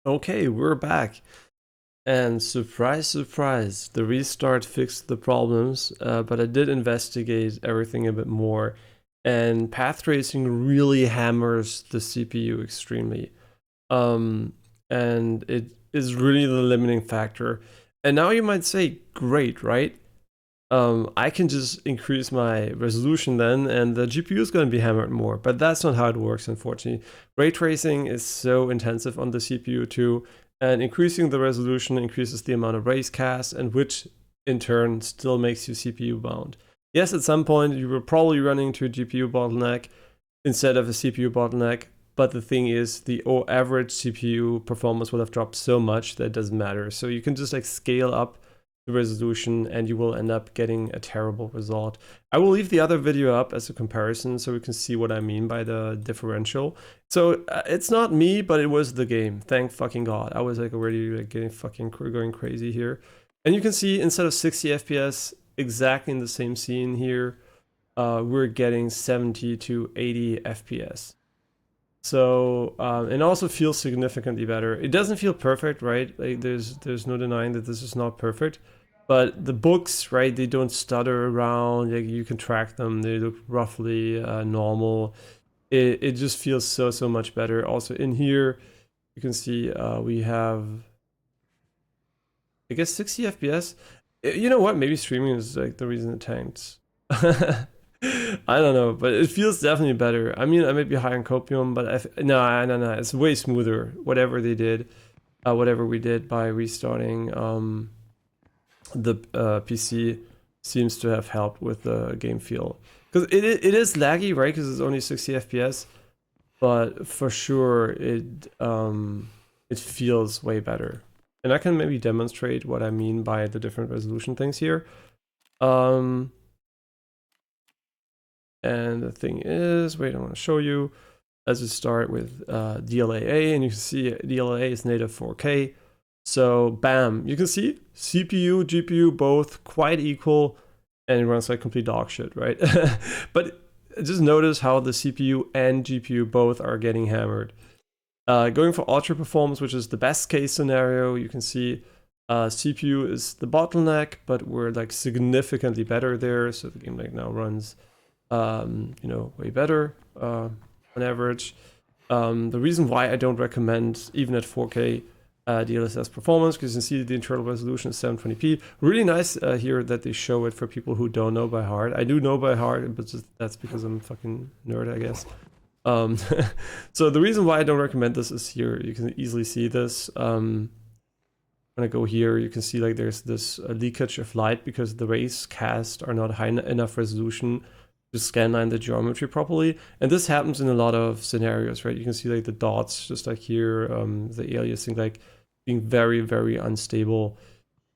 Okay, we're back. And surprise, surprise, the restart fixed the problems, but I did investigate everything a bit more. And path tracing really hammers the CPU extremely. Um, and it is really the limiting factor. And now you might say, great, right? I can just increase my resolution then, and the GPU is going to be hammered more. But that's not how it works, unfortunately. Ray tracing is so intensive on the CPU too, and increasing the resolution increases the amount of rays cast, and which in turn still makes you CPU bound. Yes, at some point you were probably running into a GPU bottleneck instead of a CPU bottleneck, but the thing is, the average CPU performance will have dropped so much that it doesn't matter. So you can just like scale up the resolution and you will end up getting a terrible result. I will leave the other video up as a comparison so we can see what I mean by the differential. So it's not me, but it was the game. Thank fucking God. I was like already like getting fucking going crazy here. And you can see instead of 60 FPS, exactly in the same scene here, we're getting 70 to 80 FPS. So it also feels significantly better. It doesn't feel perfect, right? Like there's no denying that this is not perfect. But the books, right? They don't stutter around. Like you can track them. They look roughly normal. It just feels so much better. Also in here, you can see we have, I guess, 60 FPS. You know what? Maybe streaming is like the reason it tanked. I don't know, but it feels definitely better. I mean, I might be high on copium, but no, it's way smoother. Whatever they did, whatever we did by restarting the PC seems to have helped with the game feel. Because it is laggy, right? Because it's only 60 FPS, but for sure it feels way better. And I can maybe demonstrate what I mean by the different resolution things here. And the thing is, wait, I want to show you. Let's just start with DLAA, and you can see DLAA is native 4K. So bam, you can see CPU, GPU both quite equal, and it runs like complete dog shit, right? But just notice how the CPU and GPU both are getting hammered. Going for ultra performance, which is the best case scenario, you can see CPU is the bottleneck, but we're like significantly better there. So the game like now runs, way better on average. The reason why I don't recommend even at 4K DLSS performance, because you can see the internal resolution is 720p. Really nice here that they show it for people who don't know by heart. I do know by heart, but that's because I'm a fucking nerd, I guess. So the reason why I don't recommend this is here. You can easily see this. When I go here, you can see like there's this leakage of light because the rays cast are not high enough resolution to scanline the geometry properly. And this happens in a lot of scenarios, right? You can see like the dots, just like here, the aliasing like being very unstable.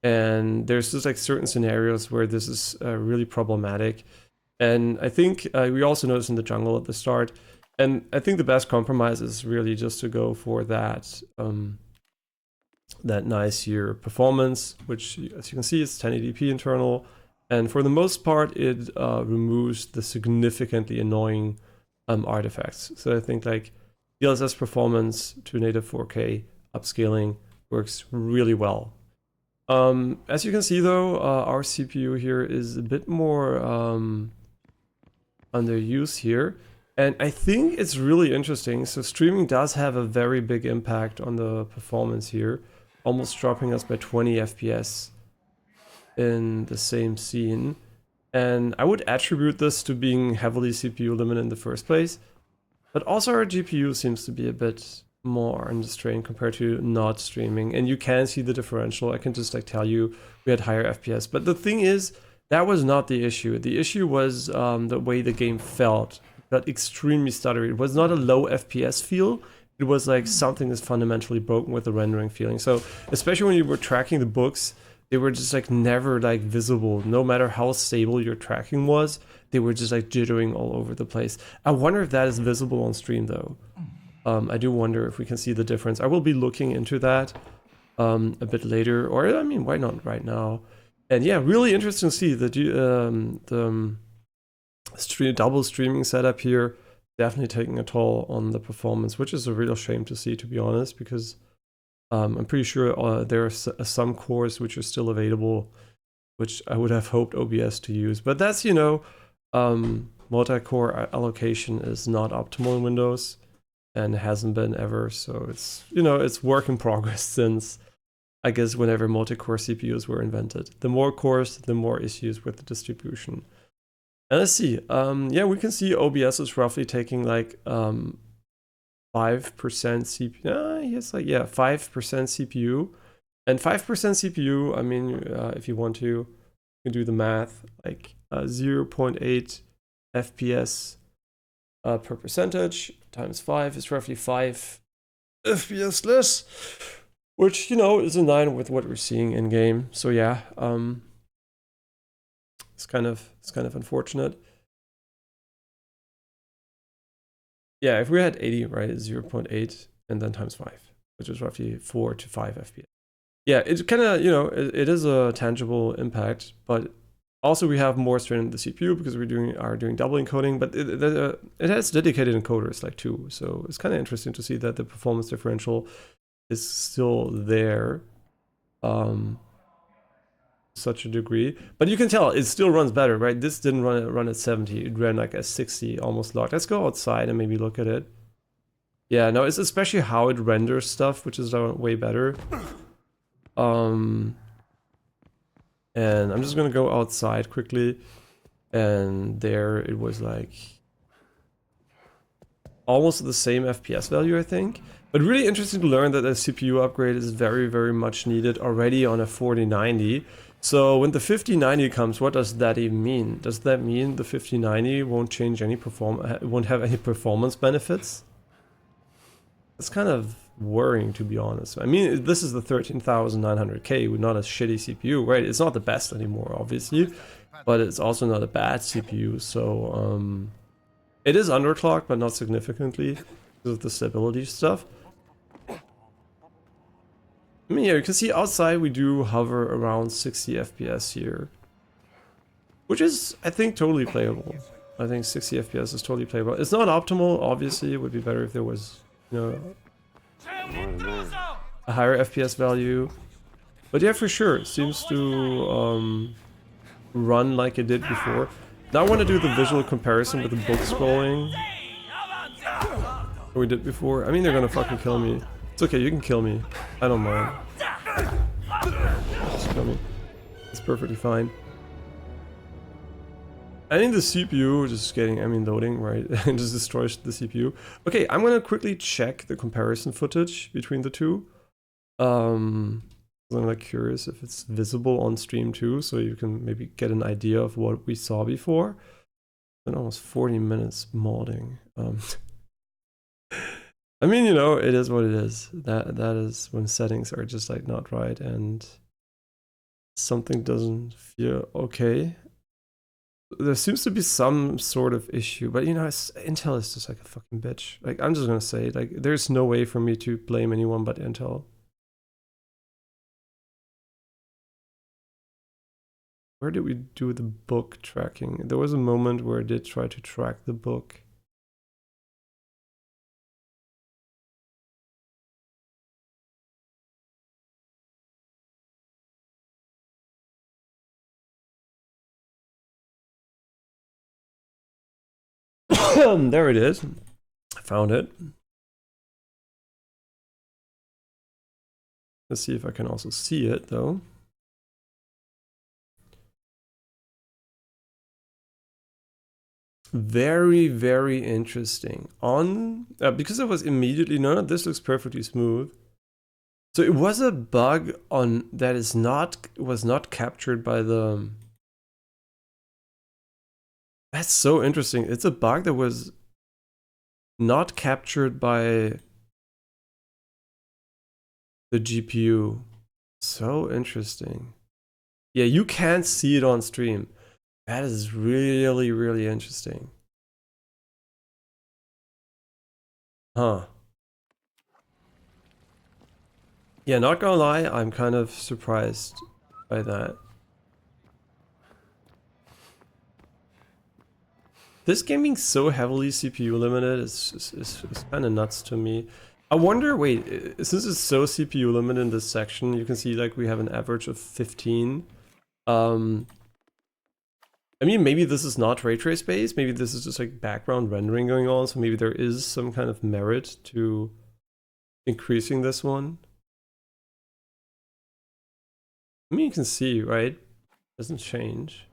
And there's just like certain scenarios where this is really problematic. And I think we also noticed in the jungle at the start. And I think the best compromise is really just to go for that that nice here performance, which as you can see is 1080p internal. And for the most part, it removes the significantly annoying artifacts. So I think like DLSS performance to native 4K upscaling works really well. As you can see though, our CPU here is a bit more under use here. And I think it's really interesting. So streaming does have a very big impact on the performance here, almost dropping us by 20 FPS in the same scene. And I would attribute this to being heavily CPU limited in the first place. But also our GPU seems to be a bit more under strain compared to not streaming. And you can see the differential. I can just like tell you we had higher FPS. But the thing is, that was not the issue. The issue was the way the game felt. That extremely stuttery. It was not a low FPS feel. It was like something is fundamentally broken with the rendering feeling. So especially when you were tracking the books, they were just like never like visible. No matter how stable your tracking was, they were just like jittering all over the place. I wonder if that is visible on stream though. I do wonder if we can see the difference. I will be looking into that a bit later, or I mean, why not right now? And yeah, really interesting to see the double streaming setup here. Definitely taking a toll on the performance, which is a real shame to see, to be honest, because I'm pretty sure there are some cores which are still available, which I would have hoped OBS to use. But that's, you know, multi-core allocation is not optimal in Windows and hasn't been ever. So it's, you know, it's work in progress since, I guess, whenever multi-core CPUs were invented. The more cores, the more issues with the distribution. And let's see. Yeah, we can see OBS is roughly taking like 5% CPU. Yes, like, yeah, 5% CPU. And 5% CPU, I mean, if you want to, you can do the math, like 0.8 FPS per percentage times 5 is roughly 5 FPS less, which, you know, is in line with what we're seeing in game. So yeah, it's kind of unfortunate. Yeah, if we had 80, right, 0.8 and then times 5, which is roughly 4 to 5 FPS. Yeah, it kind of, you know, it is a tangible impact, but also we have more strain in the CPU because are doing double encoding, but it has dedicated encoders like too. So it's kind of interesting to see that the performance differential is still there, such a degree. But you can tell it still runs better, right? This didn't run at 70, it ran like at 60, almost locked. Let's go outside and maybe look at it. Yeah, no, it's especially how it renders stuff, which is way better. And I'm just gonna go outside quickly, and there it was like almost the same FPS value, I think. But really interesting to learn that a CPU upgrade is very, very much needed already on a 4090. So when the 5090 comes, what does that even mean? Does that mean the 5090 won't change any won't have any performance benefits? It's kind of worrying, to be honest. I mean, this is the 13900K with not a shitty CPU, right? It's not the best anymore, obviously, but it's also not a bad CPU. So it is underclocked, but not significantly because of the stability stuff. I mean, yeah, you can see outside we do hover around 60 FPS here, which is, I think, totally playable. I think 60 FPS is totally playable. It's not optimal, obviously. It would be better if there was, you know, a higher FPS value. But yeah, for sure, it seems to run like it did before. Now I want to do the visual comparison with the book scrolling we did before. I mean, they're gonna fucking kill me. It's okay, you can kill me. I don't mind. Just kill me. It's perfectly fine. I think the CPU just getting, I mean, loading, right? And just destroys the CPU. Okay, I'm gonna quickly check the comparison footage between the two. I'm like curious if it's visible on stream too, so you can maybe get an idea of what we saw before. Been almost 40 minutes modding. I mean, you know, it is what it is. That is when settings are just like not right and something doesn't feel okay. There seems to be some sort of issue, but you know, Intel is just like a fucking bitch. Like, I'm just gonna say, like, there's no way for me to blame anyone but Intel. Where did we do the book tracking? There was a moment where I did try to track the book. There it is. I found it. Let's see if I can also see it though. Very, very interesting. On because it was immediately, no, this looks perfectly smooth. So it was a bug on that was not captured by the. That's so interesting. It's a bug that was not captured by the GPU. So interesting. Yeah, you can't see it on stream. That is really, really interesting. Huh. Yeah, not gonna lie, I'm kind of surprised by that. This game being so heavily CPU limited is kind of nuts to me. I wonder, wait, since it's so CPU limited in this section, you can see like we have an average of 15. I mean, maybe this is not ray trace based, maybe this is just like background rendering going on, so maybe there is some kind of merit to increasing this one. I mean, you can see, right? Doesn't change.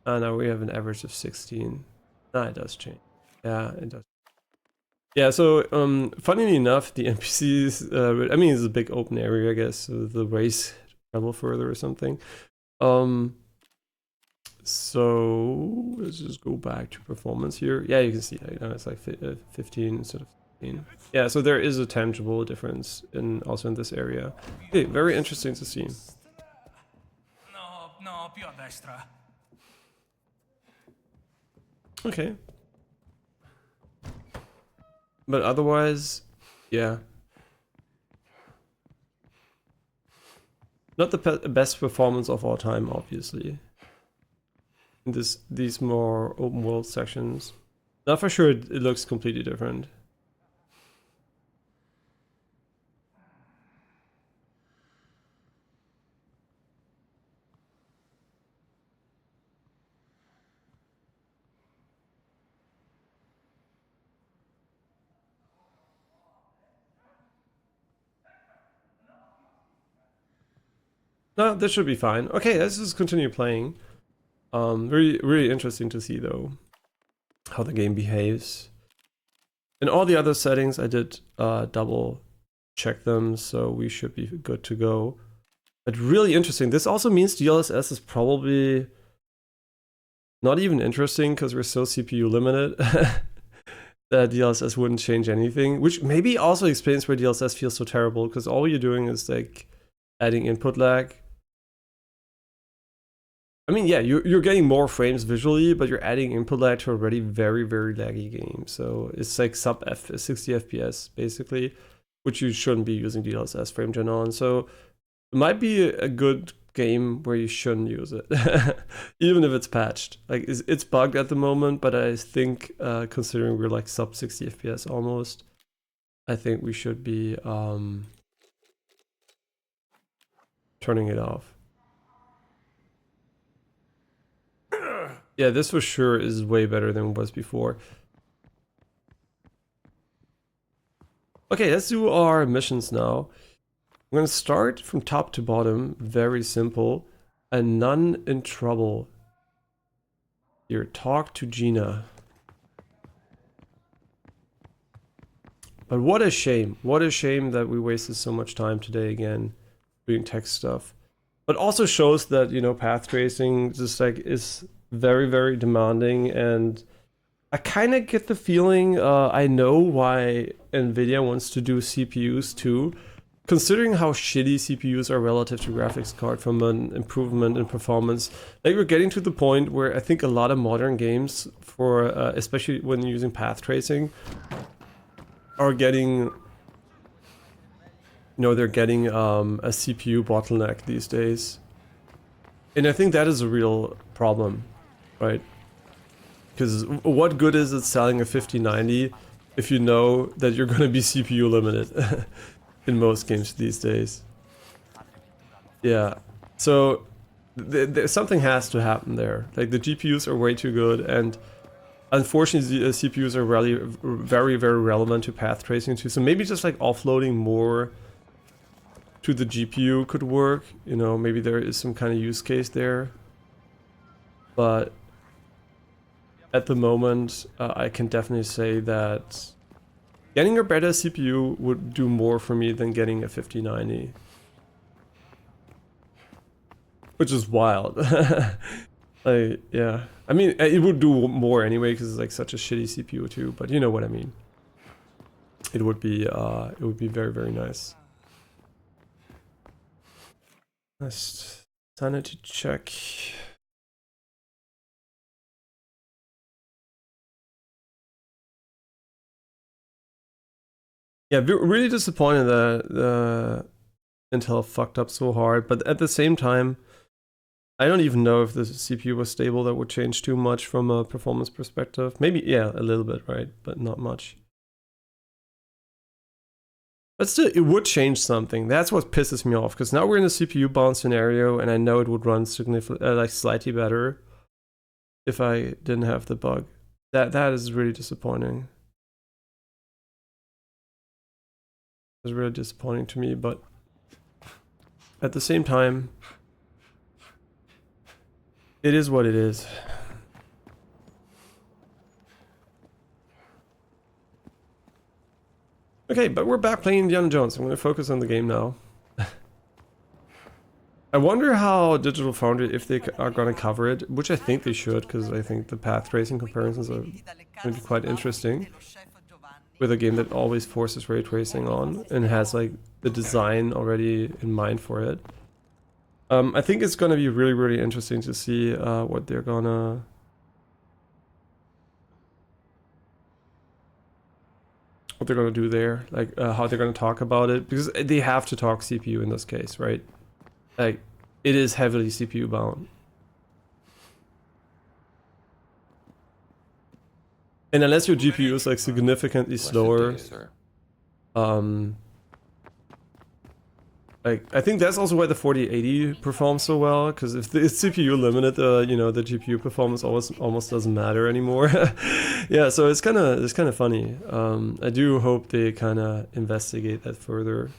Now we have an average of 16. It does change. Yeah, it does. Yeah, so funnily enough, the NPCs, I mean, it's a big open area, I guess, so the race travel further or something. So let's just go back to performance here. Yeah, you can see it's like 15 instead of 15. Yeah, so there is a tangible difference also in this area. Okay, very interesting to see. No, più a destra. Okay. But otherwise, yeah. Not the best performance of all time, obviously. In these more open world sections. Now for sure it looks completely different. No, this should be fine. Okay, let's just continue playing. Really interesting to see though how the game behaves. In all the other settings, I did double check them, so we should be good to go. But really interesting. This also means DLSS is probably not even interesting because we're so CPU limited that DLSS wouldn't change anything, which maybe also explains why DLSS feels so terrible, because all you're doing is like adding input lag. I mean, yeah, you're getting more frames visually, but you're adding input lag to a already very laggy game. So it's like sub 60 FPS basically, which you shouldn't be using DLSS frame gen on. So it might be a good game where you shouldn't use it, even if it's patched. Like it's bugged at the moment, but I think considering we're like sub 60 FPS almost, I think we should be turning it off. Yeah, this for sure is way better than it was before. Okay, let's do our missions now. I'm gonna start from top to bottom, very simple. And none in trouble. Here, talk to Gina. But what a shame. What a shame that we wasted so much time today again doing text stuff. But also shows that, you know, path tracing just like is very demanding, and I kind of get the feeling I know why Nvidia wants to do CPUs too, considering how shitty CPUs are relative to graphics card from an improvement in performance. Like we're getting to the point where I think a lot of modern games, for especially when using path tracing, are getting, they're getting a CPU bottleneck these days, and I think that is a real problem, right? Because what good is it selling a 5090 if you know that you're going to be CPU limited in most games these days? Yeah, so something has to happen there. Like the GPUs are way too good, and unfortunately the CPUs are really very relevant to path tracing too. So maybe just like offloading more to the GPU could work. You know, maybe there is some kind of use case there, but at the moment, I can definitely say that getting a better CPU would do more for me than getting a 5090. Which is wild. Like, yeah. I mean, it would do more anyway because it's like such a shitty CPU too, but you know what I mean. It would be very nice. Let's sanity check. Yeah, really disappointed that the Intel fucked up so hard, but at the same time, I don't even know if the CPU was stable. That would change too much from a performance perspective. Maybe, yeah, a little bit, right? But not much. But still, it would change something. That's what pisses me off, because now we're in a CPU bound scenario, and I know it would run significantly, like slightly better if I didn't have the bug. That is really disappointing. It's really disappointing to me, but at the same time, it is what it is. Okay, but we're back playing Indiana Jones. I'm going to focus on the game now. I wonder how Digital Foundry, if they are going to cover it, which I think they should, because I think the path tracing comparisons are going to be quite interesting. With a game that always forces ray tracing on and has like the design already in mind for it. I think it's going to be really, really interesting to see what they're gonna... what they're gonna do there, like how they're gonna talk about it, because they have to talk CPU in this case, right? Like, it is heavily CPU bound. And unless your GPU is like significantly slower, like I think that's also why the 4080 performs so well, because if it's CPU limited, you know, the GPU performance almost doesn't matter anymore. Yeah, so it's kind of funny. I do hope they kind of investigate that further.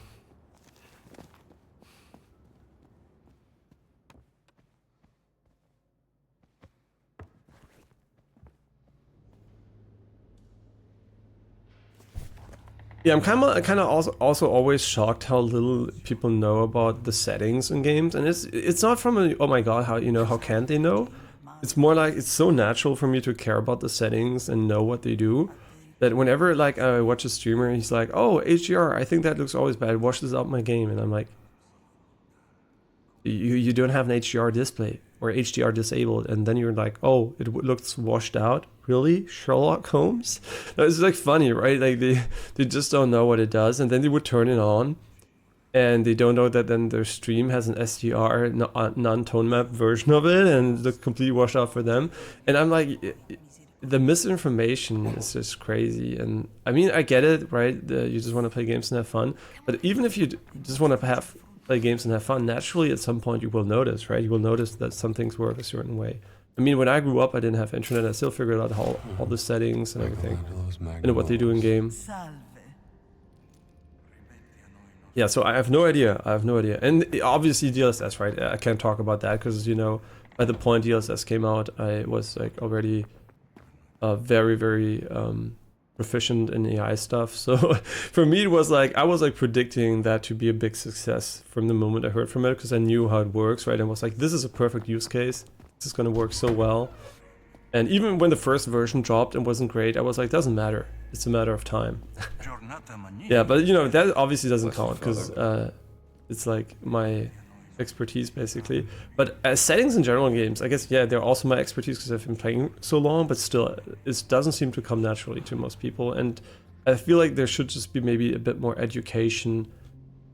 Yeah, I'm kind of also always shocked how little people know about the settings in games, and it's not from a, oh my god, how can't they know? It's more like it's so natural for me to care about the settings and know what they do, that whenever like I watch a streamer, he's like, oh, HDR, I think that looks always bad. Wash this out my game, and I'm like, you don't have an HDR display or HDR disabled, and then you're like, oh, it looks washed out. Really, Sherlock Holmes? It's like funny, right? Like they just don't know what it does, and then they would turn it on, and they don't know that then their stream has an SDR non-tone map version of it, and it looks completely washed out for them. And I'm like, the misinformation is just crazy. And I mean, I get it, right? You just want to play games and have fun, but even if you just want to play games and have fun, naturally at some point you will notice, right? You will notice that some things work a certain way. I mean, when I grew up, I didn't have internet. I still figured out all the settings and everything, and what they do in game. Yeah, so I have no idea. And obviously DLSS, right? I can't talk about that because, you know, by the point DLSS came out, I was like already very, very proficient in AI stuff. So for me, it was like I was like predicting that to be a big success from the moment I heard from it, because I knew how it works, right? And was like, this is a perfect use case. This is going to work so well. And even when the first version dropped and wasn't great, I was like, doesn't matter. It's a matter of time. Yeah, but you know, that obviously doesn't count because it's like my expertise basically. But settings in general in games, I guess, yeah, they're also my expertise because I've been playing so long, but still, it doesn't seem to come naturally to most people. And I feel like there should just be maybe a bit more education.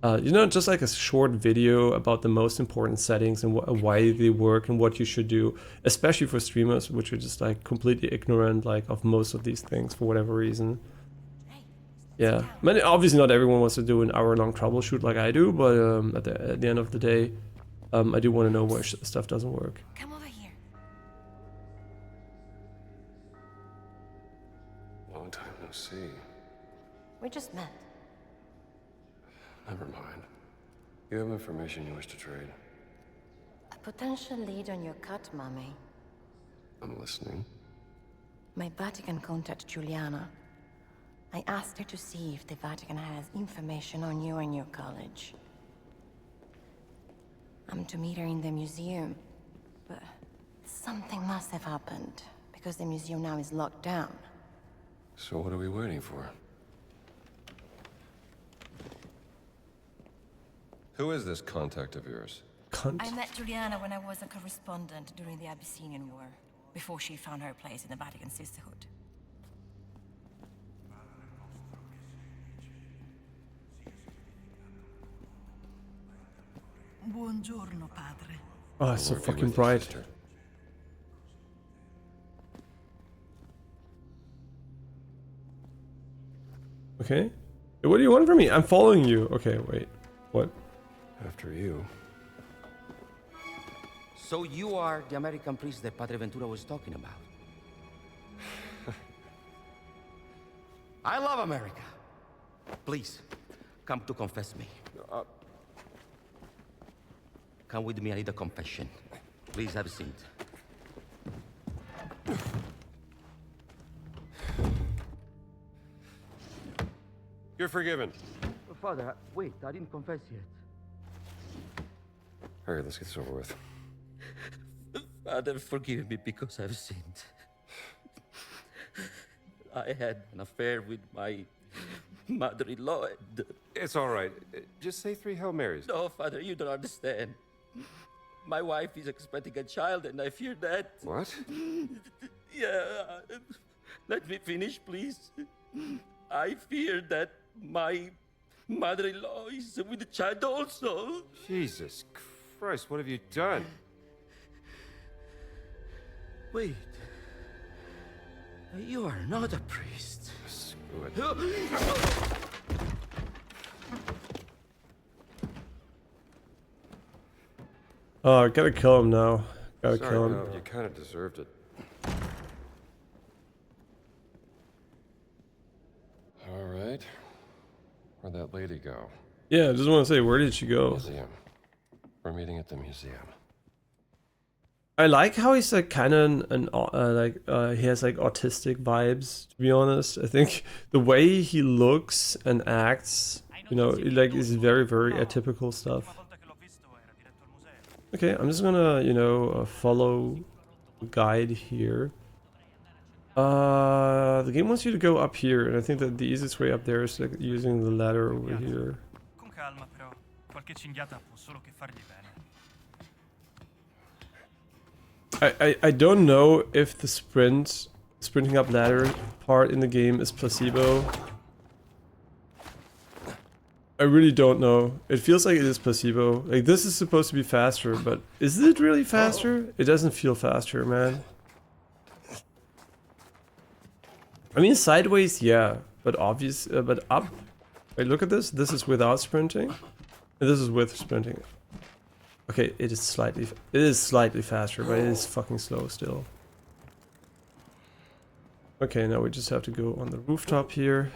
You know, just like a short video about the most important settings and why they work and what you should do, especially for streamers, which are just like completely ignorant like of most of these things for whatever reason. Yeah, I mean, obviously not everyone wants to do an hour-long troubleshoot like I do, but at the end of the day, I do want to know where stuff doesn't work. Come over here. Long time no see. We just met. Never mind. You have information you wish to trade. A potential lead on your cut, Mummy. I'm listening. My Vatican contact, Juliana. I asked her to see if the Vatican has information on you and your college. I'm to meet her in the museum, but something must have happened, because the museum now is locked down. So what are we waiting for? Who is this contact of yours? I met Juliana when I was a correspondent during the Abyssinian War, before she found her place in the Vatican Sisterhood. Buongiorno, padre. Oh, it's so fucking bright. Okay. What do you want from me? I'm following you. Okay, wait. What? After you. So you are the American priest that Padre Ventura was talking about. I love America. Please, come to confess me. Come with me, I need a confession. Please have a seat. You're forgiven. Father, wait, I didn't confess yet. Hurry, let's get this over with. Father, forgive me because I've sinned. I had an affair with my mother-in-law and... It's all right. Just say 3 Hail Marys. No, Father, you don't understand. My wife is expecting a child and I fear that... What? Yeah, let me finish, please. I fear that my mother-in-law is with the child also. Jesus Christ, what have you done? Wait. You are not a priest. Screw it. Oh, gotta kill him now. Gotta Sorry, kill him. no, you kind of deserved it. All right. Where'd that lady go? Yeah, I just want to say, where did she go? Museum. We're meeting at the museum. I like how he's like kind of he has like autistic vibes. To be honest, I think the way he looks and acts, you know, like is very atypical stuff. Okay, I'm just gonna, you know, follow the guide here. The game wants you to go up here, and I think that the easiest way up there is like using the ladder over here. Con calma però, qualche cinghiata può solo che fargli bene. I don't know if the sprinting up ladder part in the game is placebo. I really don't know. It feels like it is placebo. Like this is supposed to be faster, but is it really faster? It doesn't feel faster, man. I mean sideways, yeah, but but up. Wait, look at this. This is without sprinting, and this is with sprinting. Okay, it is slightly faster, but it is fucking slow still. Okay, now we just have to go on the rooftop here.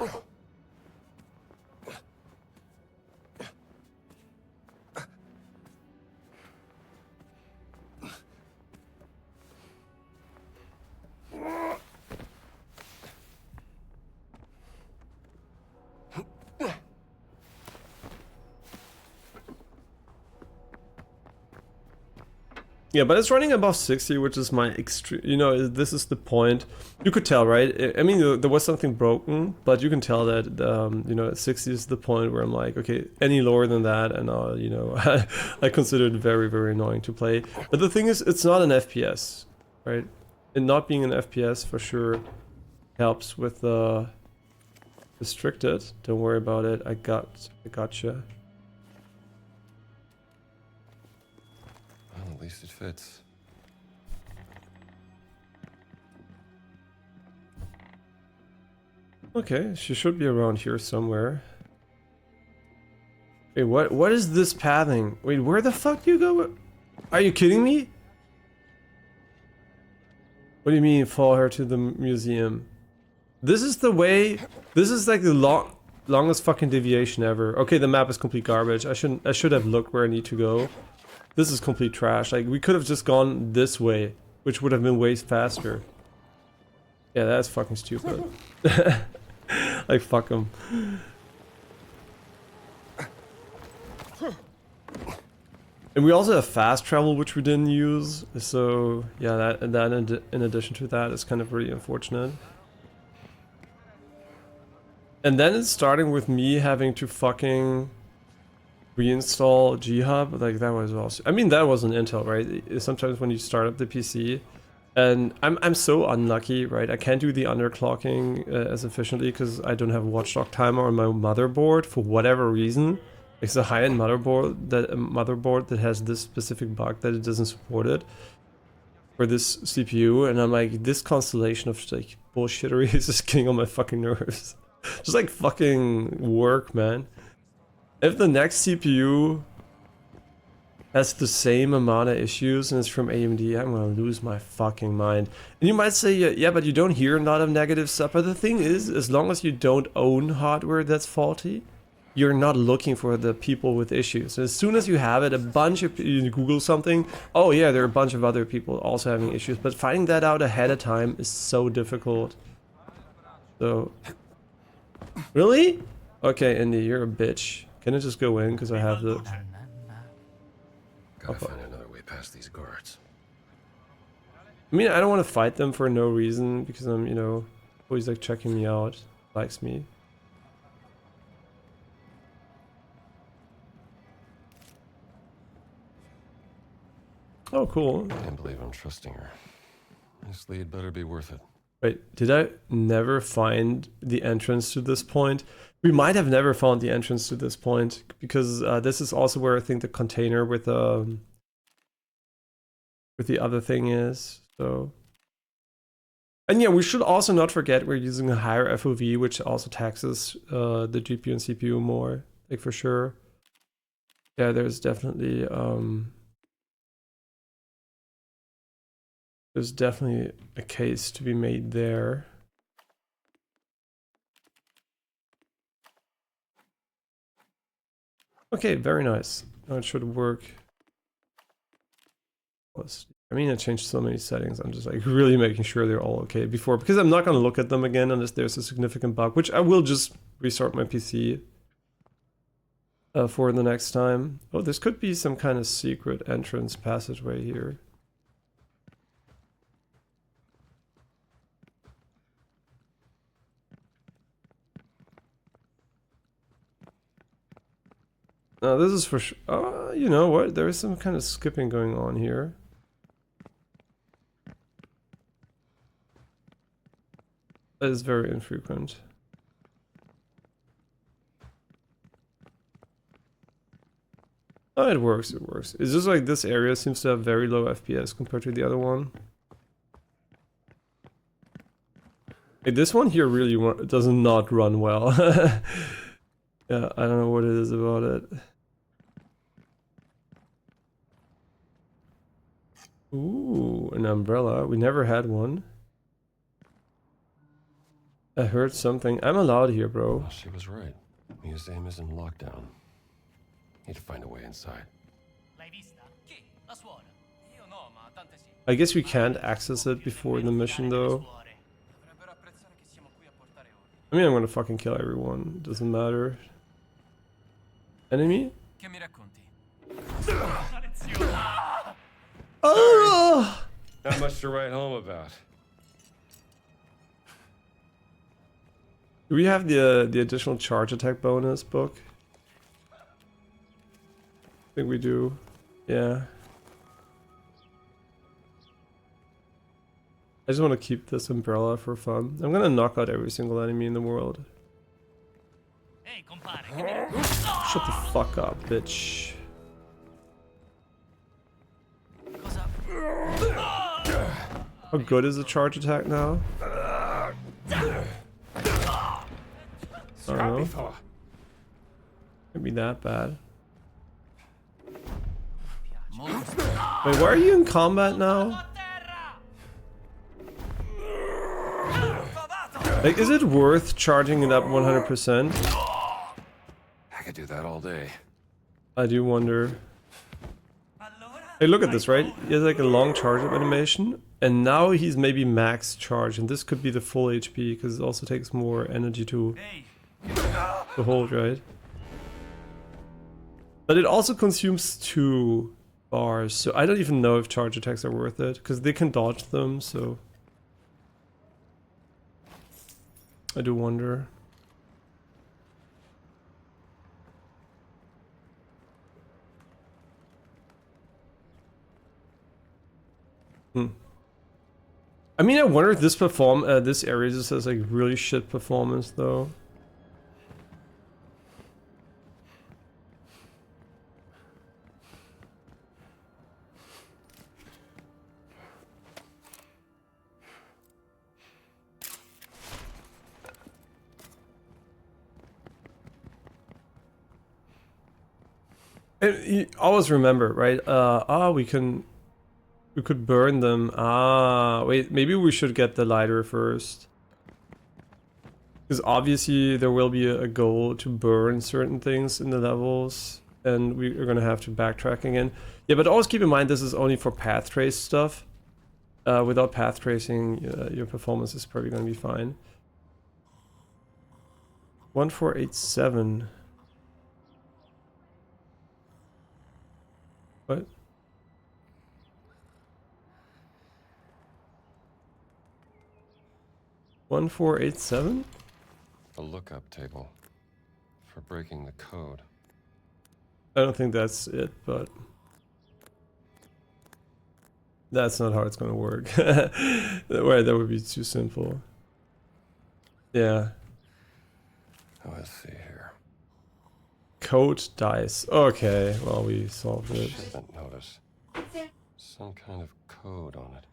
Yeah, but it's running above 60, which is my extreme, you know, this is the point. You could tell, right? I mean, there was something broken, but you can tell that, you know, 60 is the point where I'm like, okay, any lower than that, and you know, I consider it very annoying to play. But the thing is, it's not an FPS, right? And not being an FPS for sure helps with restricted. Don't worry about it. I gotcha. Well, at least it fits. Okay, she should be around here somewhere. Wait, what is this pathing? Wait, where the fuck do you go? Are you kidding me? What do you mean follow her to the museum? This is the way, this is like the longest fucking deviation ever. Okay, the map is complete garbage. I should have looked where I need to go. This is complete trash. Like, we could have just gone this way, which would have been way faster. Yeah, that's fucking stupid. Like, fuck them. And we also have fast travel, which we didn't use. So, yeah, that in addition to that is kind of really unfortunate. And then it's starting with me having to fucking reinstall G-Hub. Like, that was also, I mean, that was an Intel, right? Sometimes when you start up the PC, and I'm so unlucky, right? I can't do the underclocking as efficiently because I don't have a watchdog timer on my motherboard for whatever reason. It's a high-end motherboard that has this specific bug that it doesn't support it for this CPU, and I'm like, this constellation of like bullshittery is just getting on my fucking nerves. Just like fucking work, man. If the next CPU has the same amount of issues and it's from AMD, I'm gonna lose my fucking mind. And you might say, yeah, but you don't hear a lot of negative stuff. But the thing is, as long as you don't own hardware that's faulty, you're not looking for the people with issues. As soon as you have it, you Google something, oh yeah, there are a bunch of other people also having issues. But finding that out ahead of time is so difficult. So, really? Okay, Indy, you're a bitch. Can I just go in because I have the... Gotta find another way past these guards. I mean, I don't want to fight them for no reason because I'm, you know, always like checking me out, likes me. Oh, cool. Can't believe I'm trusting her. This lead better be worth it. Wait, did I never find the entrance to this point? We might have never found the entrance to this point because this is also where I think the container with the other thing is. So, and yeah, we should also not forget we're using a higher FOV, which also taxes the GPU and CPU more, like for sure. Yeah, there's definitely a case to be made there. Okay, very nice. Now it should work. I mean, I changed so many settings. I'm just like really making sure they're all okay before, because I'm not going to look at them again unless there's a significant bug, which I will just restart my PC for the next time. Oh, this could be some kind of secret entrance passageway here. No, this is for sure. You know what? There is some kind of skipping going on here. That is very infrequent. Oh, it works, it works. It's just like this area seems to have very low FPS compared to the other one. Hey, this one here really does not run well. Yeah, I don't know what it is about it. Ooh, an umbrella. We never had one. I heard something. I'm allowed here, bro. Well, she was right. Museum is in lockdown. Need to find a way inside. I guess we can't access it before the mission, though. I mean, I'm gonna fucking kill everyone. Doesn't matter. Enemy? Oh! Not much to write home about. Do we have the additional charge attack bonus book? I think we do. Yeah. I just want to keep this umbrella for fun. I'm gonna knock out every single enemy in the world. Shut the fuck up, bitch. How good is the charge attack now? I don't know. Can't be that bad. Wait, why are you in combat now? Like, is it worth charging it up 100%? I could do that all day. I do wonder. Hey, look at this, right? He has like a long charge up animation, and now he's maybe max charge, and this could be the full HP, because it also takes more energy to hold, right? But it also consumes 2 bars, so I don't even know if charge attacks are worth it, because they can dodge them, so... I do wonder. I mean, I wonder if this area just has like really shit performance though. And you always remember, right? We could burn them. Wait, maybe we should get the lighter first. Because obviously there will be a goal to burn certain things in the levels, and we are gonna have to backtrack again. Yeah, but always keep in mind this is only for path trace stuff. Without path tracing, your performance is probably gonna be fine. 1487. What? $1487? A lookup table for breaking the code. I don't think that's it, but that's not how it's gonna work. Right, that would be too simple. Yeah. Oh, let's see here. Code dice. Okay, well, we solved it. Shipment notice. Some kind of code on it.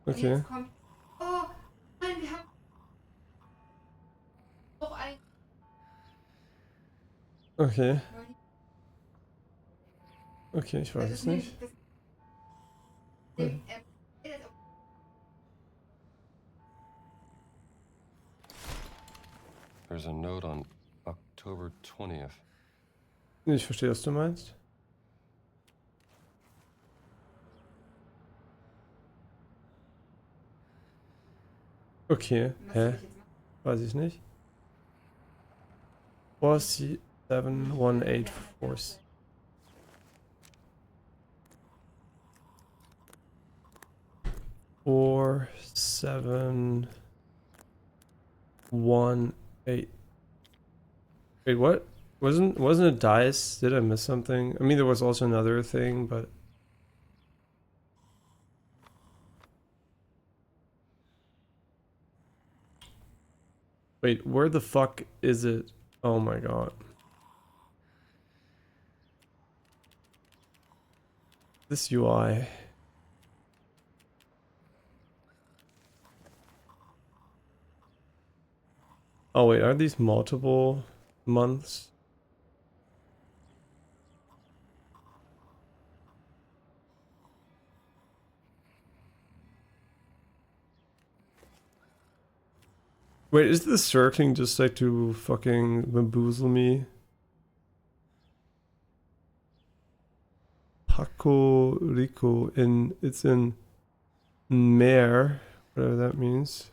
Okay. Jetzt kommt. Oh, nein, wir haben auch ein. Okay. Okay, ich weiß es nicht. There's a note on October 20th. Ich verstehe, was du meinst. Okay, hä? Weiß ich nicht. 47184. Four, 7, 1, 8. Wait, what? Wasn't it dice? Did I miss something? I mean, there was also another thing, but wait, where the fuck is it? Oh my god. This UI. Oh wait, are these multiple months? Wait, is this circling just like to fucking bamboozle me? Paco Rico it's in Mare, whatever that means.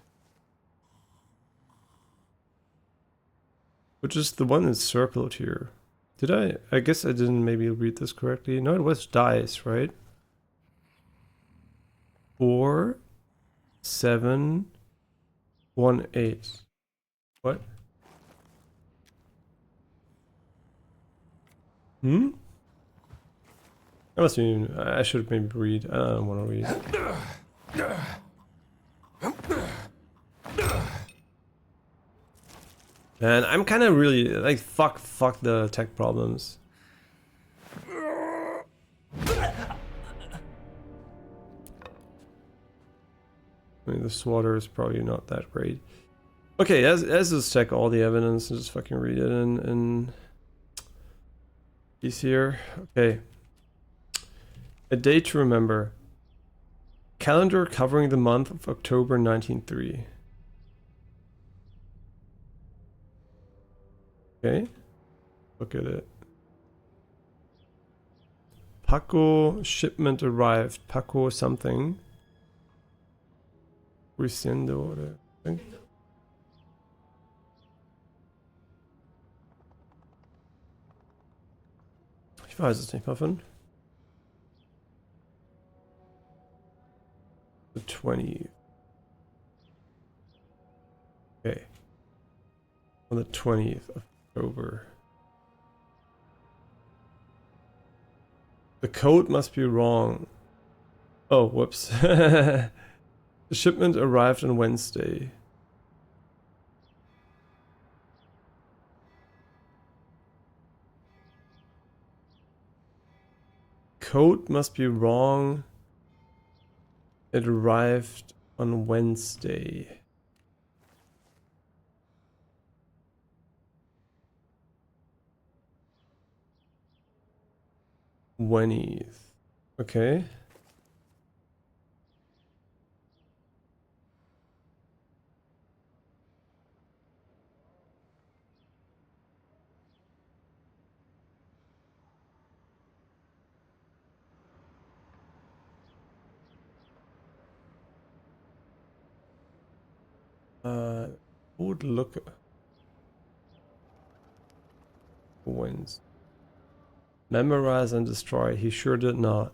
Which is the one that's circled here. Did I guess I didn't maybe read this correctly. No, it was dice, right? 4, 7, 1, 8. What? Hmm? I must mean I should maybe read. I don't want to read. Man, I'm kind of really like fuck the tech problems. I mean, the swatter is probably not that great. Okay, let's just check all the evidence and just fucking read it in piece here. Okay. A date to remember. Calendar covering the month of October 1903. Okay. Look at it. Paco shipment arrived. Paco something. Resendo oder ich weiß es nicht, Muffin. The 20th. Okay. On the 20th of October. The code must be wrong. Oh, whoops. The shipment arrived on Wednesday. Code must be wrong. It arrived on Wednesday. Twentieth. Okay. Who would look wins? Memorize and destroy. He sure did not.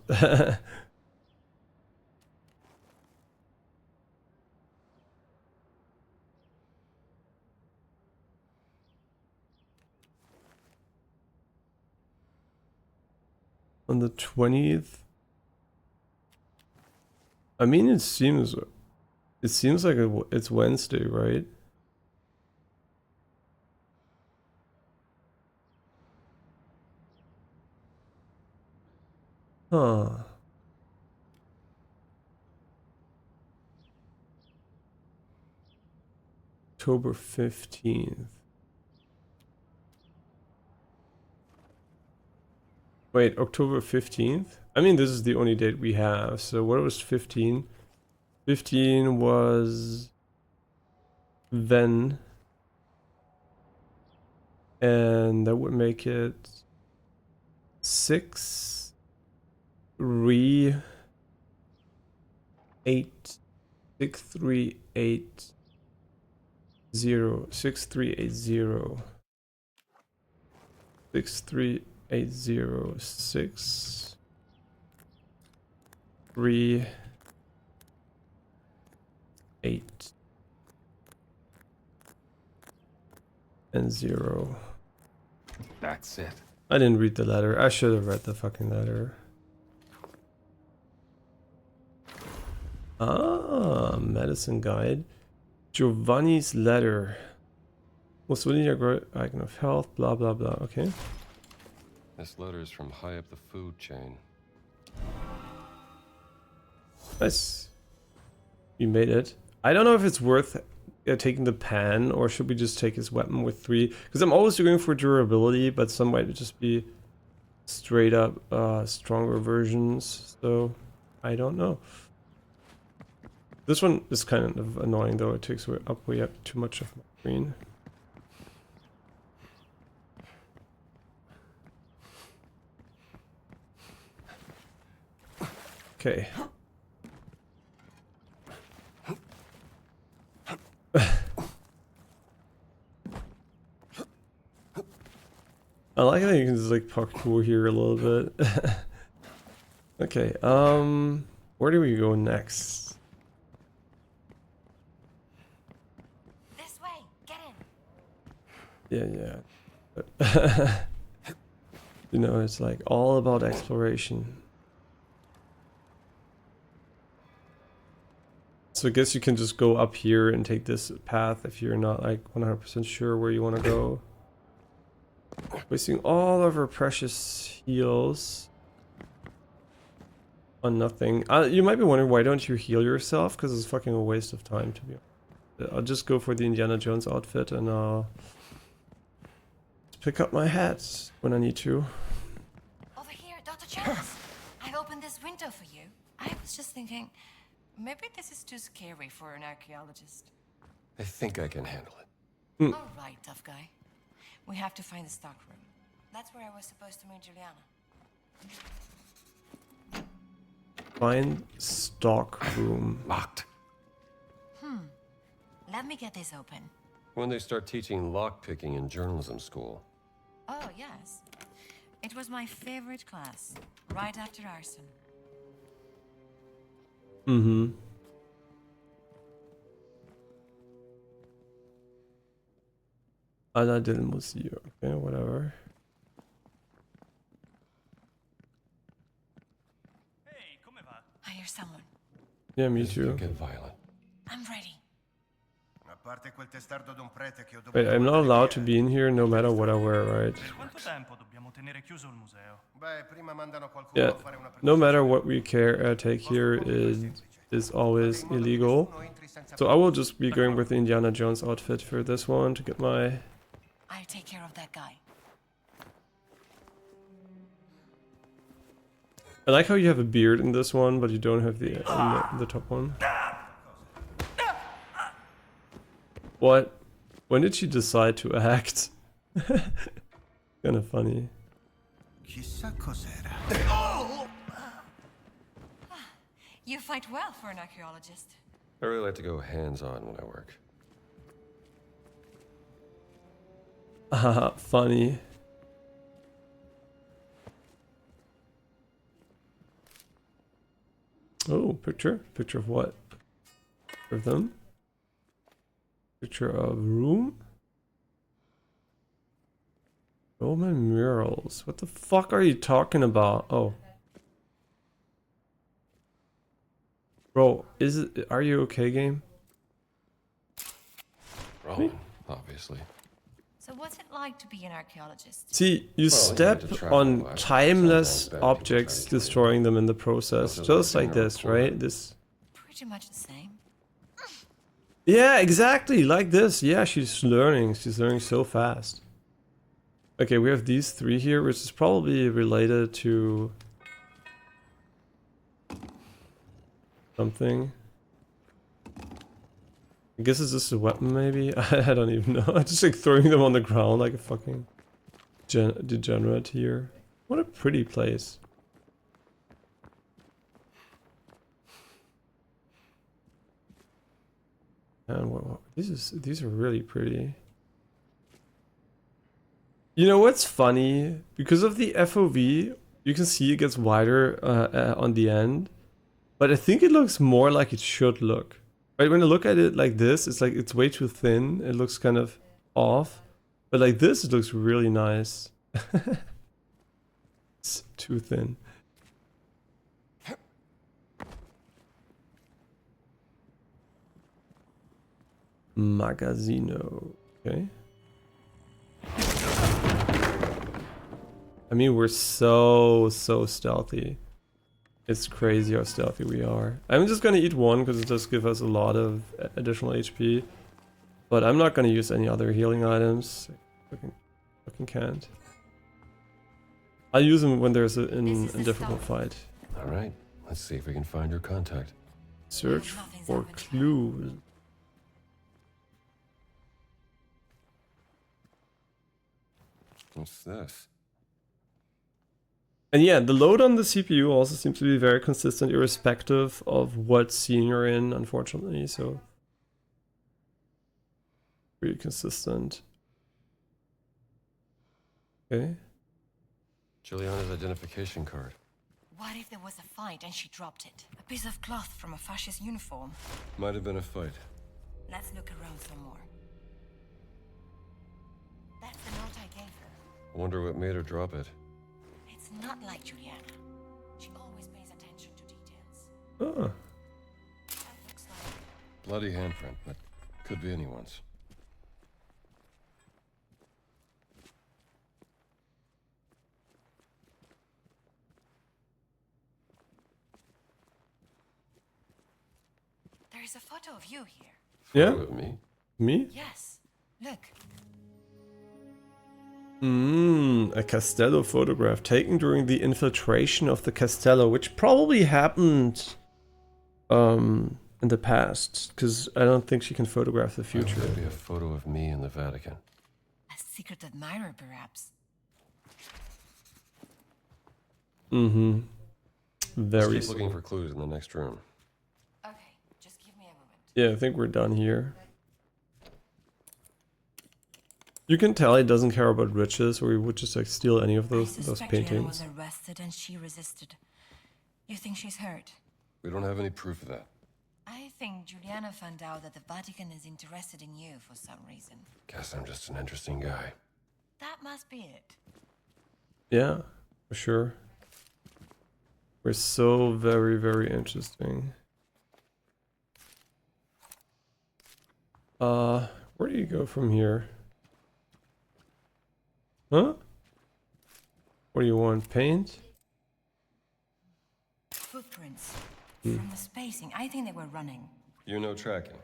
On the 20th. I mean, it seems like it's Wednesday, right? Huh. October 15th. Wait, October 15th? I mean, this is the only date we have. So what was 15? 15 was then. And that would make it 6, 3, 8, 6, 3, 8, 0, 6, 3, 8, 0, 6, 3, 8, 0, 6, 3, 8, and 0. That's it. I didn't read the letter. I should have read the fucking letter. Ah, medicine guide. Giovanni's letter. Mussolini, icon of health, blah blah blah. Okay. This letter is from high up the food chain. Nice. You made it. I don't know if it's worth taking the pan, or should we just take his weapon with 3? Because I'm always going for durability, but some might just be straight up stronger versions. So I don't know. This one is kind of annoying though. It takes way up too much of my screen. Okay. I like how you can just like parkour here a little bit. Okay, where do we go next? This way, get in. Yeah. You know, it's like all about exploration. So I guess you can just go up here and take this path if you're not like 100% sure where you want to go. Wasting all of our precious heals on nothing. You might be wondering, why don't you heal yourself? Because it's fucking a waste of time, to be honest. I'll just go for the Indiana Jones outfit and I'll pick up my hats when I need to. Over here, Dr. Chance. I've opened this window for you. I was just thinking, maybe this is too scary for an archaeologist. I think I can handle it. All right, tough guy. We have to find the stock room. That's where I was supposed to meet Juliana. Find stock room. Locked. Let me get this open. When they start teaching lockpicking in journalism school. Oh, yes. It was my favorite class, right after arson. Mm-hmm. Ala del Museo. Okay, whatever. Ehi, come va? I hear someone. Yeah, me This could too. get violent. I'm ready. A parte quel testardo d'un prete che ho dovuto Wait, I'm not allowed to be in here no matter what I wear, right? Per quanto tempo dobbiamo tenere chiuso il museo? Beh, prima mandano qualcuno Yeah, a fare una no matter what we take here is is always illegal. So I will just be going with the Indiana Jones outfit for this one to get my... I'll take care of that guy. I like how you have a beard in this one, but you don't have the top one. What? When did she decide to act? Kinda funny. Chissà cos'era. You fight well for an archaeologist. I really like to go hands-on when I work. Haha, funny. Oh, picture? Picture of what? Picture of them? Picture of room? Roman murals. What the fuck are you talking about? Oh. Bro, is it... Are you okay, game? Roman, obviously. So what's it like to be an archaeologist? See, you step on timeless objects, destroying them in the process. Just like this, right? This... Pretty much the same. Yeah, exactly, like this. Yeah, she's learning. She's learning so fast. Okay, we have these three here, which is probably related to... something. I guess it's just a weapon, maybe? I don't even know. I'm just like throwing them on the ground like a fucking degenerate here. What a pretty place. And what these are really pretty. You know what's funny? Because of the FOV, you can see it gets wider on the end. But I think it looks more like it should look. Right, when I look at it like this, it's like it's way too thin. It looks kind of off. But like this, it looks really nice. It's too thin. Magazino. Okay. I mean, we're so stealthy. It's crazy how stealthy we are. I'm just gonna eat one because it does give us a lot of additional HP. But I'm not gonna use any other healing items. Fucking can't. I'll use them when there's a difficult fight. Alright, let's see if we can find your contact. Search for clues. What's this? And yeah, the load on the CPU also seems to be very consistent irrespective of what scene you're in, unfortunately, so... Pretty consistent. Okay. Juliana's identification card. What if there was a fight and she dropped it? A piece of cloth from a fascist uniform. Might have been a fight. Let's look around some more. That's the note I gave her. I wonder what made her drop it. It's not like Juliana. She always pays attention to details. Oh. That looks like... Bloody handprint, but could be anyone's. There is a photo of you here. Yeah? With me? Me? Yes. Look. A Castello photograph taken during the infiltration of the Castello, which probably happened in the past, because I don't think she can photograph the future. Could be a photo of me in the Vatican. A secret admirer, perhaps. Mm-hmm. Very Let's keep looking for clues in the next room. Okay, just give me a moment. Yeah, I think we're done here. You can tell he doesn't care about riches, or he would just like steal any of those Juliana paintings. was arrested and she resisted. You think she's hurt? We don't have any proof of that. I think Juliana found out that the Vatican is interested in you for some reason. Guess I'm just an interesting guy. That must be it. Yeah, for sure. We're so very, very interesting. Where do you go from here? Huh? What do you want? Paint? Footprints. From the spacing, I think they were running. You know tracking.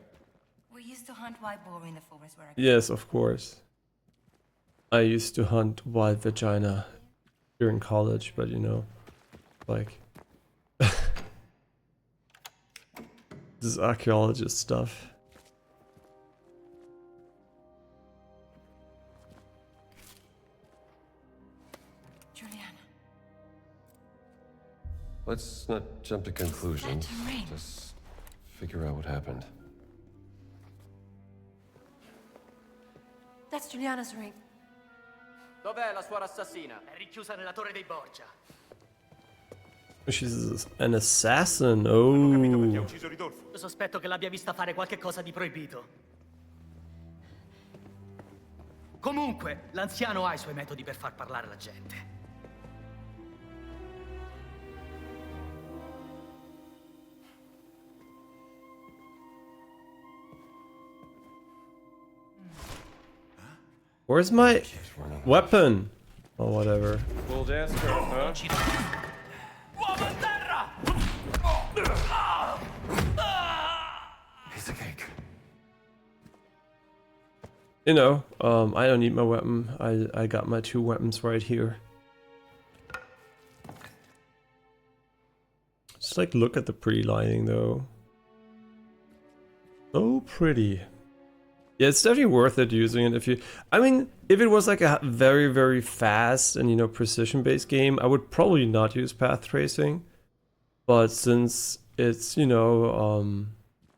We used to hunt white boar in the forest where I Yes, of course. I used to hunt wild vagina during college, but you know, like this is archaeologist stuff. Juliana. Let's not jump to conclusions. Phantom ring. Just figure out what happened. That's Juliana's ring. Dov'è la suora assassina? È rinchiusa nella torre dei Borgia. She's an assassin. Oh. Sospetto che l'abbia vista fare qualche cosa di proibito. Comunque, l'anziano ha i suoi metodi per far parlare la gente. Where's my weapon? Or whatever. Full dance card, huh? Uomo a terra! Piece of cake. You know, I don't need my weapon. I got my 2 weapons right here. Just like look at the pretty lighting though. So pretty. Yeah, it's definitely worth it using it if you... I mean, if it was like a very, very fast and, you know, precision-based game, I would probably not use path tracing. But since it's, you know,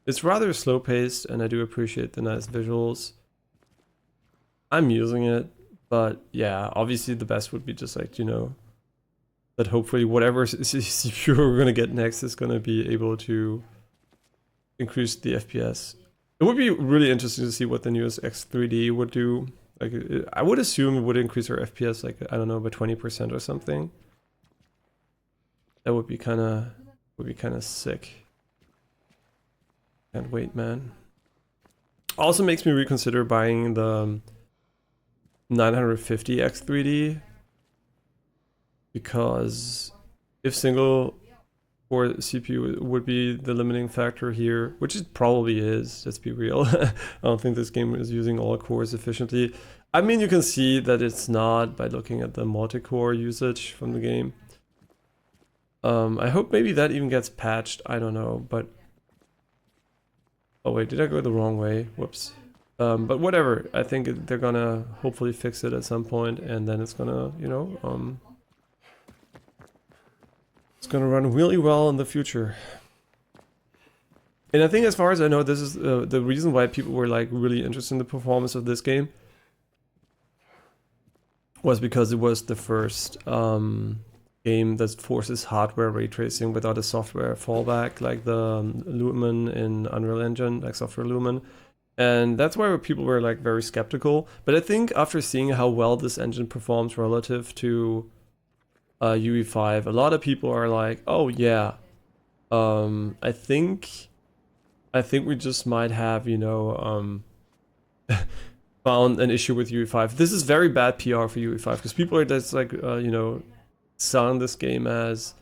it's rather slow-paced and I do appreciate the nice visuals, I'm using it. But yeah, obviously the best would be just like, you know, that hopefully whatever CPU we're going to get next is going to be able to increase the FPS. It would be really interesting to see what the newest X3D would do. Like, I would assume it would increase our FPS, like, I don't know, by 20% or something. That would be kind of sick. Can't wait, man. Also makes me reconsider buying the 950 X3D, because if single core CPU would be the limiting factor here, which it probably is, let's be real. I don't think this game is using all cores efficiently. I mean, you can see that it's not by looking at the multi-core usage from the game. I hope maybe that even gets patched, I don't know, but... Oh wait, did I go the wrong way? Whoops. But whatever, I think they're gonna hopefully fix it at some point, and then it's gonna, you know, it's gonna run really well in the future. And I think, as far as I know, this is the reason why people were like really interested in the performance of this game, was because it was the first game that forces hardware ray tracing without a software fallback, like the Lumen in Unreal Engine, like Software Lumen. And that's why people were like very skeptical. But I think after seeing how well this engine performs relative to UE5, a lot of people are like, oh yeah, I think we just might have, you know, found an issue with UE5. This is very bad PR for UE5, because people are just like, you know, selling this game as,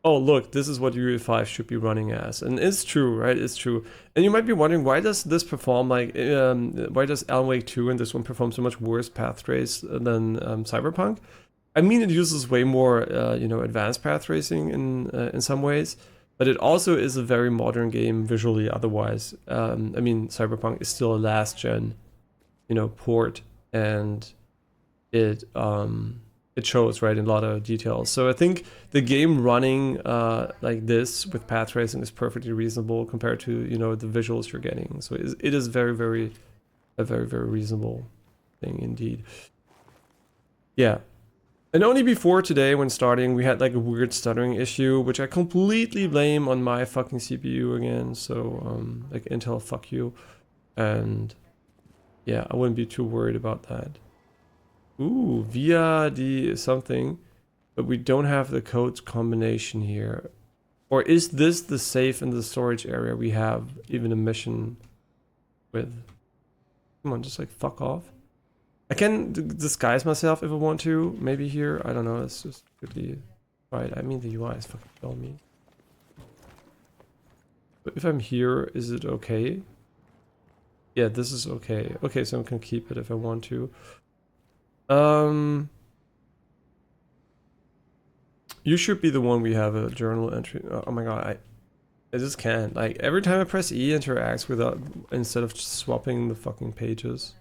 oh look, this is what UE5 should be running as. And it's true, right? It's true. And you might be wondering, why does this perform like, why does Alan Wake 2 and this one perform so much worse path trace than Cyberpunk? I mean, it uses way more, you know, advanced path tracing in some ways, but it also is a very modern game visually otherwise. I mean, Cyberpunk is still a last gen, you know, port, and it shows, right, in a lot of details. So I think the game running like this with path tracing is perfectly reasonable compared to, you know, the visuals you're getting. So it is a very reasonable thing indeed. Yeah. And only before today, when starting, we had like a weird stuttering issue, which I completely blame on my fucking CPU again. So like Intel, fuck you. And yeah, I wouldn't be too worried about that. Ooh, via the something, but we don't have the code combination here. Or is this the safe in the storage area we have even a mission with? Come on, just like fuck off. I can disguise myself if I want to, maybe here, I don't know, it's just really right. I mean, the UI is fucking killing me. But if I'm here, is it okay? Yeah, this is okay. Okay, so I can keep it if I want to. You should be the one we have a journal entry. Oh my god, I just can't. Like, every time I press E, interacts without, instead of just swapping the fucking pages.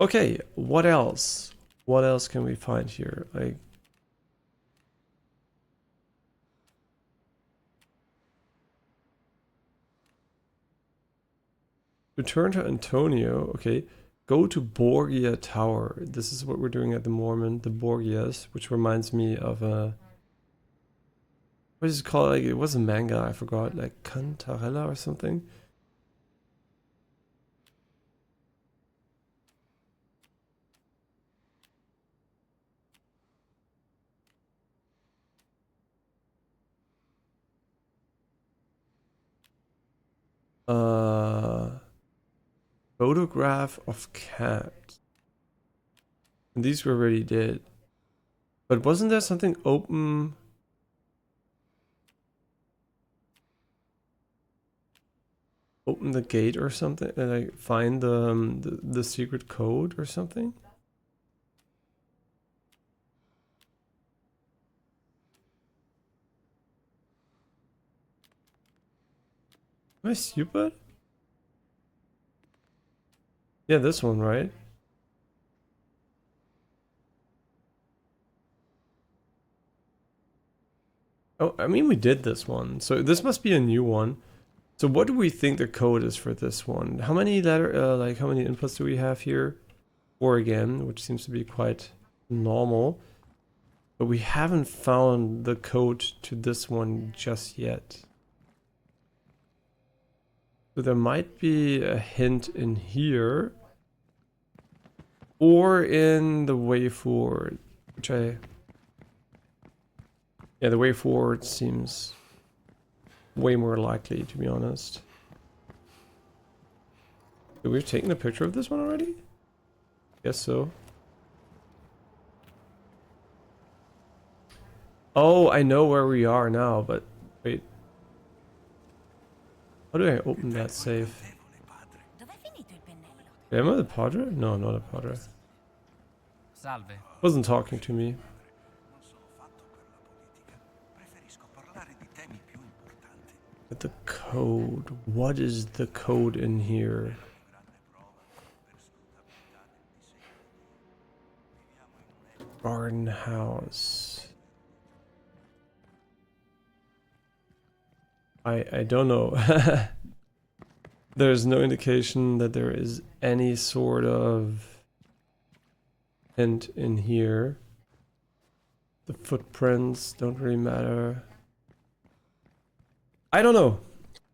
Okay, what else? What else can we find here? Like, return to Antonio. Okay, go to Borgia Tower. This is what we're doing at the moment, the Borgias, which reminds me of a... What is it called? Like, it was a manga, I forgot. Like Cantarella or something. Photograph of cat. And these we already did. But wasn't there something open? Open the gate or something, and like find the secret code or something? Am I stupid? Yeah, this one, right? Oh, I mean, we did this one, so this must be a new one. So what do we think the code is for this one? How many like how many inputs do we have here? 4 again, which seems to be quite normal. But we haven't found the code to this one just yet. So there might be a hint in here. Or in the way forward, which yeah, the way forward seems way more likely, to be honest. So we've taken a picture of this one already? Guess so. Oh, I know where we are now, but wait. How do I open that safe? Am I the padre? No, not a padre. Salve. Wasn't talking to me. But the code. What is the code in here? Garden house. I don't know. There's no indication that there is any sort of hint in here. The footprints don't really matter. I don't know.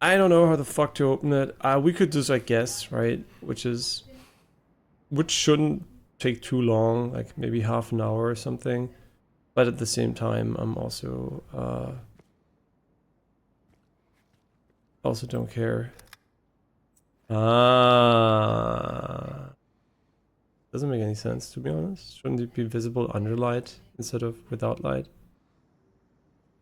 I don't know how the fuck to open it. We could just, I guess, right? Which shouldn't take too long, like maybe half an hour or something. But at the same time, I'm also don't care. Doesn't make any sense, to be honest. Shouldn't it be visible under light instead of without light?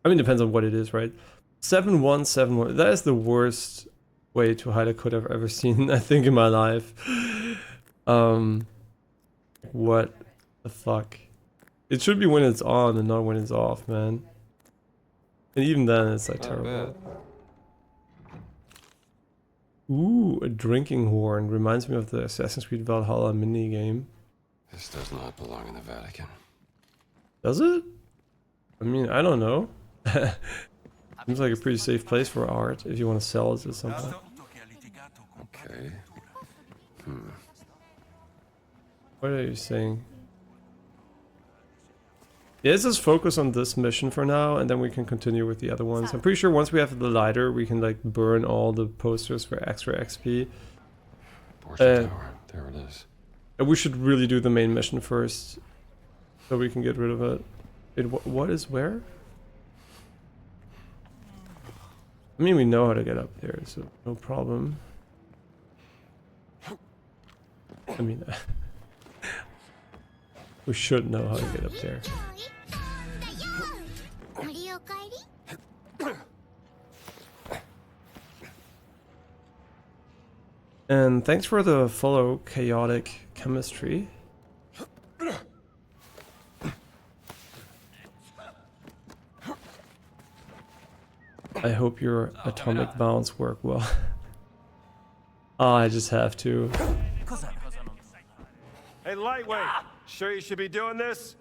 I mean, depends on what it is, right? 7171. That is the worst way to hide a code I've ever seen, I think, in my life. What the fuck? It should be when it's on and not when it's off, man. And even then, it's like terrible. Ooh, a drinking horn. Reminds me of the Assassin's Creed Valhalla minigame. This does not belong in the Vatican. Does it? I mean, I don't know. Seems like a pretty safe place for art if you want to sell it at some point. Okay. What are you saying? Yeah, let's just focus on this mission for now, and then we can continue with the other ones. I'm pretty sure once we have the lighter, we can like burn all the posters for extra XP. Borgia Tower. There it is. And we should really do the main mission first, so we can get rid of it. What is where? I mean, we know how to get up there, so no problem. I mean, we should know how to get up there. And thanks for the follow, Chaotic Chemistry. I hope your atomic bounds work well. Oh, I just have to. Hey, lightweight! Sure you should be doing this?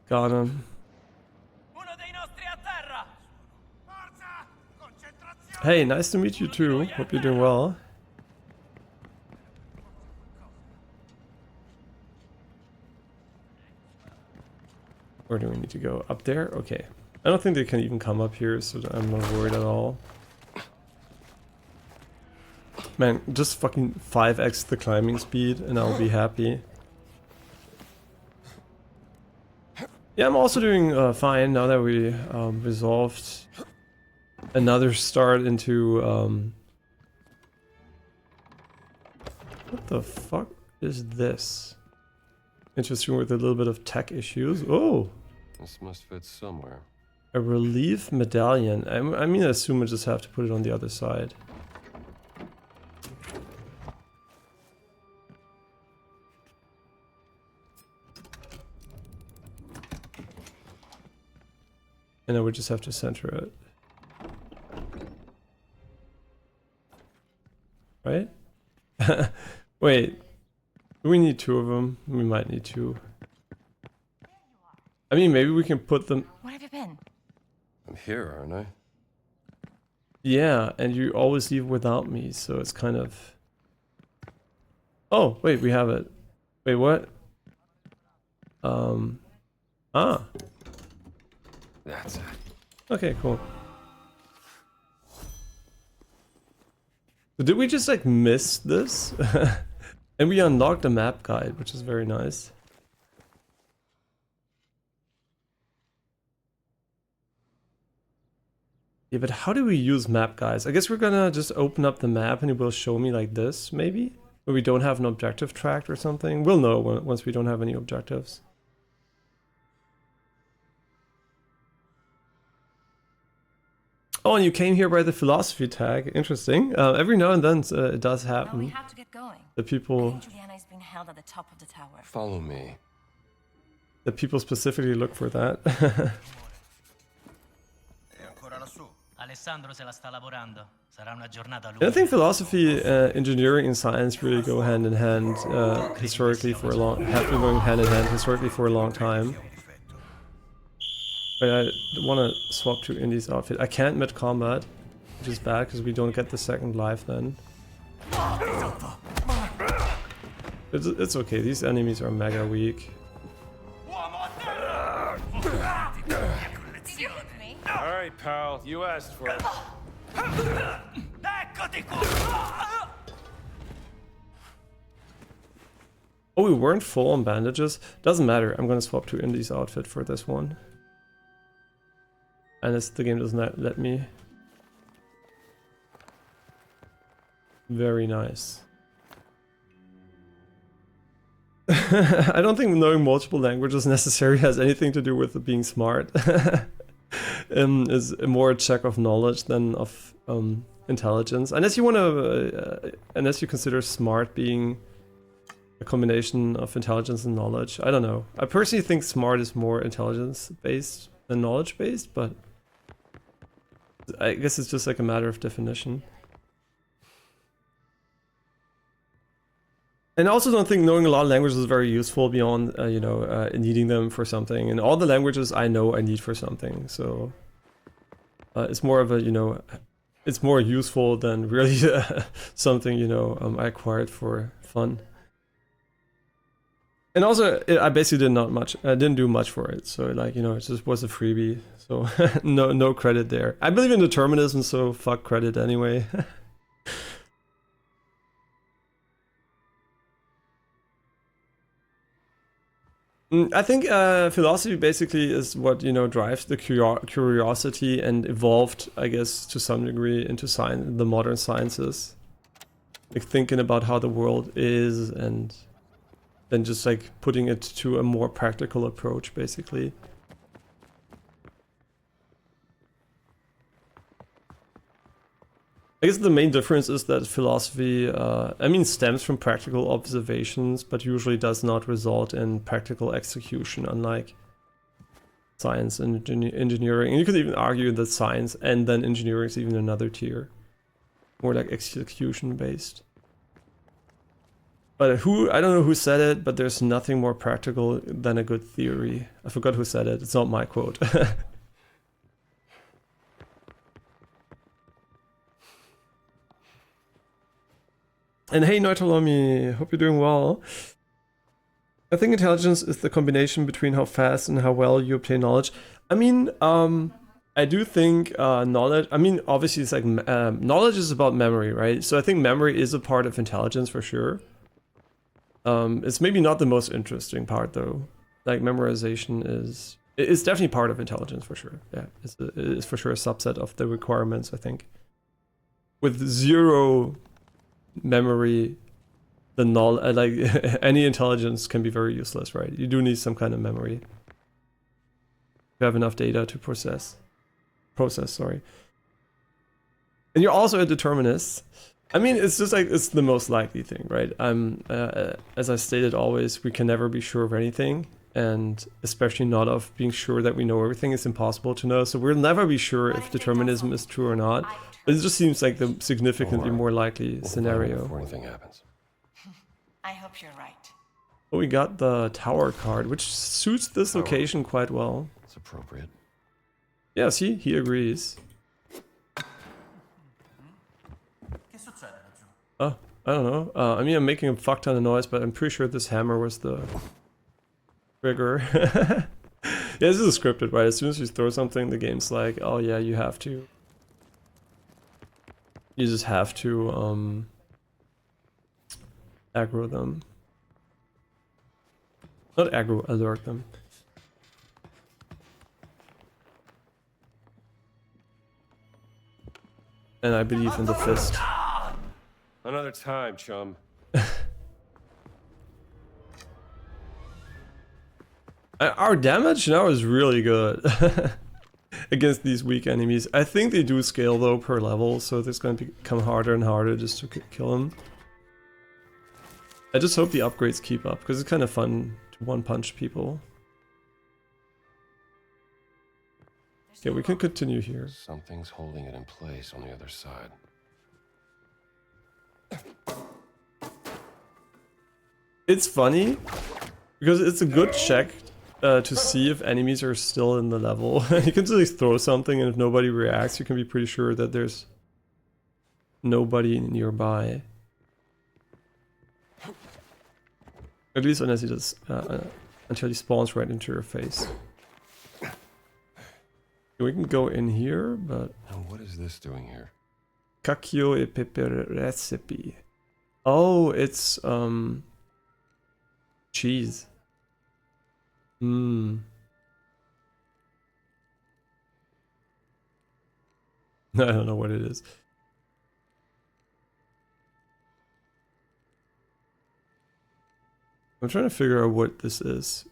Got him. Hey, nice to meet you too. Hope you're doing well. Where do we need to go? Up there? Okay. I don't think they can even come up here, so I'm not worried at all. Man, just fucking 5x the climbing speed and I'll be happy. Yeah, I'm also doing fine now that we resolved another start into... what the fuck is this? Interesting, with a little bit of tech issues. Oh! This must fit somewhere. A relief medallion. I mean, I assume I just have to put it on the other side. And I would just have to center it. Right? Wait. Do we need 2 of them? We might need 2. I mean, maybe we can put them... Where have you been? I'm here, aren't I? Yeah, and you always leave without me, so it's kind of... Oh, wait, we have it. Wait, what? Ah. That's it. Okay, cool. So did we just, like, miss this? And we unlocked the map guide, which is very nice. Yeah, but how do we use map guides? I guess we're gonna just open up the map and it will show me like this, maybe? But we don't have an objective tracked or something. We'll know once we don't have any objectives. Oh, and you came here by the philosophy tag. Interesting. Every now and then it does happen. Well, we have to get going. The people... I think Juliana is being held at the top of the tower. Follow me. The people specifically look for that. Alessandro se la sta lavorando. Sarà una giornata I think philosophy, engineering, and science really go hand in hand historically for a long... have been going hand in hand historically for a long time. But I want to swap to Indy's outfit. I can't mid-combat, which is bad because we don't get the second life then. It's okay, these enemies are mega weak. Did you hit me? Alright, pal. You asked for it. Oh, we weren't full on bandages? Doesn't matter, I'm gonna swap to Indy's outfit for this one. And the game does not let me. Very nice. I don't think knowing multiple languages necessarily has anything to do with being smart. Is more a check of knowledge than of intelligence. Unless you want to, unless you consider smart being a combination of intelligence and knowledge. I don't know. I personally think smart is more intelligence based than knowledge based, but I guess it's just like a matter of definition. And I also don't think knowing a lot of languages is very useful beyond, you know, needing them for something. And all the languages I know I need for something, so it's more of a, you know, it's more useful than really something, you know, I acquired for fun. And also, I basically didn't do much for it. So like, you know, it just was a freebie. So no credit there. I believe in determinism, so fuck credit anyway. I think philosophy basically is what, you know, drives the curiosity and evolved, I guess, to some degree into science, the modern sciences. Like thinking about how the world is and then just like putting it to a more practical approach, basically. I guess the main difference is that philosophy, I mean, stems from practical observations, but usually does not result in practical execution, unlike science and engineering. And you could even argue that science and then engineering is even another tier, more like execution based. But I don't know who said it, but there's nothing more practical than a good theory. I forgot who said it. It's not my quote. And hey, Neutolomi, hope you're doing well. I think intelligence is the combination between how fast and how well you obtain knowledge. I mean, I do think knowledge, I mean, obviously it's like, knowledge is about memory, right? So I think memory is a part of intelligence for sure. It's maybe not the most interesting part though. Like memorization it's definitely part of intelligence for sure. Yeah, it's for sure a subset of the requirements, I think. With zero memory, the knowledge, like any intelligence can be very useless, right? You do need some kind of memory. You have enough data to process, sorry. And you're also a determinist. I mean, it's just like, it's the most likely thing, right? As I stated always, we can never be sure of anything, and especially not of being sure that we know everything. It's impossible to know, so we'll never be sure if determinism is true or not. But it just seems like the significantly more likely scenario. Before anything happens. I hope you're right. Oh, we got the tower card, which suits this location quite well. It's appropriate. Yeah, see, he agrees. Oh, I don't know. I mean, I'm making a fuck ton of noise, but I'm pretty sure this hammer was the trigger. Yeah, this is scripted, right? As soon as you throw something, the game's like, oh yeah, you have to. You just have to, aggro them. Not aggro, alert them. And I believe in the fist. Another time, chum. Our damage now is really good against these weak enemies. I think they do scale though per level, so it's going to become harder and harder just to kill them. I just hope the upgrades keep up, because it's kind of fun to one-punch people. Okay, we can continue here. Something's holding it in place on the other side. It's funny, because it's a good check to see if enemies are still in the level. You can just throw something, and if nobody reacts, you can be pretty sure that there's nobody nearby. At least unless he does, until he spawns right into your face. We can go in here, but... Now what is this doing here? Cacio e pepe recipe. Oh, it's, cheese. I don't know what it is. I'm trying to figure out what this is.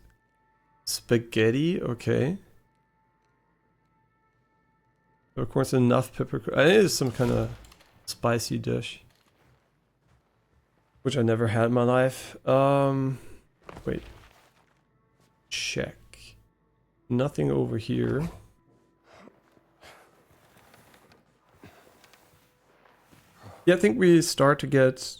Spaghetti, okay. Of course, enough pepper. I think it's some kind of spicy dish, which I never had in my life. Wait. Check. Nothing over here. Yeah, I think we start to get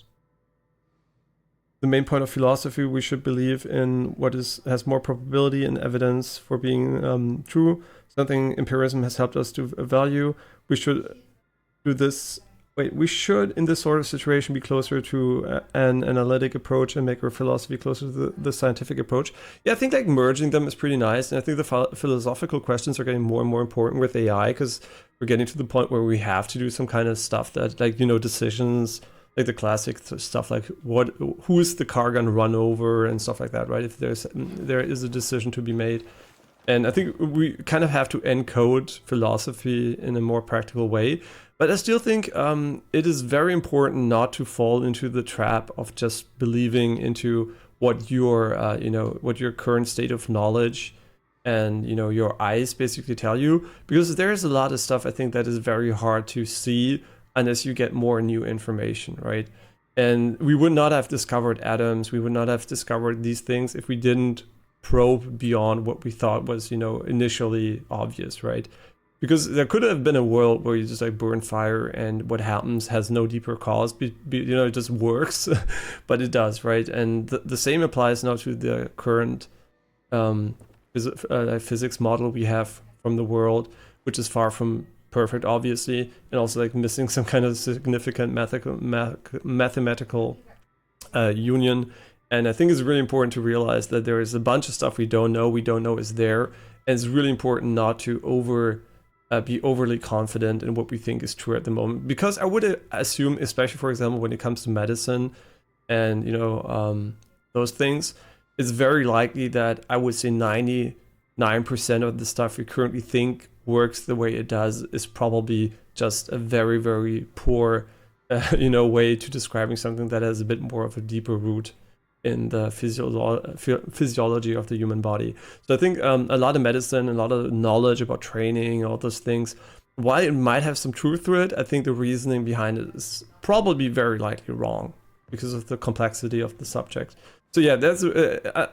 the main point of philosophy. We should believe in what has more probability and evidence for being true. Something empiricism has helped us to value. We should do this. Wait, we should, in this sort of situation, be closer to an analytic approach and make our philosophy closer to the scientific approach. Yeah, I think like merging them is pretty nice. And I think the philosophical questions are getting more and more important with AI, because we're getting to the point where we have to do some kind of stuff that, like, you know, decisions, like the classic stuff like who is the car gonna run over and stuff like that, right? If there is a decision to be made. And I think we kind of have to encode philosophy in a more practical way. But I still think it is very important not to fall into the trap of just believing into what your, what your current state of knowledge and, you know, your eyes basically tell you. Because there is a lot of stuff I think that is very hard to see unless you get more new information, right? And we would not have discovered atoms, we would not have discovered these things if we didn't probe beyond what we thought was, you know, initially obvious, right? Because there could have been a world where you just like burn fire and what happens has no deeper cause, you know, it just works, but it does, right? And the same applies now to the current physics model we have from the world, which is far from perfect, obviously, and also like missing some kind of significant mathematical union. And I think it's really important to realize that there is a bunch of stuff we don't know is there, and it's really important not to be overly confident in what we think is true at the moment, because I would assume, especially for example when it comes to medicine and, you know, those things, it's very likely that I would say 99% of the stuff we currently think works the way it does is probably just a very, very poor you know, way to describing something that has a bit more of a deeper root in the physiology of the human body. So I think a lot of medicine, a lot of knowledge about training, all those things, while it might have some truth to it, I think the reasoning behind it is probably very likely wrong because of the complexity of the subject. So yeah, that's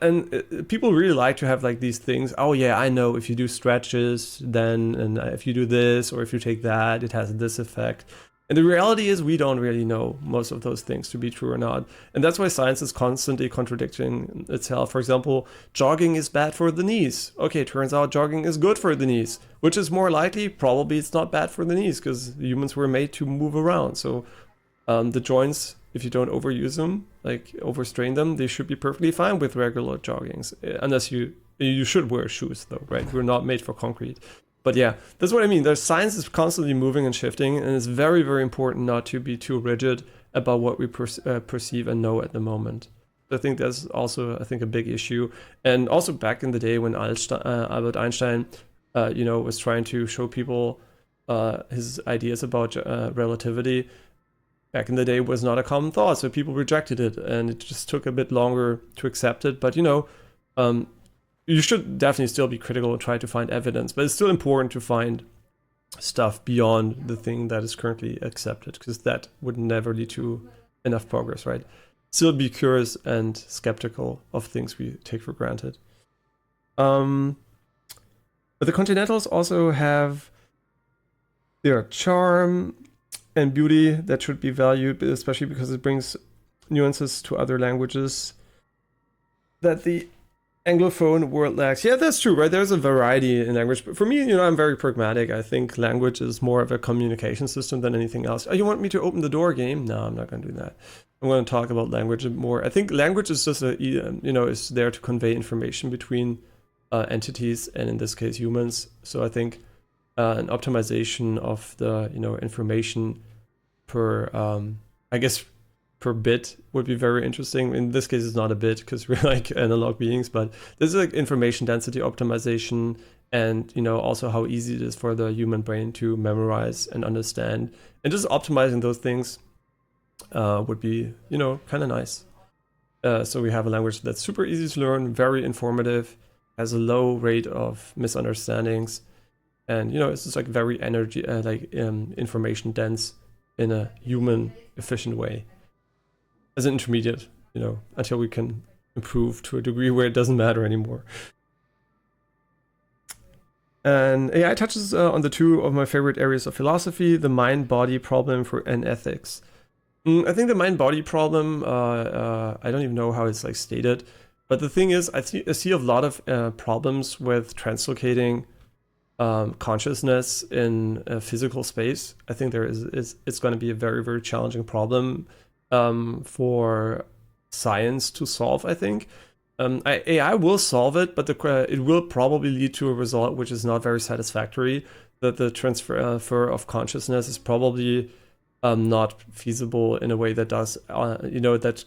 and people really like to have like these things. Oh yeah, I know if you do stretches, then, and if you do this or if you take that, it has this effect. And the reality is we don't really know most of those things to be true or not. And that's why science is constantly contradicting itself. For example, jogging is bad for the knees. Okay, turns out jogging is good for the knees, which is more likely, probably it's not bad for the knees because humans were made to move around. So the joints, if you don't overuse them, like overstrain them, they should be perfectly fine with regular joggings. Unless you should wear shoes though, right? We're not made for concrete. But yeah, that's what I mean. There's science is constantly moving and shifting, and it's very, very important not to be too rigid about what we perceive and know at the moment. I think that's also, I think, a big issue. And also back in the day when Albert Einstein, you know, was trying to show people his ideas about relativity, back in the day was not a common thought, so people rejected it, and it just took a bit longer to accept it. But you know, you should definitely still be critical and try to find evidence, but it's still important to find stuff beyond the thing that is currently accepted, because that would never lead to enough progress, right? Still be curious and skeptical of things we take for granted. But the Continentals also have their charm and beauty that should be valued, especially because it brings nuances to other languages that the Anglophone world lacks. Yeah, that's true, right? There's a variety in language. But for me, you know, I'm very pragmatic. I think language is more of a communication system than anything else. Oh, you want me to open the door game? No, I'm not going to do that. I'm going to talk about language more. I think language is just you know, is there to convey information between entities, and in this case, humans. So I think an optimization of the, you know, information per, I guess, per bit would be very interesting. In this case, it's not a bit because we're like analog beings, but this is like information density optimization, and, you know, also how easy it is for the human brain to memorize and understand, and just optimizing those things would be, you know, kind of nice. So we have a language that's super easy to learn, very informative, has a low rate of misunderstandings, and, you know, it's just like very information dense in a human efficient way. As an intermediate, you know, until we can improve to a degree where it doesn't matter anymore. And AI touches on the two of my favorite areas of philosophy, the mind-body problem and ethics. I think the mind-body problem, I don't even know how it's like stated, but the thing is, I see a lot of problems with translocating consciousness in a physical space. I think it's going to be a very, very challenging problem for science to solve, I think. AI will solve it, but it will probably lead to a result which is not very satisfactory, that the transfer of consciousness is probably not feasible in a way that does, you know, that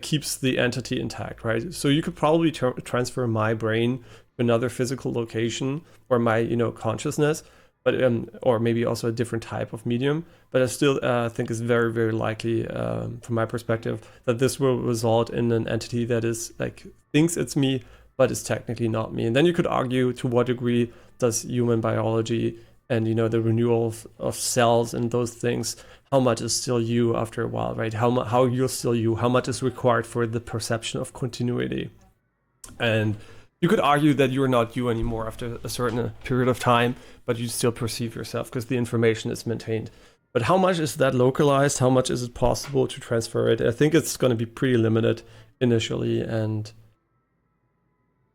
keeps the entity intact, right? So you could probably transfer my brain to another physical location, or my, you know, consciousness, but or maybe also a different type of medium. But I still think it's very, very likely, from my perspective, that this will result in an entity that is like thinks it's me, but is technically not me. And then you could argue to what degree does human biology and you know, the renewal of cells and those things, how much is still you after a while, right? How you're still you, how much is required for the perception of continuity. And you could argue that you're not you anymore after a certain period of time, but you still perceive yourself because the information is maintained. But how much is that localized? How much is it possible to transfer it? I think it's going to be pretty limited initially, and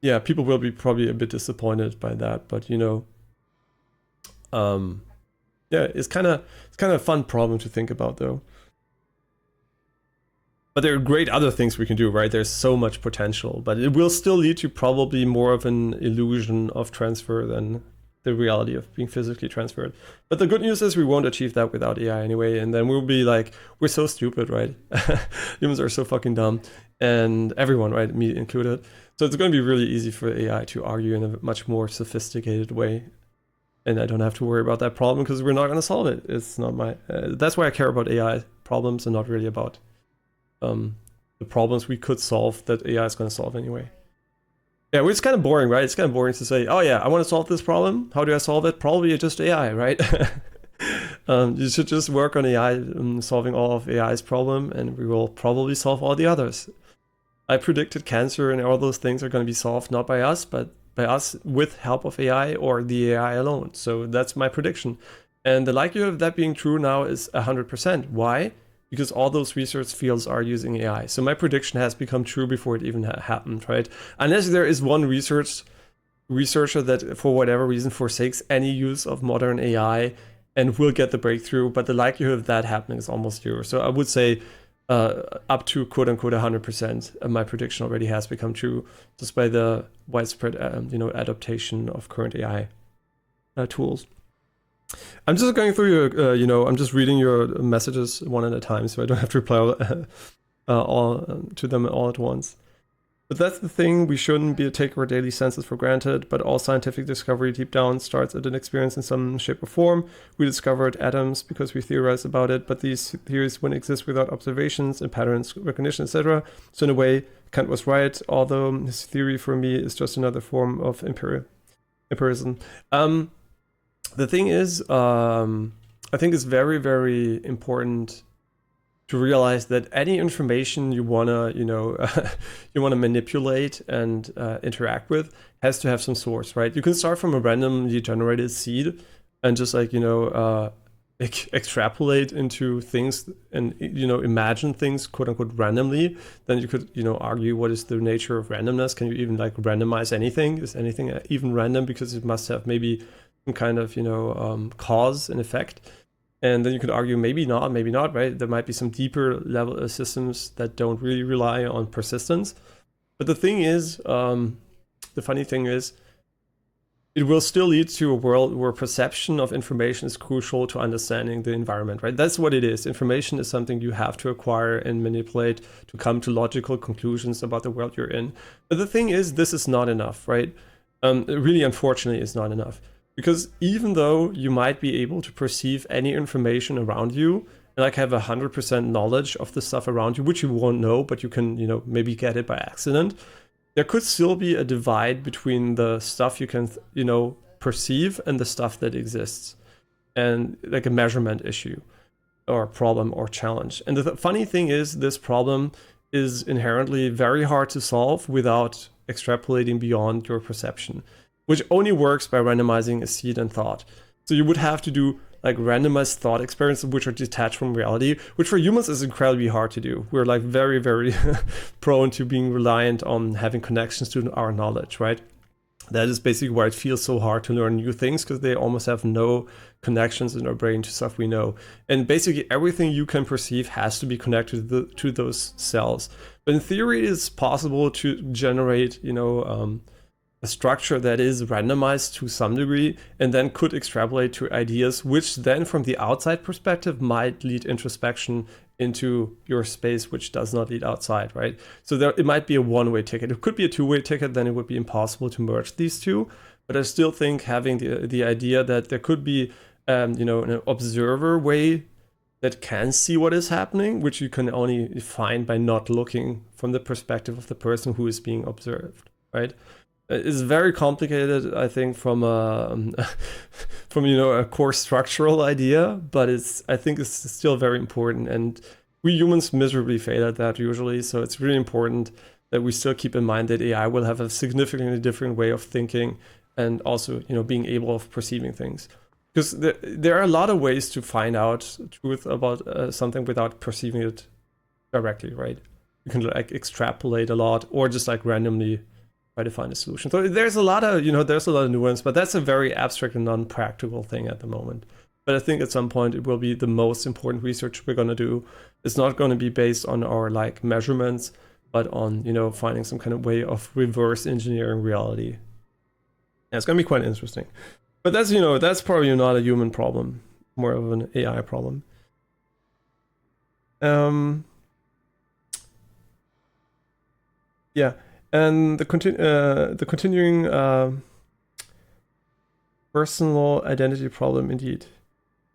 yeah, people will be probably a bit disappointed by that. But you know, yeah, it's kind of a fun problem to think about, though. But there are great other things we can do, right? There's so much potential, but it will still lead to probably more of an illusion of transfer than the reality of being physically transferred. But the good news is we won't achieve that without AI anyway, and then we'll be like, we're so stupid, right? Humans are so fucking dumb, and everyone, right, me included. So it's going to be really easy for AI to argue in a much more sophisticated way, and I don't have to worry about that problem because we're not going to solve it. It's not my... that's why I care about AI problems and not really about the problems we could solve that AI is going to solve anyway. Yeah, which is kind of boring, right? It's kind of boring to say, oh yeah, I want to solve this problem. How do I solve it? Probably just AI, right? You should just work on AI, solving all of AI's problem, and we will probably solve all the others. I predicted cancer and all those things are going to be solved not by us, but by us with help of AI or the AI alone. So that's my prediction. And the likelihood of that being true now is 100%. Why? Because all those research fields are using AI. So my prediction has become true before it even happened, right? Unless there is one researcher that for whatever reason forsakes any use of modern AI and will get the breakthrough, but the likelihood of that happening is almost zero. So I would say up to quote unquote 100%, my prediction already has become true just by the widespread adaptation of current AI tools. I'm just going through your, I'm just reading your messages one at a time, so I don't have to reply all to them all at once. But that's the thing, we shouldn't take our daily senses for granted, but all scientific discovery deep down starts at an experience in some shape or form. We discovered atoms because we theorized about it, but these theories wouldn't exist without observations and patterns recognition, etc. So in a way, Kant was right, although his theory for me is just another form of empiricism. The thing is, I think it's very, very important to realize that any information you wanna, you wanna manipulate and interact with has to have some source, right? You can start from a randomly generated seed and just like, extrapolate into things and, imagine things quote unquote randomly. Then you could, argue what is the nature of randomness? Can you even like randomize anything? Is anything even random? Because it must have maybe some kind of, cause and effect. And then you could argue maybe not, right? There might be some deeper level systems that don't really rely on persistence. But the thing is, the funny thing is, it will still lead to a world where perception of information is crucial to understanding the environment, right? That's what it is. Information is something you have to acquire and manipulate to come to logical conclusions about the world you're in. But the thing is, this is not enough, right? It really, unfortunately, is not enough. Because even though you might be able to perceive any information around you, and like have 100% knowledge of the stuff around you, which you won't know, but you can, maybe get it by accident, there could still be a divide between the stuff you can, perceive and the stuff that exists. And like a measurement issue or problem or challenge. And the funny thing is, this problem is inherently very hard to solve without extrapolating beyond your perception, which only works by randomizing a seed and thought. So you would have to do like randomized thought experiments which are detached from reality, which for humans is incredibly hard to do. We're like very, very prone to being reliant on having connections to our knowledge, right? That is basically why it feels so hard to learn new things, because they almost have no connections in our brain to stuff we know. And basically everything you can perceive has to be connected to those cells. But in theory, it is possible to generate, a structure that is randomized to some degree and then could extrapolate to ideas, which then from the outside perspective might lead introspection into your space, which does not lead outside, right? So it might be a one-way ticket. It could be a two-way ticket, then it would be impossible to merge these two. But I still think having the idea that there could be, an observer way that can see what is happening, which you can only find by not looking from the perspective of the person who is being observed, right? It's very complicated, I think, from from you know a core structural idea, but I think it's still very important, and we humans miserably fail at that usually. So it's really important that we still keep in mind that AI will have a significantly different way of thinking and also you know being able of perceiving things. Because there are a lot of ways to find out truth about something without perceiving it directly, right? You can like extrapolate a lot or just like randomly try to find a solution. So there's a lot of, there's a lot of nuance, but that's a very abstract and non-practical thing at the moment. But I think at some point it will be the most important research we're going to do. It's not going to be based on our like measurements, but on, finding some kind of way of reverse engineering reality. Yeah, it's going to be quite interesting. But that's, that's probably not a human problem, more of an AI problem. Yeah, and the continuing personal identity problem, indeed.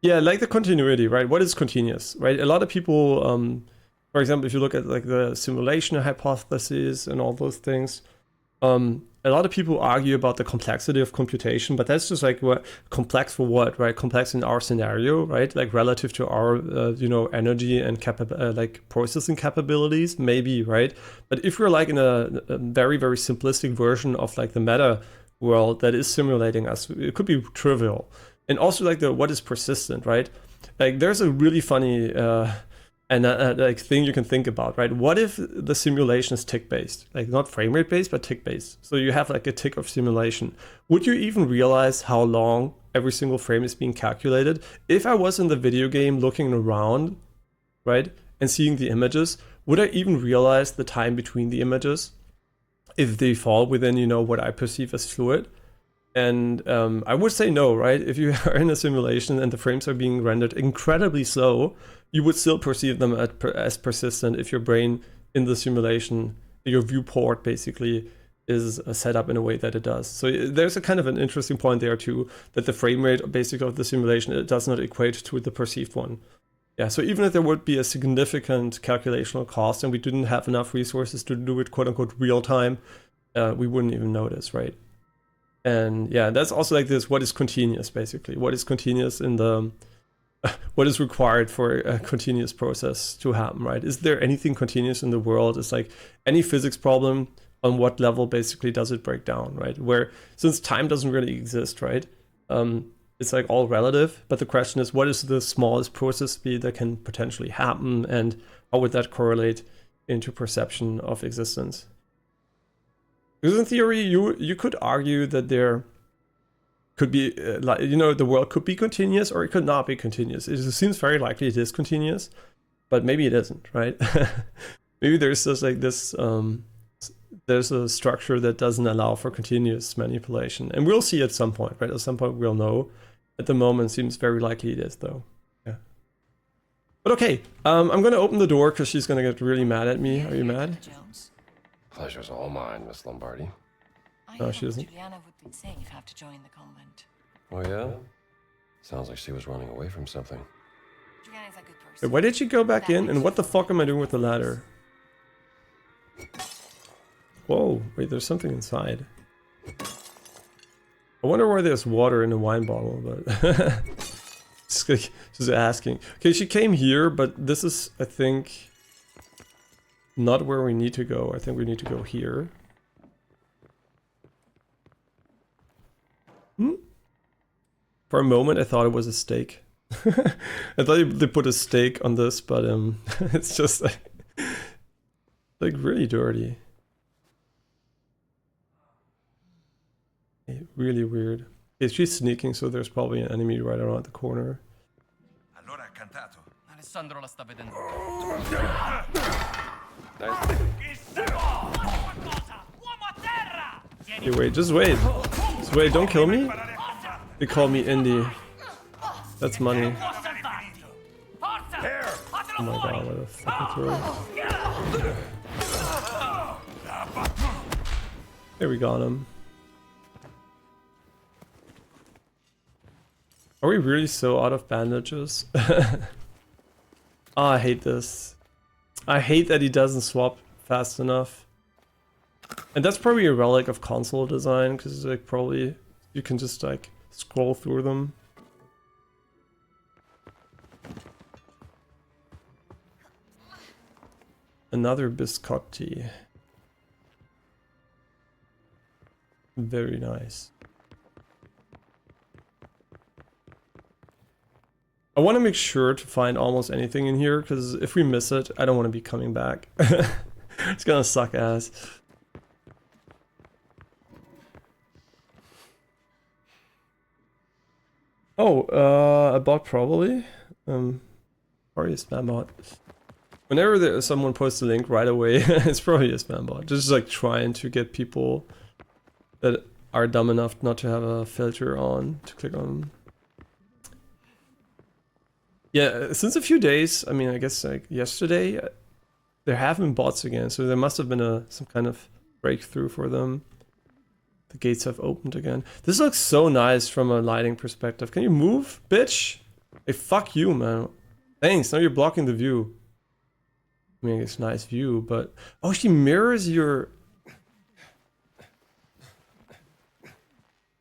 Yeah, like the continuity, right? What is continuous, right? A lot of people, for example, if you look at like the simulation hypothesis and all those things, a lot of people argue about the complexity of computation, but that's just like what complex for what, right? Complex in our scenario, right? Like relative to our, energy and like processing capabilities, maybe, right? But if we're like in a very, very simplistic version of like the meta world that is simulating us, it could be trivial. And also like what is persistent, right? Like there's a really funny like thing you can think about, right? What if the simulation is tick based, like not frame rate based, but tick based? So you have like a tick of simulation. Would you even realize how long every single frame is being calculated? If I was in the video game looking around, right, and seeing the images, would I even realize the time between the images if they fall within, what I perceive as fluid? And I would say no, right? If you are in a simulation and the frames are being rendered incredibly slow, you would still perceive them as persistent if your brain in the simulation, your viewport basically is set up in a way that it does. So there's a kind of an interesting point there too, that the frame rate basically of the simulation, it does not equate to the perceived one. Yeah, so even if there would be a significant calculational cost and we didn't have enough resources to do it quote unquote real time, we wouldn't even notice, right? And yeah, that's also like this, what is continuous basically? What is continuous in the, what is required for a continuous process to happen, right? Is there anything continuous in the world? It's like any physics problem, on what level basically does it break down, right? Where, since time doesn't really exist, right? It's like all relative, but the question is, what is the smallest process speed that can potentially happen, and how would that correlate into perception of existence? Because in theory, you could argue that there could be, the world could be continuous or it could not be continuous. It seems very likely it is continuous, but maybe it isn't, right? Maybe there's just like this, there's a structure that doesn't allow for continuous manipulation. And we'll see at some point, right? At some point we'll know. At the moment, it seems very likely it is, though. Yeah. But okay, I'm going to open the door because she's going to get really mad at me. Are you mad? Pleasure's all mine, Miss Lombardi. No, she isn't. Juliana would be safe after joining the convent. Oh, yeah? Sounds like she was running away from something. Juliana's a good person. Wait, why did she go back in? And what the fuck am I doing with the ladder? Whoa, wait, there's something inside. I wonder why there's water in a wine bottle, but... just asking. Okay, she came here, but this is, I think... not where we need to go. I think we need to go here. For a moment, I thought it was a steak. I thought they put a steak on this, but it's just like really dirty. Really weird. Okay, she's sneaking, so there's probably an enemy right around the corner. Allora ha cantato. Alessandro la sta vedendo. Okay, wait, just wait. Just wait, don't kill me. They call me Indy. That's money. Oh my god, what a fucking throw. There we got him. Are we really so out of bandages? Oh, I hate this. I hate that he doesn't swap fast enough. And that's probably a relic of console design, because like probably you can just like scroll through them Another biscotti. Very nice. I want to make sure to find almost anything in here, because if we miss it, I don't want to be coming back. It's gonna suck ass. Oh, a bot probably. Probably a spam bot. Whenever someone posts a link right away, it's probably a spam bot. Just like trying to get people that are dumb enough not to have a filter on to click on them. Yeah, since a few days, I mean, I guess like yesterday, there have been bots again, so there must have been some kind of breakthrough for them. The gates have opened again. This looks so nice from a lighting perspective. Can you move, bitch? Hey, fuck you, man. Thanks, now you're blocking the view. I mean, it's a nice view, but... Oh, she mirrors your...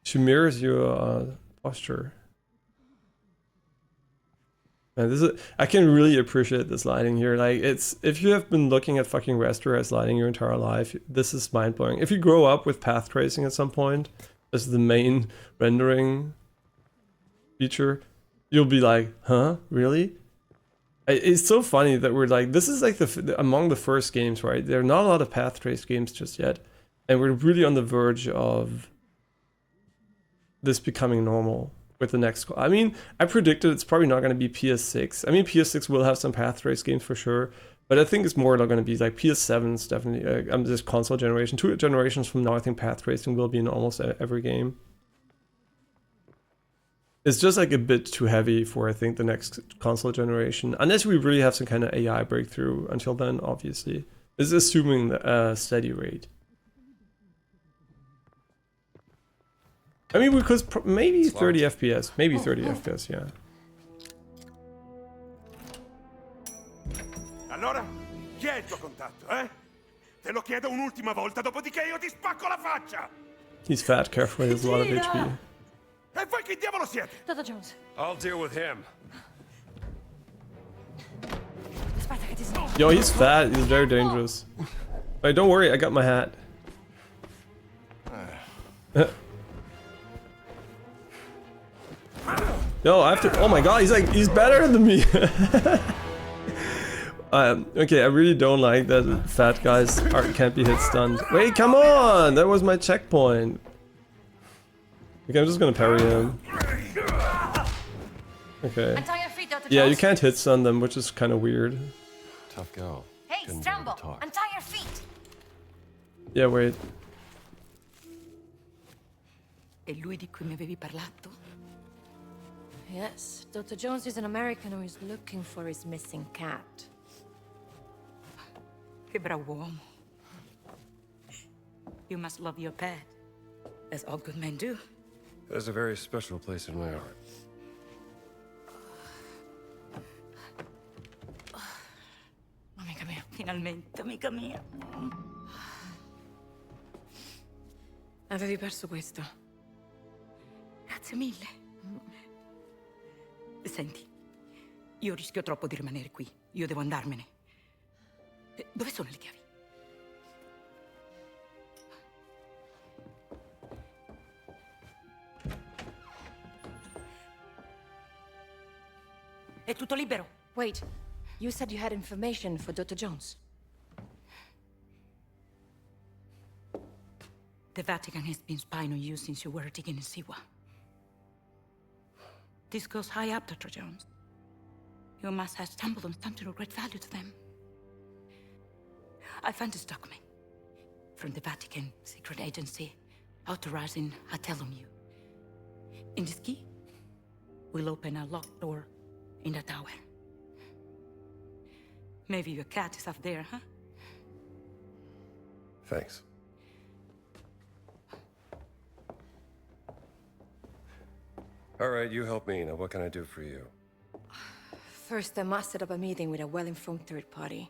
She mirrors your posture. Man, this is... I can really appreciate this lighting here. Like, it's... If you have been looking at fucking rasterized lighting your entire life, this is mind-blowing. If you grow up with path tracing at some point as the main rendering feature, you'll be like, huh? Really? It's so funny that we're like, this is like among the first games, right? There are not a lot of path trace games just yet, and we're really on the verge of this becoming normal with the next. I mean, I predicted it's probably not going to be PS6. I mean, PS6 will have some path trace games for sure, but I think it's more going to be like PS7's definitely. This console generation, 2 generations from now, I think path tracing will be in almost every game. It's just like a bit too heavy for, I think, the next console generation. Unless we really have some kind of AI breakthrough until then, obviously. This is assuming a steady rate. I mean, we could maybe 30 FPS. Maybe 30 FPS, yeah. Allora, chi è il tuo contatto, eh? Te lo chiedo un'ultima volta, dopodiché io ti spacco la faccia! He's fat, careful, he has a lot of HP. E voi chi diavolo siete? Dr. Jones. I'll deal with him. Yo, he's fat, he's very dangerous. Wait, don't worry, I got my hat. Yo, I have to. Oh my god, he's better than me. Okay, I really don't like that fat guys can't be hit stunned. Wait, come on! That was my checkpoint. Okay, I'm just gonna parry him. Okay. Untie your feet, Dr. Yeah, Jones. you can't hit stun them, which is kind of weird. Tough go. Hey, Couldn't bear to Strambo, talk. untie your feet. Yeah, wait. È lui di cui mi avevi parlato? Yes, Dr. Jones is an American who is looking for his missing cat. Che bravo uomo. You must love your pet, as all good men do. There's a very special place in my heart. Amica mia. Finalmente, amica mia. Avevi perso questo. Grazie mille. Senti, io rischio troppo di rimanere qui. Io devo andarmene. Dove sono le chiavi? È tutto libero. Wait, you said you had information for Dr. Jones. The Vatican has been spying on you since you were digging in Siwa. This goes high up, Dr. Jones. You must have stumbled on something of great value to them. I found this document from the Vatican secret agency authorizing Atelomue. In this key, we'll open a locked door in the tower. Maybe your cat is up there, huh? Thanks. All right, you help me. Now, what can I do for you? First, I must set up a meeting with a well-informed third party.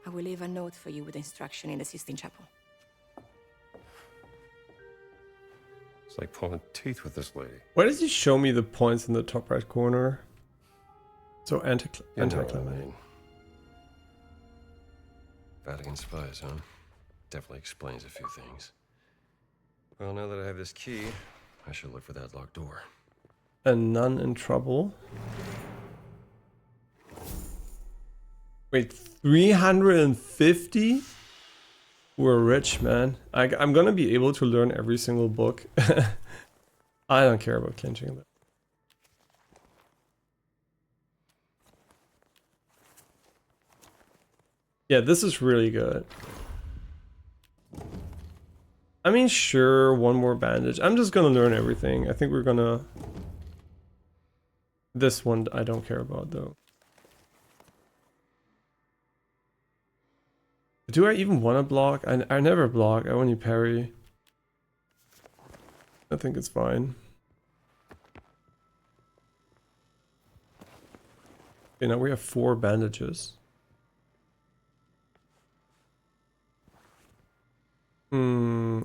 I will leave a note for you with instruction in the Sistine Chapel. It's like pulling teeth with this lady. Why does he show me the points in the top right corner? So You know what I anticlimactic. mean. Vatican spies, huh? Definitely explains a few things. Well, now that I have this key, I should look for that locked door. And none in trouble. Wait, 350? We're rich, man. I'm gonna be able to learn every single book. I don't care about clinching. Yeah, this is really good. I mean, sure, one more bandage. I'm just gonna learn everything. I think we're gonna... This one I don't care about, though. Do I even want to block? I never block. I only parry. I think it's fine. Okay, now we have 4 bandages.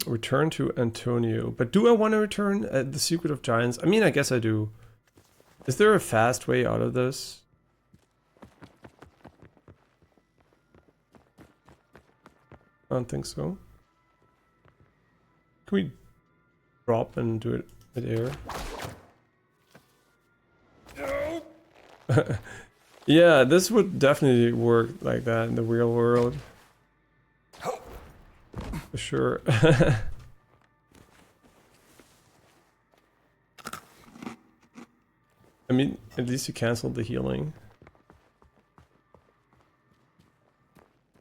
Return to Antonio. But do I want to return the Secret of Giants? I mean, I guess I do. Is there a fast way out of this? I don't think so. Can we drop and do it mid-air? No. Yeah, this would definitely work like that in the real world. For sure. I mean, at least you canceled the healing.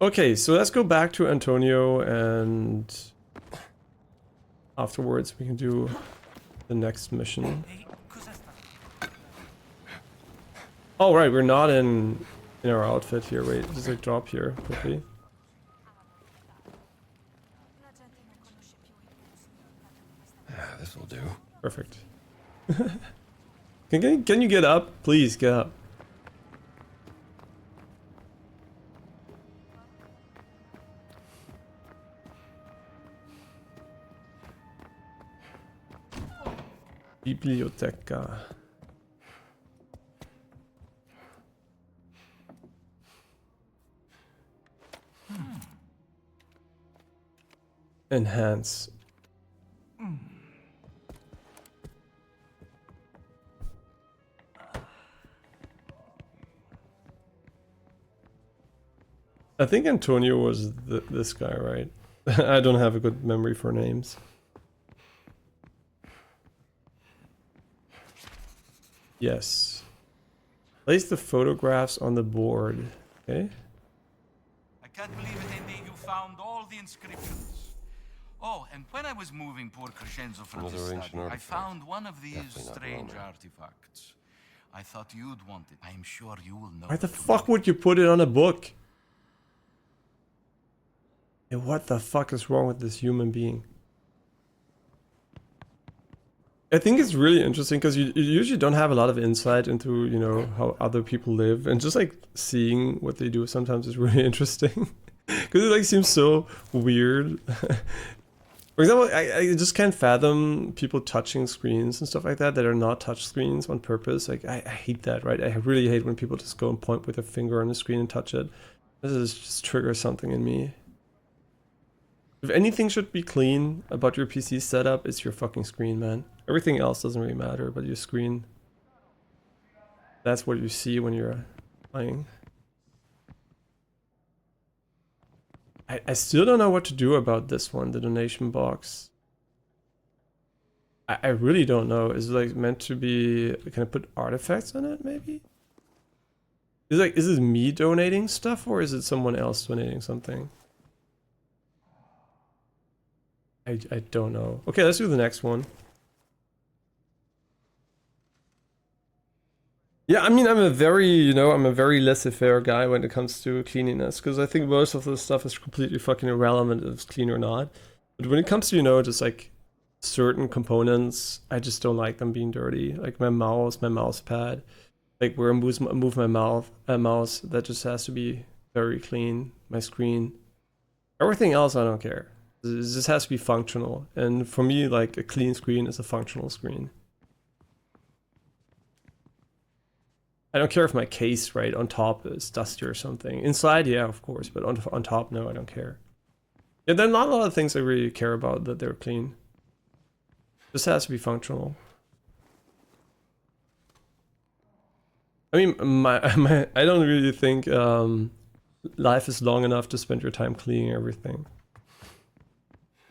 Okay, so let's go back to Antonio, and afterwards we can do the next mission. Oh right, we're not in our outfit here. Wait, just like drop here quickly. This will do. Perfect. Can you get up? Please get up. Biblioteca. Enhance. I think Antonio was this guy, right? I don't have a good memory for names. Yes. Place the photographs on the board. Okay. I can't believe it, Andy. You found all the inscriptions. Oh, and when I was moving poor Crescenzo from Another his study, ancient I artifact. found one of these Definitely not strange Roman. artifacts. I thought you'd want it. I'm sure you will know. Why the fuck would you put it on a book? Yeah, what the fuck is wrong with this human being? I think it's really interesting because you usually don't have a lot of insight into, you know, how other people live, and just like seeing what they do sometimes is really interesting because it like seems so weird. For example, I just can't fathom people touching screens and stuff like that are not touch screens on purpose. Like I hate that, right? I really hate when people just go and point with their finger on the screen and touch it. This is just triggers something in me. If anything should be clean about your PC setup, it's your fucking screen, man. Everything else doesn't really matter, but your screen. That's what you see when you're playing. I still don't know what to do about this one, the donation box. I really don't know. Is it like meant to be, can I put artifacts in it maybe? Is it me donating stuff or is it someone else donating something? I don't know. Okay, let's do the next one. Yeah, I mean, I'm a very laissez-faire guy when it comes to cleanliness, because I think most of the stuff is completely fucking irrelevant if it's clean or not. But when it comes to, you know, just like certain components, I just don't like them being dirty. Like my mouse pad, like where I move my mouse, that just has to be very clean. My screen, everything else I don't care. It just has to be functional, and for me, like a clean screen is a functional screen. I don't care if my case right on top is dusty or something. Inside, yeah, of course, but on top, no, I don't care. Yeah, there are not a lot of things I really care about that they're clean. This has to be functional. I mean, I don't really think life is long enough to spend your time cleaning everything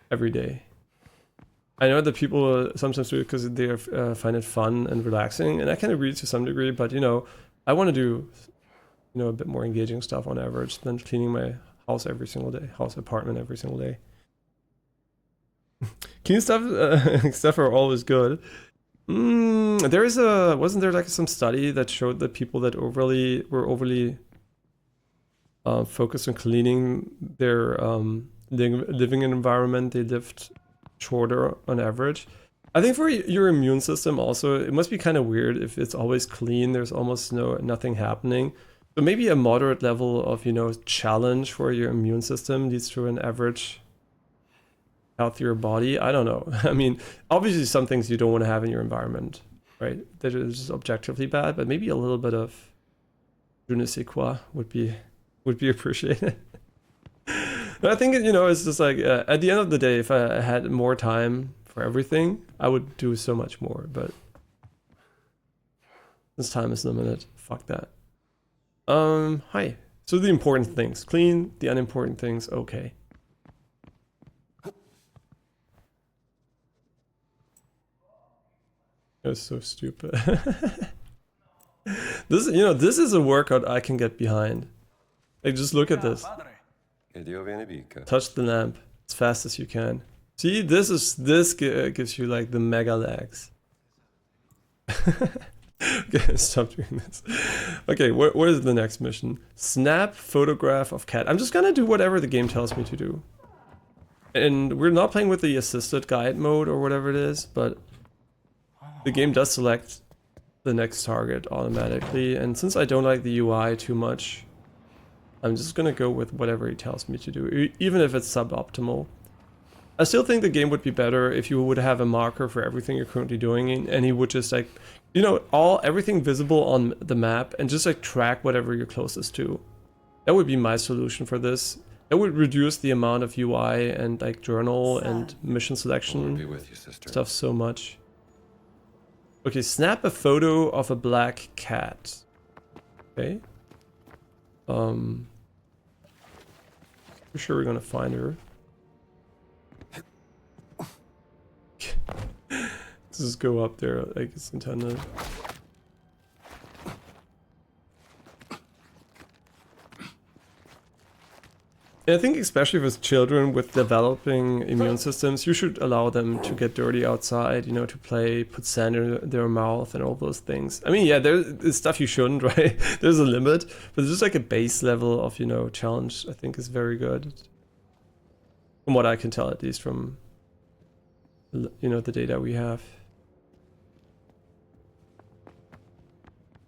every day. I know that people sometimes do it because they find it fun and relaxing, and I can agree to some degree, but you know, I want to do, you know, a bit more engaging stuff on average than cleaning my house every single day, apartment every single day. Clean stuff are always good. There is wasn't there like some study that showed that people that were overly focused on cleaning their living environment, they lived shorter on average. I think for your immune system also, it must be kind of weird if it's always clean, there's almost nothing happening. So maybe a moderate level of, you know, challenge for your immune system leads to an average healthier body. I don't know. I mean, obviously some things you don't want to have in your environment, right? That is just objectively bad, but maybe a little bit of je ne sais quoi would be appreciated. But I think, you know, it's just like at the end of the day, if I had more time for everything, I would do so much more. But this time is limited. Fuck that. Hi. So the important things clean, the unimportant things okay. That's so stupid. This, you know, this is a workout I can get behind. Like, just look at this. Touch the lamp as fast as you can. See, this gives you like the mega legs. Okay, stop doing this. Okay, what is the next mission? Snap photograph of cat. I'm just gonna do whatever the game tells me to do. And we're not playing with the assisted guide mode or whatever it is, but the game does select the next target automatically. And since I don't like the UI too much, I'm just gonna go with whatever he tells me to do, even if it's suboptimal. I still think the game would be better if you would have a marker for everything you're currently doing, and he would just like, you know, everything visible on the map and just like track whatever you're closest to. That would be my solution for this. It would reduce the amount of UI and like journal and mission selection stuff so much. Okay, snap a photo of a black cat. Okay. I'm sure we're gonna find her. Let's just go up there like it's intended. And I think especially with children with developing immune systems, you should allow them to get dirty outside, you know, to play, put sand in their mouth and all those things. I mean, yeah, there's stuff you shouldn't, right? There's a limit, but just like a base level of, you know, challenge, I think is very good. From what I can tell, at least from, you know, the data we have.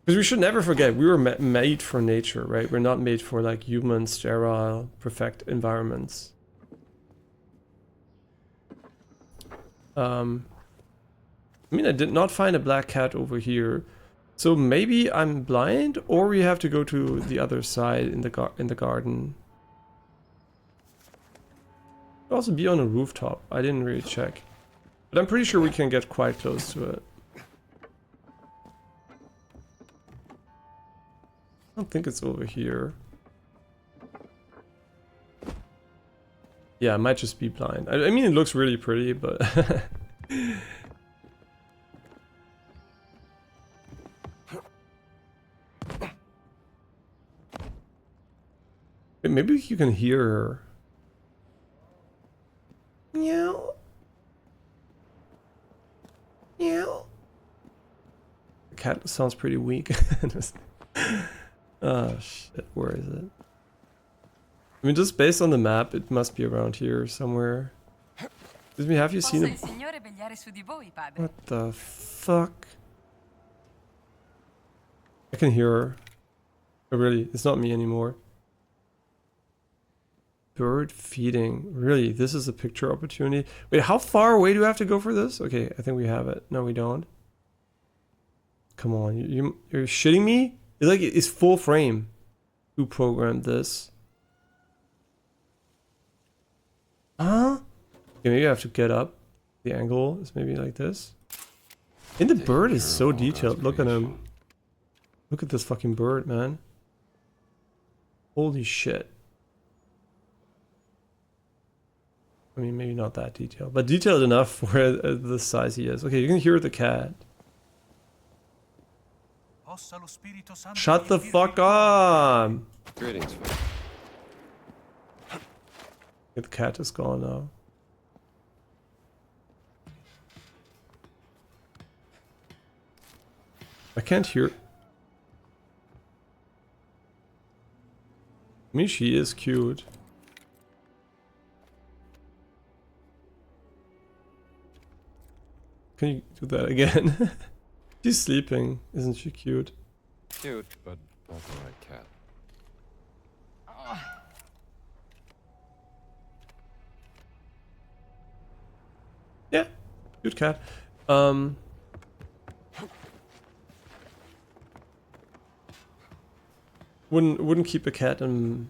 Because we should never forget, we were made for nature, right? We're not made for like human, sterile, perfect environments. I mean, I did not find a black cat over here. So maybe I'm blind, or we have to go to the other side in the garden. Could also be on a rooftop. I didn't really check. But I'm pretty sure we can get quite close to it. I don't think it's over here. Yeah, I might just be blind. I mean, it looks really pretty, but... Maybe you can hear her. Meow. Meow. The cat sounds pretty weak. Oh shit, where is it? I mean, just based on the map, it must be around here somewhere. Excuse me, have you seen it? What the fuck? I can hear her. Oh, really? It's not me anymore. Bird feeding. Really? This is a picture opportunity? Wait, how far away do I have to go for this? Okay, I think we have it. No, we don't. come on, you're shitting me? It's like it's full frame. Who programmed this? Huh? Okay, maybe I have to get up. The angle is maybe like this. And the bird is so detailed. Look at him. Look at this fucking bird, man. Holy shit. I mean, maybe not that detailed, but detailed enough for the size he is. Okay, you can hear the cat. Shut the fuck up! Greetings. The cat is gone now. I can't hear. I mean, she is cute. Can you do that again? She's sleeping. Isn't she cute? Cute, but not the right cat. Yeah, cute cat. Wouldn't keep a cat in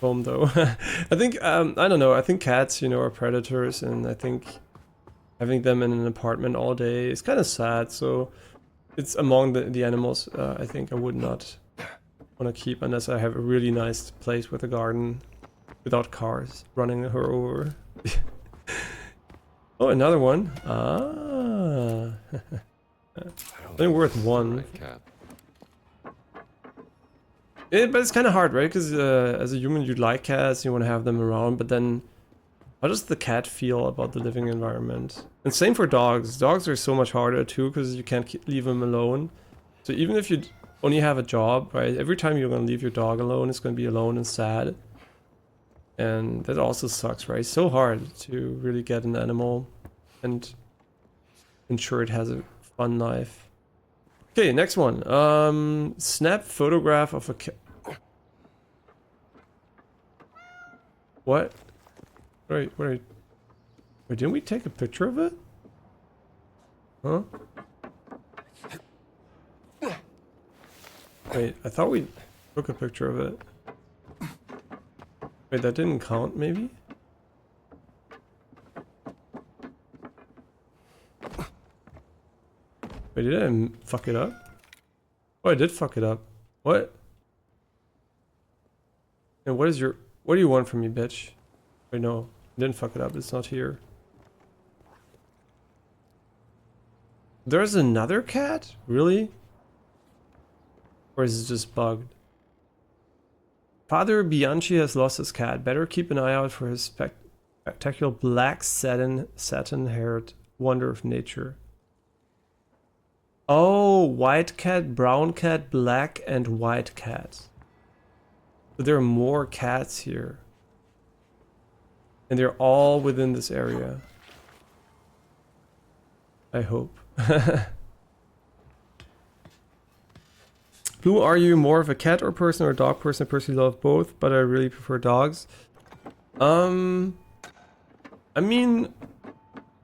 home though. I think I don't know. I think cats, you know, are predators, and I think having them in an apartment all day is kind of sad. So it's among the animals I think I would not want to keep unless I have a really nice place with a garden without cars running her over. Oh, another one. Ah. Only worth one. Yeah, but it's kind of hard, right? Because as a human, you like cats, you want to have them around, but then how does the cat feel about the living environment? And same for dogs. Dogs are so much harder too, because you can't leave them alone. So even if you only have a job, right? Every time you're going to leave your dog alone, it's going to be alone and sad. And that also sucks, right? It's so hard to really get an animal and ensure it has a fun life. Okay, next one. Snap photograph of a cat. What? Wait, didn't we take a picture of it? Huh? Wait, I thought we took a picture of it. Wait, that didn't count, maybe? Wait, did I fuck it up? Oh, I did fuck it up. What? And what do you want from me, bitch? Wait, no, I didn't fuck it up, it's not here. There's another cat? Really? Or is it just bugged? Father Bianchi has lost his cat. Better keep an eye out for his spectacular black satin-haired wonder of nature. Oh, white cat, brown cat, black and white cat. But there are more cats here. And they're all within this area. I hope. Who are you, more of a cat or person or a dog person? I personally love both, but I really prefer dogs. I mean,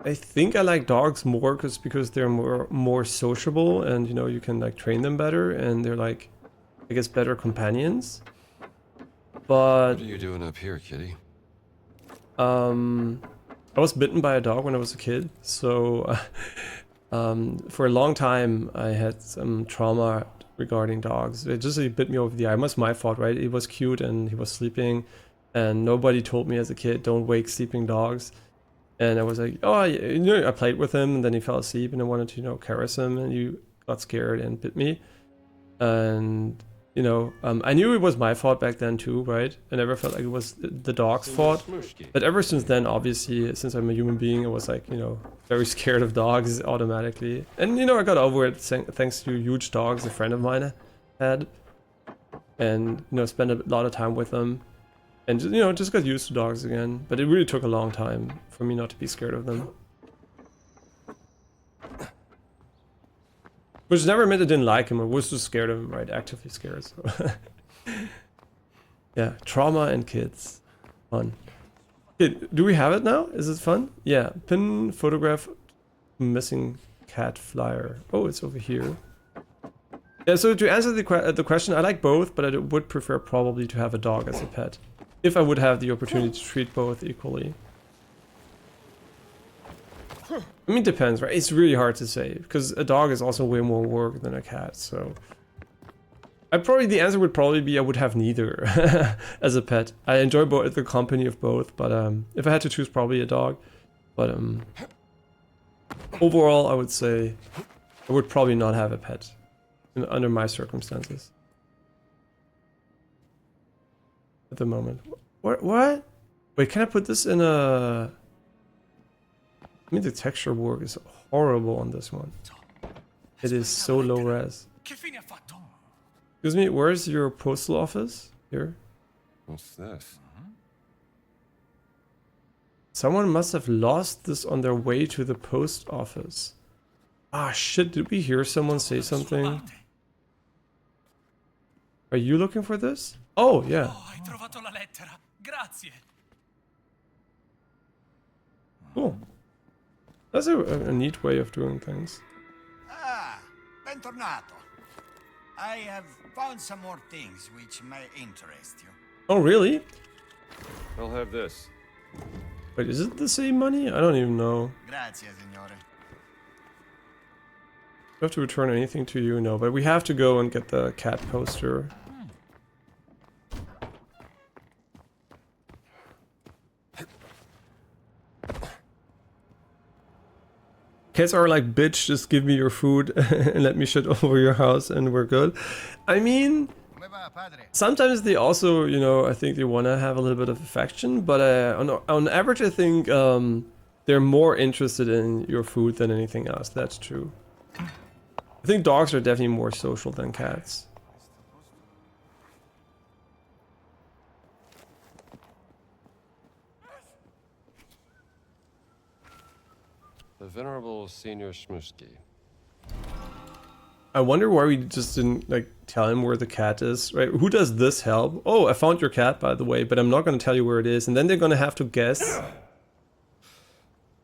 I think I like dogs more because they're more sociable, and you know, you can like train them better, and they're like, I guess, better companions. But what are you doing up here, kitty? I was bitten by a dog when I was a kid, so for a long time I had some trauma regarding dogs. It just bit me over the eye. It was my fault, right? It was cute and he was sleeping, and nobody told me as a kid, don't wake sleeping dogs. And I was like, oh, you know, I played with him, and then he fell asleep, and I wanted to, you know, caress him, and you got scared and bit me. And you know, I knew it was my fault back then too, right? I never felt like it was the dog's fault. But ever since then, obviously, since I'm a human being, I was like, you know, very scared of dogs automatically. And you know, I got over it thanks to huge dogs a friend of mine had. And you know, spent a lot of time with them. And you know, just got used to dogs again. But it really took a long time for me not to be scared of them. Which never meant I didn't like him, I was just scared of him, right? Actively scared, so. Yeah, trauma and kids. Fun. Okay, do we have it now? Is it fun? Yeah, pin photograph missing cat flyer. Oh, it's over here. Yeah, so to answer the question, I like both, but I would prefer probably to have a dog as a pet. If I would have the opportunity to treat both equally. I mean, it depends, right? It's really hard to say, because a dog is also way more work than a cat, so... the answer would probably be I would have neither as a pet. I enjoy the company of both, but if I had to choose, probably a dog. But overall, I would say I would probably not have a pet under my circumstances at the moment. What? Wait, can I put this in a... I mean, the texture work is horrible on this one. It is so low res. Excuse me, where's your postal office? Here? What's this? Someone must have lost this on their way to the post office. Ah, shit, did we hear someone say something? Are you looking for this? Oh, yeah. Hai trovato la lettera. Grazie. Cool. That's a neat way of doing things. Ah, bentornato. I have found some more things which may interest you. Oh, really? I'll have this. Wait, is it the same money? I don't even know. Grazie, signore. Do I have to return anything to you? No, but we have to go and get the cat poster. Cats are like, bitch, just give me your food and let me shit over your house and we're good. I mean, sometimes they also, you know, I think they want to have a little bit of affection, but on average, I think they're more interested in your food than anything else. That's true. I think dogs are definitely more social than cats. The Venerable Senior Shmusky. I wonder why we just didn't like tell him where the cat is, right? Who does this help? Oh, I found your cat, by the way, but I'm not going to tell you where it is, and then they're going to have to guess.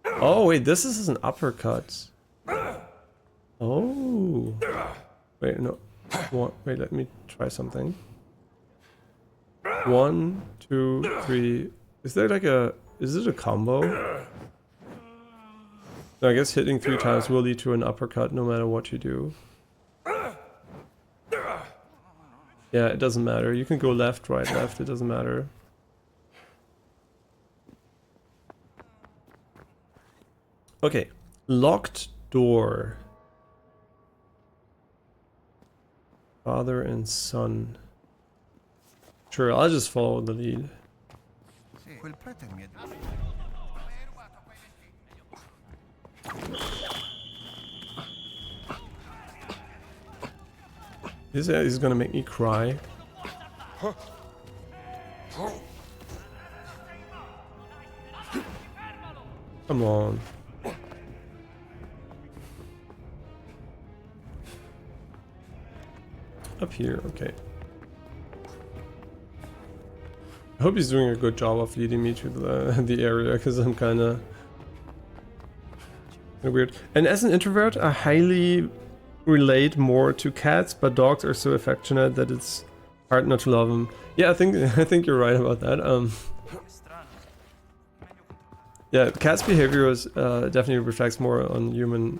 Oh wait, this is an uppercut. Oh. Wait, no. Wait, let me try something. 1, 2, 3. Is there like a... Is it a combo? No, I guess hitting 3 times will lead to an uppercut no matter what you do. Yeah, it doesn't matter. You can go left, right, left. It doesn't matter. Okay. Locked door. Father and son. Sure, I'll just follow the lead. This is gonna make me cry. Come on. Up here, okay. I hope he's doing a good job of leading me to the area, because I'm kind of weird. And as an introvert, I highly relate more to cats, but dogs are so affectionate that it's hard not to love them. Yeah, I think you're right about that. Yeah, cats' behavior is, definitely reflects more on human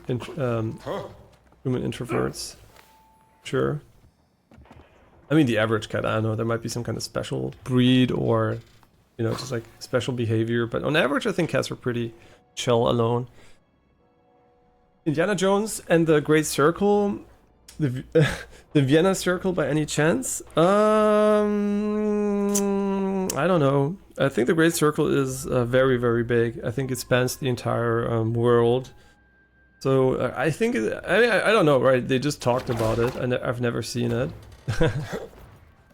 introverts. Sure. I mean, the average cat, I don't know, there might be some kind of special breed or, you know, just like special behavior, but on average, I think cats are pretty chill alone. Indiana Jones and the Great Circle, the Vienna Circle by any chance? I don't know. I think the Great Circle is very, very big. I think it spans the entire world. So I think, I don't know, right? They just talked about it and I've never seen it.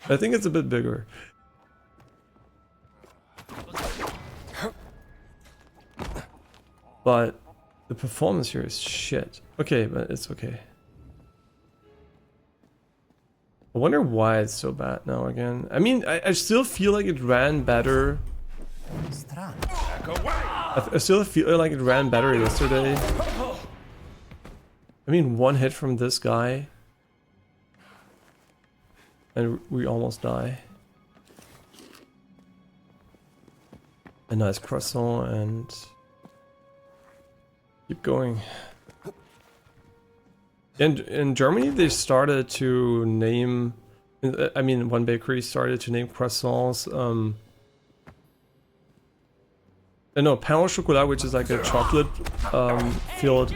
I think it's a bit bigger. But the performance here is shit. Okay, but it's okay. I wonder why it's so bad now again. I mean, I still feel like it ran better. I still feel like it ran better yesterday. I mean, one hit from this guy. And we almost die. A nice croissant and keep going. In Germany, they started to name, I mean, one bakery started to name croissants, no, pain au chocolat, which is like a chocolate filled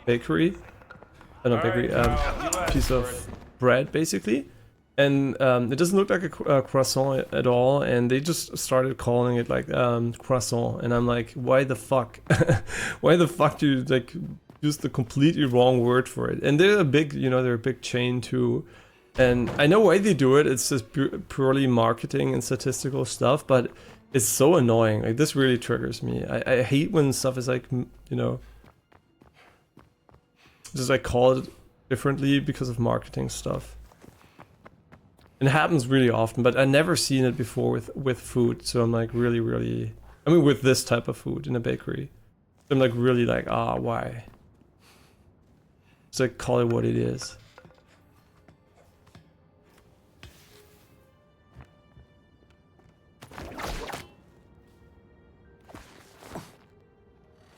bakery. Not bakery, piece of bread, basically. And it doesn't look like a croissant at all, and they just started calling it like croissant, and I'm like, why the fuck? Why the fuck do you like use the completely wrong word for it? And they're a big, you know, they're a big chain too, and I know why they do it. It's just purely marketing and statistical stuff, but it's so annoying. Like, this really triggers me. I hate when stuff is like, you know, just like called differently because of marketing stuff. It happens really often, but I've never seen it before with food. So I'm like really, I mean, with this type of food in a bakery, I'm like really like, why? Just like call it what it is.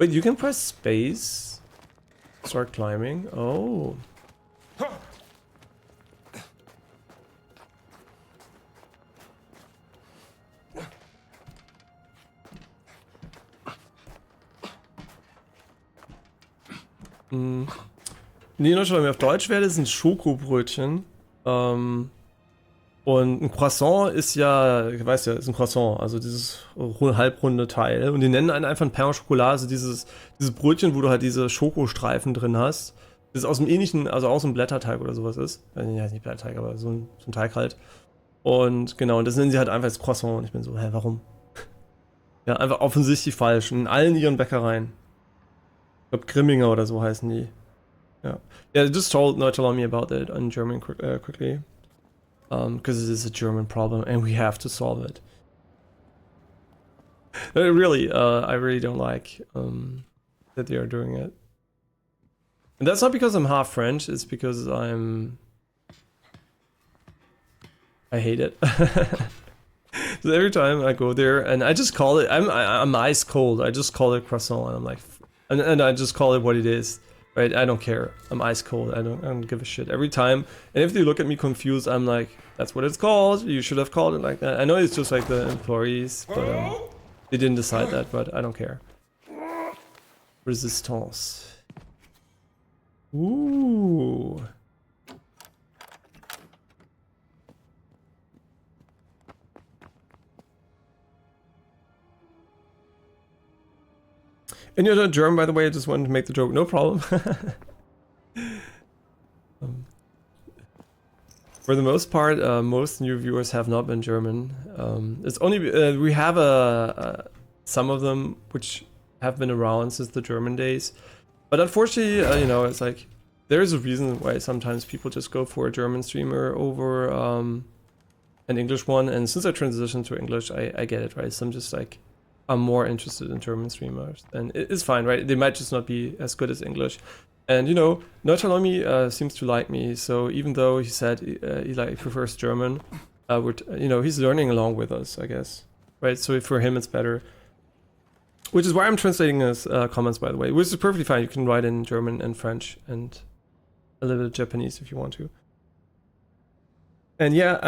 Wait, you can press space, start climbing. Oh. Nee, auf Deutsch wäre das ein Schokobrötchen. Und ein Croissant ist ja, ich weiß ja, ist ein Croissant, also dieses halbrunde Teil. Und die nennen einen einfach ein Pain au Chocolat, also dieses Brötchen, wo du halt diese Schokostreifen drin hast. Das aus dem ähnlichen, also aus dem Blätterteig oder sowas ist. Ja, nicht Blätterteig, aber so ein Teig halt. Und genau, und das nennen sie halt einfach als Croissant. Und ich bin so, hä, warum? Ja, einfach offensichtlich falsch. In allen ihren Bäckereien. Ich glaube, Grimminger oder so heißen die. Ja. Yeah, just told me about it in German quickly. Because it is a German problem and we have to solve it. Really, I really don't like that they are doing it. And that's not because I'm half French, it's because I hate it. So every time I go there and I just call it, I'm ice cold, I just call it croissant and I'm like, and I just call it what it is. Right, I don't care. I'm ice cold. I don't give a shit every time. And if they look at me confused, I'm like, that's what it's called. You should have called it like that. I know it's just like the employees, but they didn't decide that. But I don't care. Resistance. Ooh. And you're not German, by the way, I just wanted to make the joke, no problem. For the most part, most new viewers have not been German. It's only, we have some of them which have been around since the German days. But unfortunately, you know, it's like, there's a reason why sometimes people just go for a German streamer over an English one. And since I transitioned to English, I get it, right? So I'm just like, I'm more interested in German streamers, and it's fine, right? They might just not be as good as English. And you know, Notalomi seems to like me, so even though he said he prefers German, you know, he's learning along with us, I guess, right? So for him it's better. Which is why I'm translating his comments, by the way, which is perfectly fine. You can write in German and French and a little bit of Japanese if you want to. And yeah,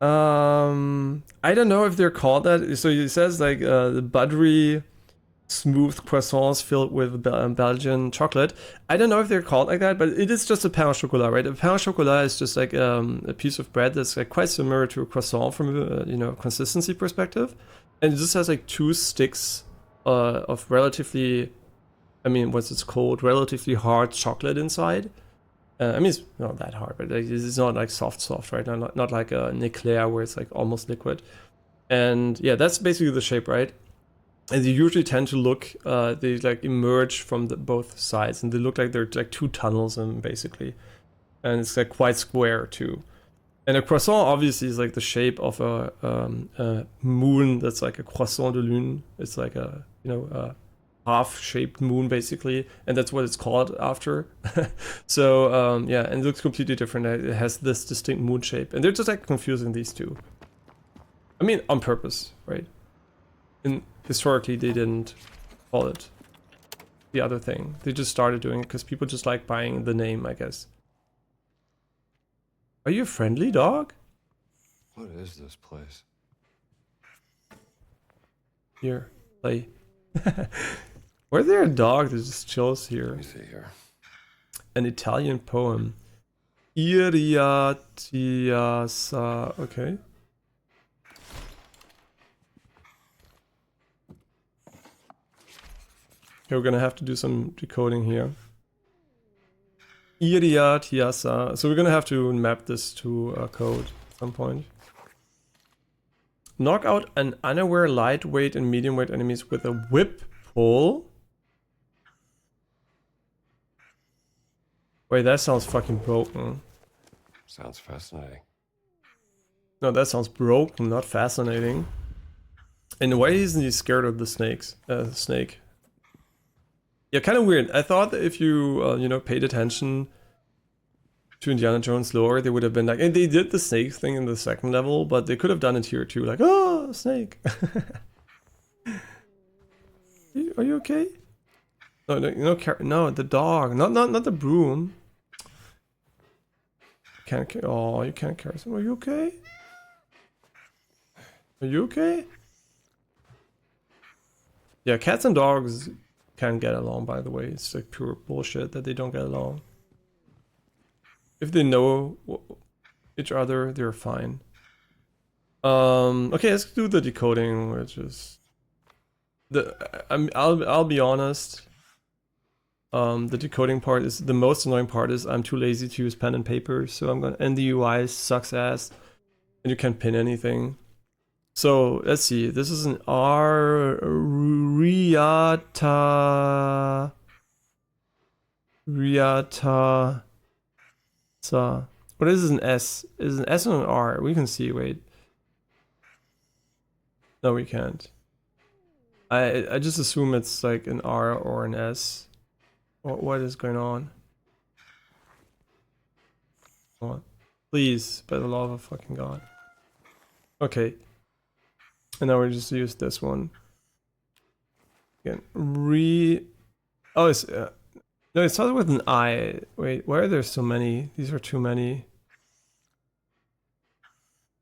I don't know if they're called that. So he says like the buttery, smooth croissants filled with Belgian chocolate. I don't know if they're called like that, but it is just a pain au chocolat, right? A pain au chocolat is just like a piece of bread that's like quite similar to a croissant from a you know, consistency perspective, and it just has like two sticks of relatively, I mean, what's it called? Relatively hard chocolate inside. I mean, it's not that hard, but it's not like soft, right? Not like a Eclair where it's like almost liquid. And yeah, that's basically the shape, right? And they usually tend to look, they like emerge from both sides, and they look like they're like two tunnels in basically. And it's like quite square too. And a croissant obviously is like the shape of a moon that's like a croissant de lune. It's like a, you know, half-shaped moon basically, and that's what it's called after. So yeah, and it looks completely different. It has this distinct moon shape, and they're just like confusing these two. I mean, on purpose, right? And historically, they didn't call it the other thing. They just started doing it because people just like buying the name, I guess. Are you a friendly dog? What is this place? Here, play. Why is there a dog that just chills here? Let me see here. An Italian poem. Iriatiasa. Okay. Okay, we're gonna have to do some decoding here. Iriatiasa. So we're gonna have to map this to a code at some point. Knock out an unaware lightweight and medium weight enemies with a whip pull. Wait, that sounds fucking broken. Sounds fascinating. No, that sounds broken, not fascinating. And why isn't he scared of the snakes? Snake. Yeah, kind of weird. I thought that if you, you know, paid attention to Indiana Jones lore, they would have been like, and they did the snake thing in the second level, but they could have done it here too, like, oh, snake. Are you okay? No, no, the dog, not the broom. Can't. Oh, you can't carry some. Are you okay? Are you okay? Yeah, cats and dogs can't get along. By the way, it's like pure bullshit that they don't get along. If they know each other, they're fine. Okay, let's do the decoding, which is I'll be honest. The decoding part is the most annoying part. Is I'm too lazy to use pen and paper, so I'm gonna. And the UI sucks ass, and you can't pin anything. So let's see. This is an Riata. So what is an S? Is an S and an R? We can see. Wait. No, we can't. I just assume it's like an R or an S. What is going on? What? Please, by the love of fucking God. Okay. And now we just use this one. Again, oh, it's no, it started with an I. Wait, why are there so many? These are too many.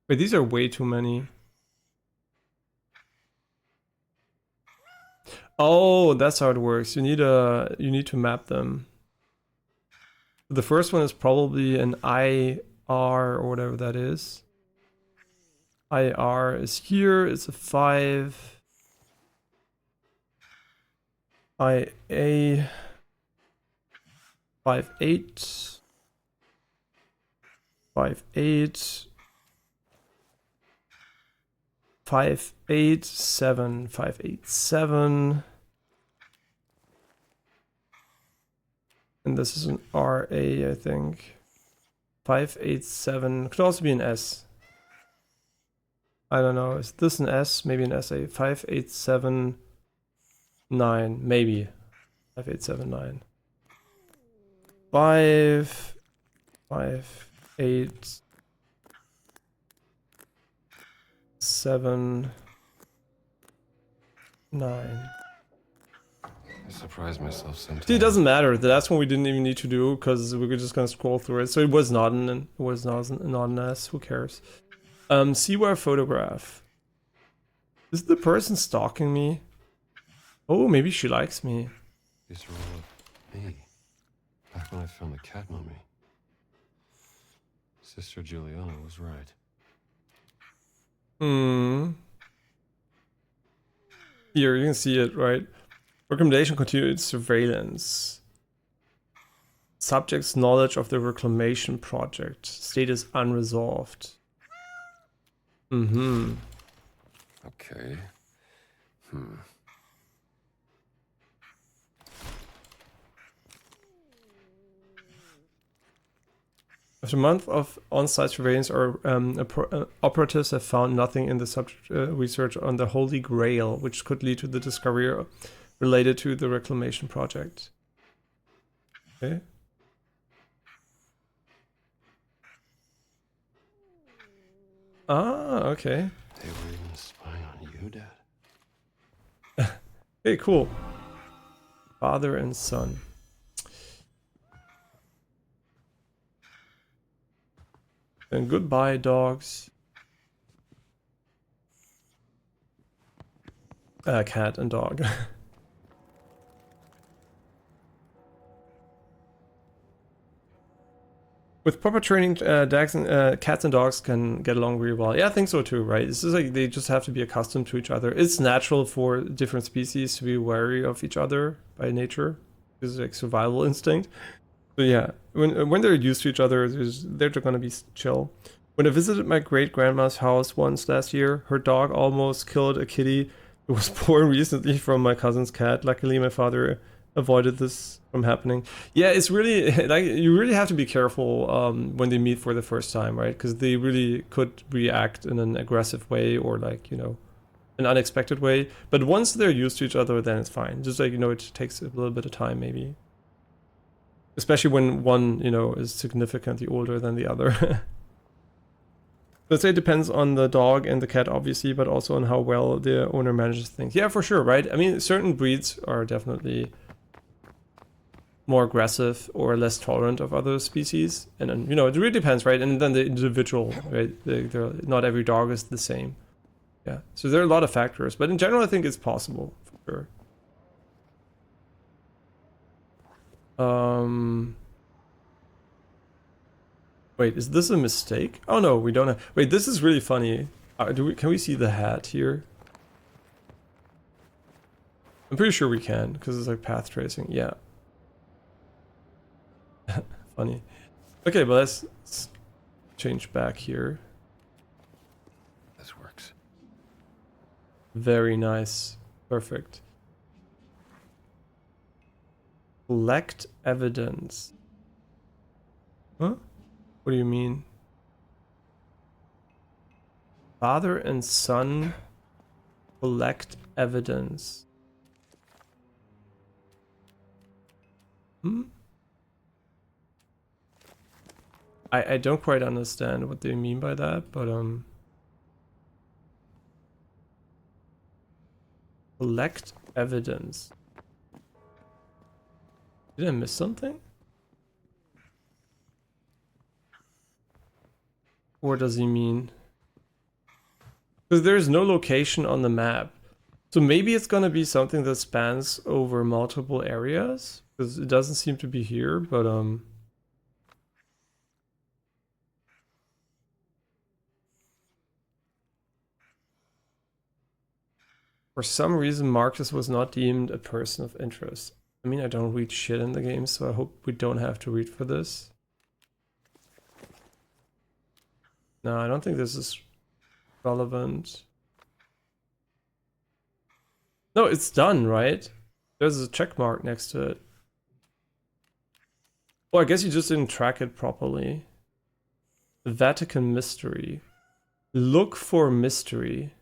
Wait, these are way too many. Oh, that's how it works. You need to map them. The first one is probably an IR or whatever that is. IR is here. It's a 5. IA 5.8 5.8 5.8.7 5.8.7, and this is an RA, I think. 5.8.7 could also be an S. I don't know. Is this an S? Maybe an SA. 5.8.7.9, maybe 5.8.7.9. 5.8.7.9. I surprised myself sometimes. See, it doesn't matter. The last one we didn't even need to do because we were just gonna scroll through it. So it was not an S. Who cares? See where photograph. Is the person stalking me? Oh, maybe she likes me. These are all of me. Back when I found the cat mummy. Sister Juliana was right. Here, you can see it, right? Recommendation continued surveillance. Subject's knowledge of the reclamation project. Status unresolved. Okay. After a month of on-site surveillance, our operatives have found nothing in the subject research on the Holy Grail, which could lead to the discovery related to the reclamation project. Okay. Ah, okay. They were even spying on you, Dad? Okay, cool. Father and son. And goodbye, dogs. Cat and dog. With proper training, cats and dogs can get along really well. Yeah, I think so too, right? It's just like they just have to be accustomed to each other. It's natural for different species to be wary of each other by nature. It's like survival instinct. So yeah, when they're used to each other, they're gonna be chill. When I visited my great-grandma's house once last year, her dog almost killed a kitty who was born recently from my cousin's cat. Luckily, my father avoided this from happening. Yeah, it's really like you really have to be careful when they meet for the first time, right? Because they really could react in an aggressive way or like, you know, an unexpected way. But once they're used to each other, then it's fine. Just like, you know, it takes a little bit of time maybe. Especially when one, you know, is significantly older than the other. Let's say it depends on the dog and the cat, obviously, but also on how well the owner manages things. Yeah, for sure, right? I mean, certain breeds are definitely more aggressive or less tolerant of other species. And then, you know, it really depends, right? And then the individual, right? Not every dog is the same. Yeah, so there are a lot of factors. But in general, I think it's possible, for sure. Wait, is this a mistake? Oh no, we don't have... Wait, this is really funny. Can we see the hat here? I'm pretty sure we can, because it's like path tracing. Yeah. Funny. Okay, but let's change back here. This works. Very nice. Perfect. Collect evidence. Huh? What do you mean? Father and son collect evidence. I don't quite understand what they mean by that, but collect evidence. Did I miss something? What does he mean? Because there's no location on the map. So maybe it's gonna be something that spans over multiple areas. Because it doesn't seem to be here, but for some reason Marcus was not deemed a person of interest. I mean, I don't read shit in the game, so I hope we don't have to read for this. No, I don't think this is relevant. No, it's done, right? There's a check mark next to it. Oh, I guess you just didn't track it properly. The Vatican mystery. Look for mystery.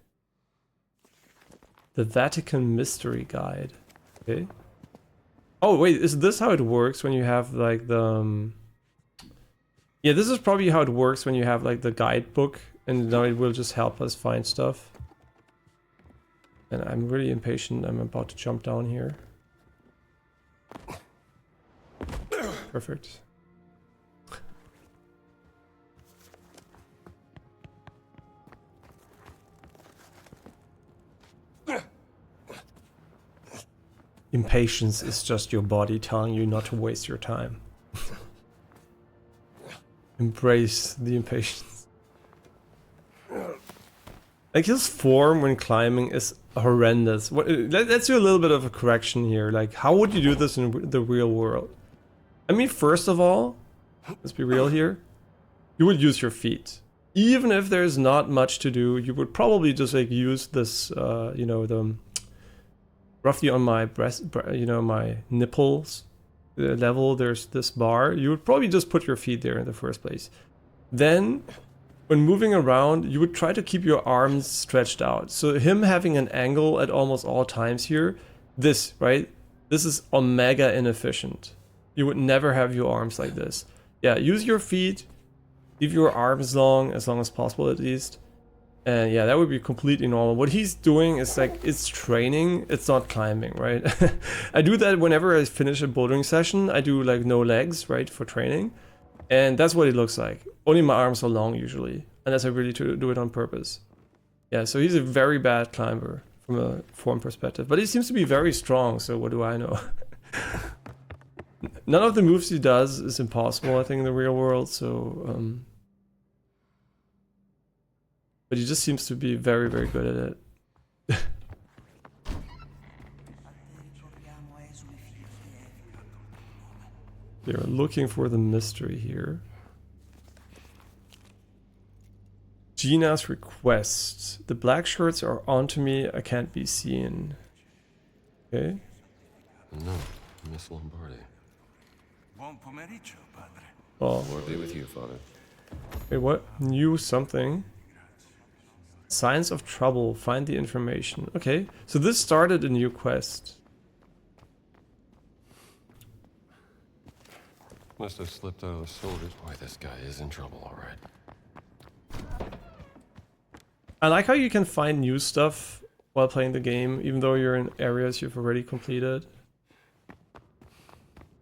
The Vatican mystery guide. Okay. Oh, wait, is this how it works when you have like the... Yeah, this is probably how it works when you have like the guidebook, and now it will just help us find stuff. And I'm really impatient. I'm about to jump down here. Perfect. Impatience is just your body telling you not to waste your time. Embrace the impatience. Like his form when climbing is horrendous. Let's do a little bit of a correction here. Like, how would you do this in the real world? I mean, first of all, let's be real here. You would use your feet. Even if there's not much to do, you would probably just like use this, you know, the roughly on my breast, you know, my nipples level, there's this bar. You would probably just put your feet there in the first place. Then, when moving around, you would try to keep your arms stretched out. So him having an angle at almost all times here this, right? This is omega inefficient. You would never have your arms like this. Yeah, use your feet, leave your arms long as possible at least. And yeah, that would be completely normal. What he's doing is like, it's training, it's not climbing, right? I do that whenever I finish a bouldering session. I do like no legs, right, for training. And that's what it looks like. Only my arms are long usually, unless I really do it on purpose. Yeah, so he's a very bad climber from a form perspective. But he seems to be very strong, so what do I know? None of the moves he does is impossible, I think, in the real world, so... But he just seems to be very, very good at it. They're looking for the mystery here. Gina's request. The black shirts are onto me, I can't be seen. Okay. No, Miss Lombardi. Buon pomeriggio, padre. Oh, Lord be with you, Father. wait, what? New something. Signs of trouble, find the information. Okay, so this started a new quest. Must have slipped out of the soldiers. Boy, this guy is in trouble, all right. I like how you can find new stuff while playing the game, even though you're in areas you've already completed.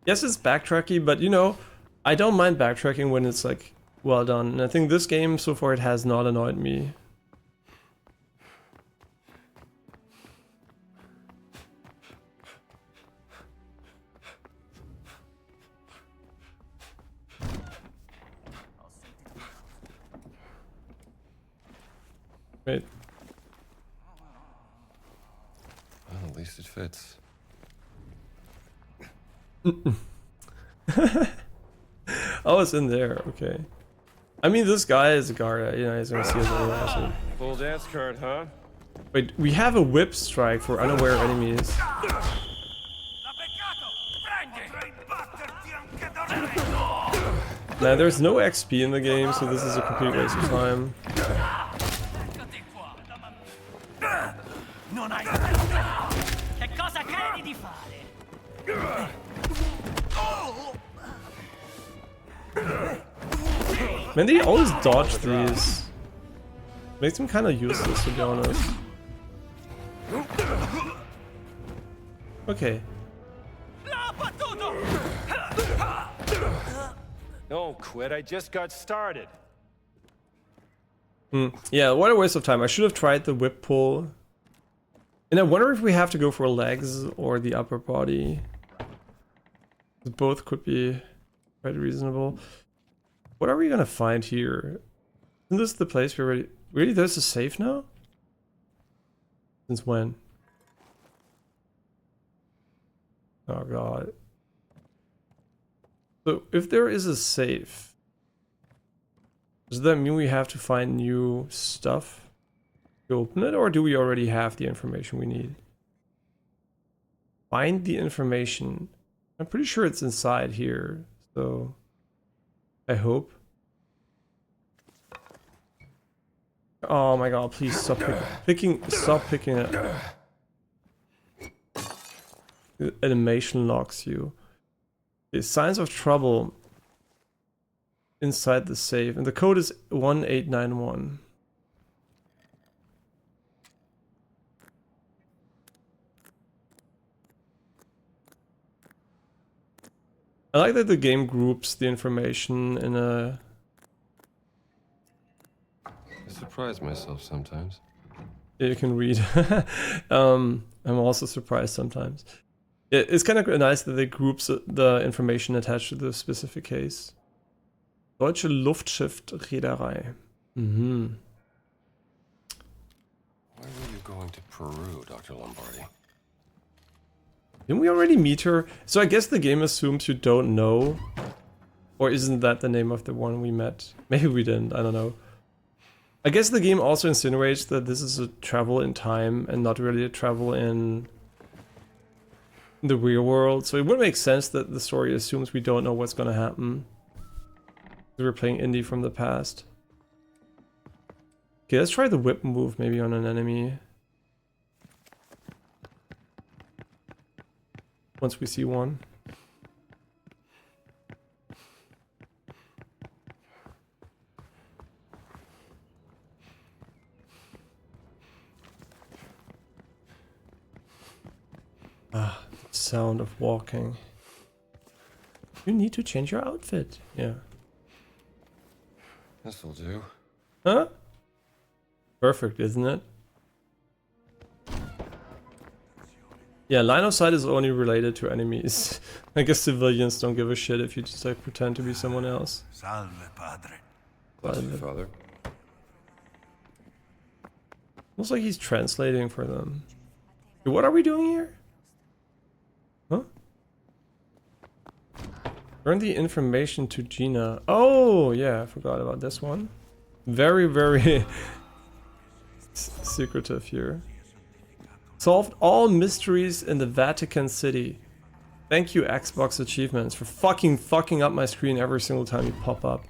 Yes, it's backtracky, but you know, I don't mind backtracking when it's like well done. And I think this game so far it has not annoyed me. Wait. Well, at least it fits. Oh, it's in there. Okay. I mean, this guy is a guard. You know, he's gonna see us over there. So. Full dance card, huh? Wait, we have a whip strike for unaware enemies. Now, there's no XP in the game, so this is a complete waste of time. Che cosa credi di fare? Man, they always dodge these. Makes them kind of useless, to be honest. Okay. Don't quit, I just got started. Yeah, what a waste of time. I should have tried the whip pull. And I wonder if we have to go for legs or the upper body. Both could be quite reasonable. What are we gonna find here? Isn't this the place we already... Really, there's a safe now? Since when? Oh god. So, if there is a safe, does that mean we have to find new stuff to open it, or do we already have the information we need? Find the information. I'm pretty sure it's inside here, so I hope. Oh my god, please stop stop picking it. The animation locks you. The signs of trouble inside the safe, and the code is 1891. I like that the game groups the information in a... I surprise myself sometimes. Yeah, you can read. I'm also surprised sometimes. It's kind of nice that they groups the information attached to the specific case. Deutsche Luftschiff-Reederei. Mm-hmm. Why were you going to Peru, Dr. Lombardi? Didn't we already meet her? So I guess the game assumes you don't know. Or isn't that the name of the one we met? Maybe we didn't, I don't know. I guess the game also insinuates that this is a travel in time and not really a travel in the real world. So it would make sense that the story assumes we don't know what's gonna happen. We're playing Indy from the past. Okay, let's try the whip move maybe on an enemy. once we see one. Ah, the sound of walking. You need to change your outfit. Yeah. This'll do. Huh? Perfect, isn't it? Yeah, line of sight is only related to enemies. I guess civilians don't give a shit if you just like pretend to be someone else. Salve, padre. Bless you, Father. Looks like he's translating for them. What are we doing here? Huh? Turn the information to Gina. Oh, yeah, I forgot about this one. Very, very secretive here. Solved all mysteries in the Vatican City. Thank you, Xbox Achievements, for fucking up my screen every single time you pop up.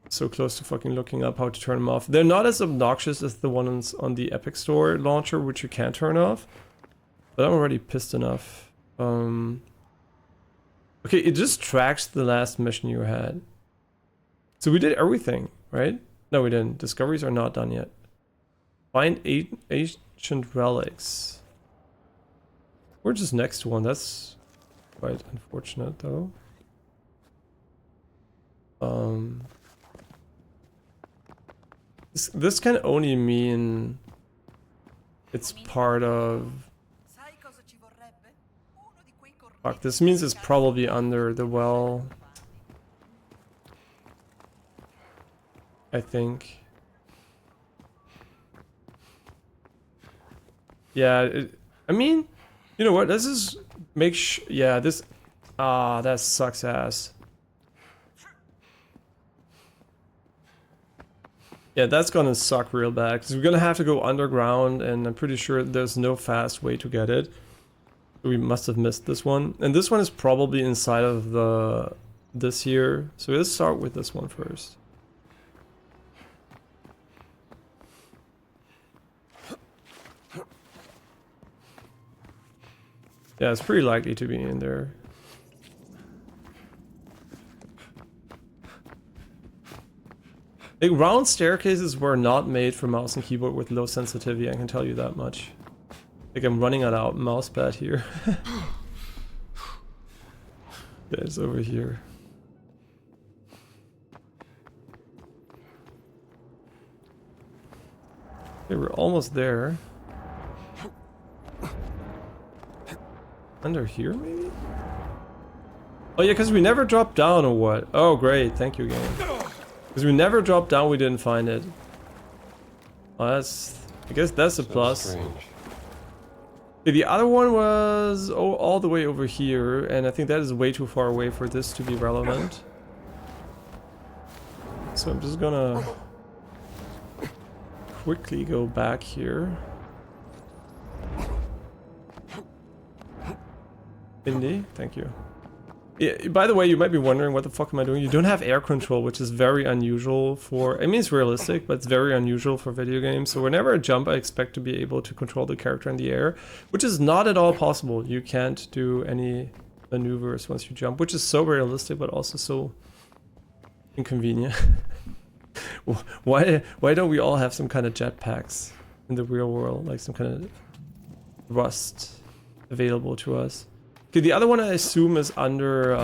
So close to fucking looking up how to turn them off. They're not as obnoxious as the ones on the Epic Store launcher, which you can turn off. But I'm already pissed enough. Okay, it just tracks the last mission you had. So we did everything, right? No, we didn't. Discoveries are not done yet. Find ancient relics. We're just next to one. That's quite unfortunate, though. This can only mean it's part of... Fuck, this means it's probably under the well. I think. Yeah, I mean, you know what? This is yeah, this. Ah, that sucks ass. Yeah, that's gonna suck real bad because we're gonna have to go underground, and I'm pretty sure there's no fast way to get it. We must have missed this one, and this one is probably inside of this here. So let's start with this one first. Yeah, it's pretty likely to be in there. Like, round staircases were not made for mouse and keyboard with low sensitivity, I can tell you that much. Like, I'm running out of mouse pad here. Yeah, it's over here. Okay, we're almost there. Under here, maybe? Oh yeah, because we never dropped down, or what? Oh great, thank you game. Because we never dropped down, we didn't find it. Well, that's... I guess that's a plus. Okay, the other one was all the way over here, and I think that is way too far away for this to be relevant. So I'm just gonna quickly go back here. Indy, thank you. Yeah, by the way, you might be wondering what the fuck am I doing? You don't have air control, which is very unusual for... I mean, it's realistic, but it's very unusual for video games. So whenever I jump, I expect to be able to control the character in the air, which is not at all possible. You can't do any maneuvers once you jump, which is so realistic, but also so inconvenient. Why don't we all have some kind of jetpacks in the real world? Like some kind of thrust available to us. Okay, the other one I assume is under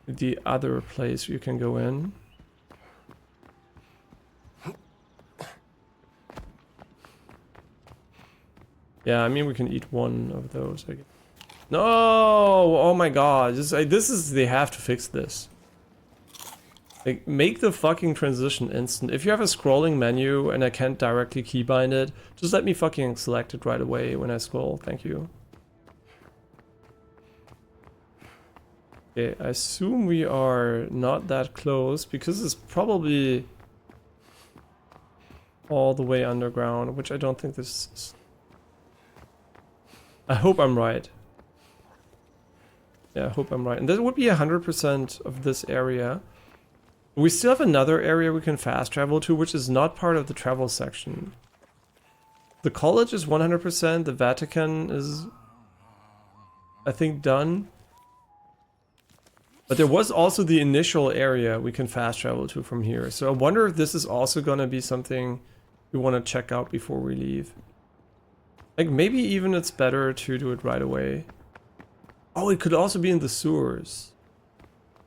the other place you can go in. Yeah, I mean we can eat one of those. I guess. No! Oh my god! This is they have to fix this. Like, make the fucking transition instant. If you have a scrolling menu and I can't directly keybind it, just let me fucking select it right away when I scroll. Thank you. Okay, I assume we are not that close because it's probably all the way underground, which I don't think this is. I hope I'm right. Yeah, I hope I'm right. And that would be 100% of this area. We still have another area we can fast travel to, which is not part of the travel section. The college is 100%. The Vatican is, I think, done. But there was also the initial area we can fast travel to from here. So I wonder if this is also gonna be something we want to check out before we leave. Like maybe even it's better to do it right away. Oh, it could also be in the sewers.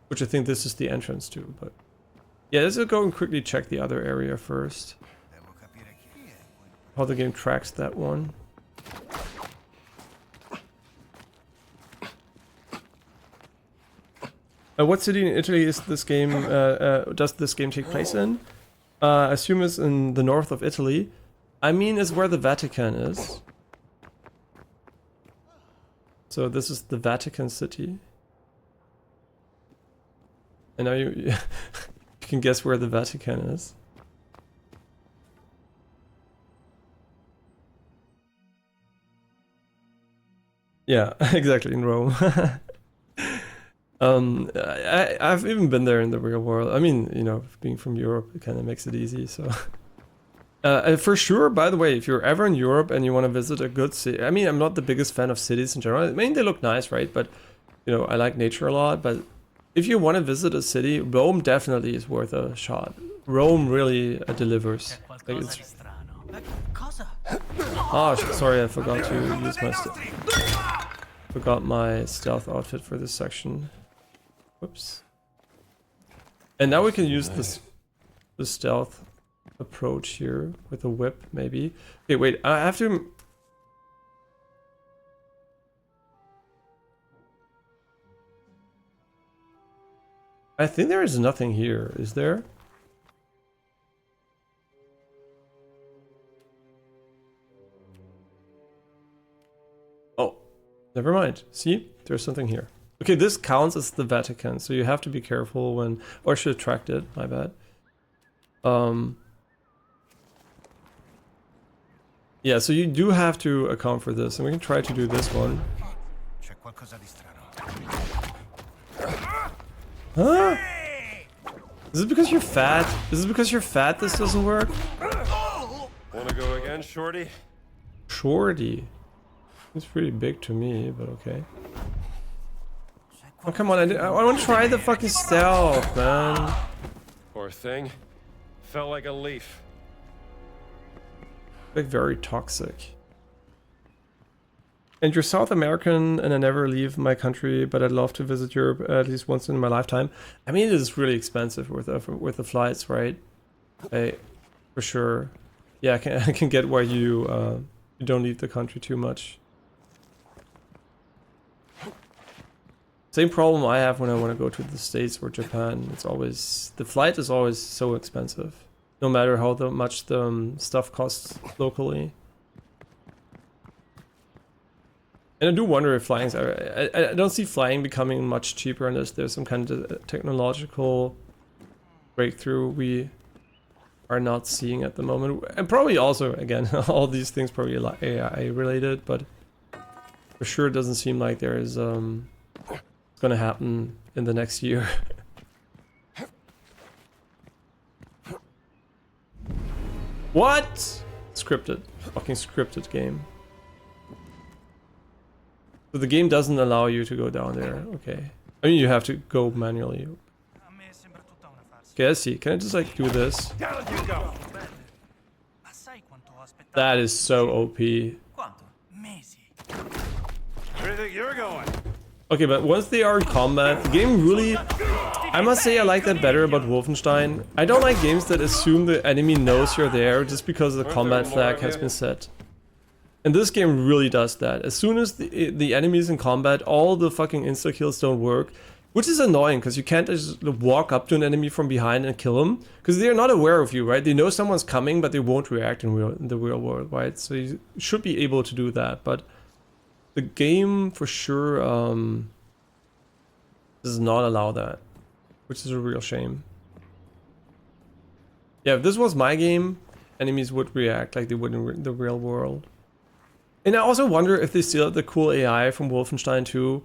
Which I think this is the entrance to, but... Yeah, let's go and quickly check the other area first. How the game tracks that one. What city in Italy is this game? Does this game take place in? I assume it's in the north of Italy. I mean, it's where the Vatican is. So this is the Vatican City. And now you, you can guess where the Vatican is. Yeah, exactly, in Rome. I've even been there in the real world. I mean, you know, being from Europe, it kind of makes it easy, so... for sure, by the way, if you're ever in Europe and you want to visit a good city... I mean, I'm not the biggest fan of cities in general. I mean, they look nice, right? But, you know, I like nature a lot, but... If you want to visit a city, Rome definitely is worth a shot. Rome really delivers. Like it's... Oh, sorry, I forgot to use my... Forgot my stealth outfit for this section. Whoops. And now we can use this stealth approach here with a whip, maybe. Okay, wait, I have to... I think there is nothing here, is there? Oh, never mind. See, there's something here. Okay, this counts as the Vatican, so you have to be careful when... Or I should have tracked it, my bad. Yeah, so you do have to account for this, and we can try to do this one. Huh? Is it because you're fat? Is it because you're fat this doesn't work? Wanna go again, Shorty? Shorty? It's pretty big to me, but okay. Oh, come on, I want to try the fucking stealth, man. Poor thing. Felt like a leaf. Like, very toxic. And you're South American, and I never leave my country, but I'd love to visit Europe at least once in my lifetime. I mean, it is really expensive with the flights, right? For sure. Yeah, I can get why you don't leave the country too much. Same problem I have when I want to go to the States or Japan. It's always... The flight is always so expensive. No matter how much the stuff costs locally. And I do wonder if flying... I don't see flying becoming much cheaper unless there's some kind of technological breakthrough we are not seeing at the moment. And probably also, again, all these things probably AI related, but for sure it doesn't seem like there is it's gonna happen in the next year. What? Scripted. Fucking scripted game. So the game doesn't allow you to go down there. Okay. I mean, you have to go manually. Okay, let's see. Can I just like do this? That is so OP. Where do you think you're going? Okay, but once they are in combat, the game really... I must say I like that better about Wolfenstein. I don't like games that assume the enemy knows you're there just because the combat flag has been set. And this game really does that. As soon as the enemy's in combat, all the fucking insta-kills don't work. Which is annoying, because you can't just walk up to an enemy from behind and kill him. Because they're not aware of you, right? They know someone's coming, but they won't react in the real world, right? So you should be able to do that, but... The game, for sure, does not allow that. Which is a real shame. Yeah, if this was my game, enemies would react like they would in the real world. And I also wonder if they still have the cool AI from Wolfenstein 2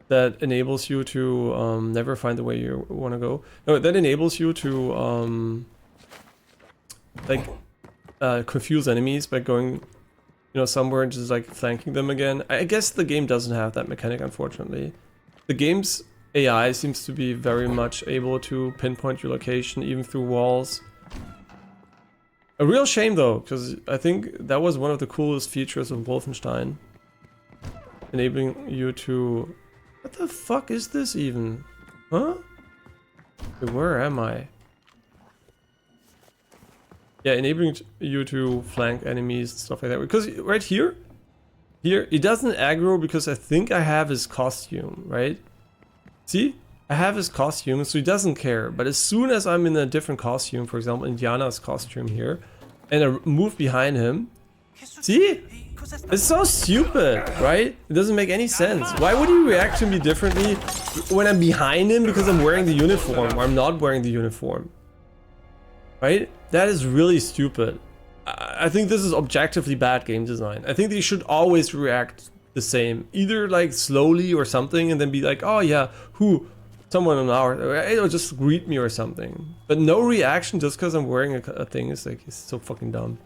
that enables you to never find the way you want to go. No, that enables you to confuse enemies by going you know, somewhere and just like flanking them again. I guess the game doesn't have that mechanic, unfortunately. The game's AI seems to be very much able to pinpoint your location even through walls. A real shame though, because I think that was one of the coolest features of Wolfenstein. Enabling you to... What the fuck is this even? Huh? Wait, where am I? Yeah, enabling you to flank enemies and stuff like that. Because right here, it doesn't aggro because I think I have his costume, right? See? I have his costume, so he doesn't care. But as soon as I'm in a different costume, for example, Indiana's costume here, and I move behind him, see? It's so stupid, right? It doesn't make any sense. Why would he react to me differently when I'm behind him because I'm wearing the uniform or I'm not wearing the uniform? Right? That is really stupid. I think this is objectively bad game design. I think they should always react the same. Either like slowly or something and then be like, oh yeah, someone on our, or just greet me or something. But no reaction just because I'm wearing a thing is like, it's so fucking dumb.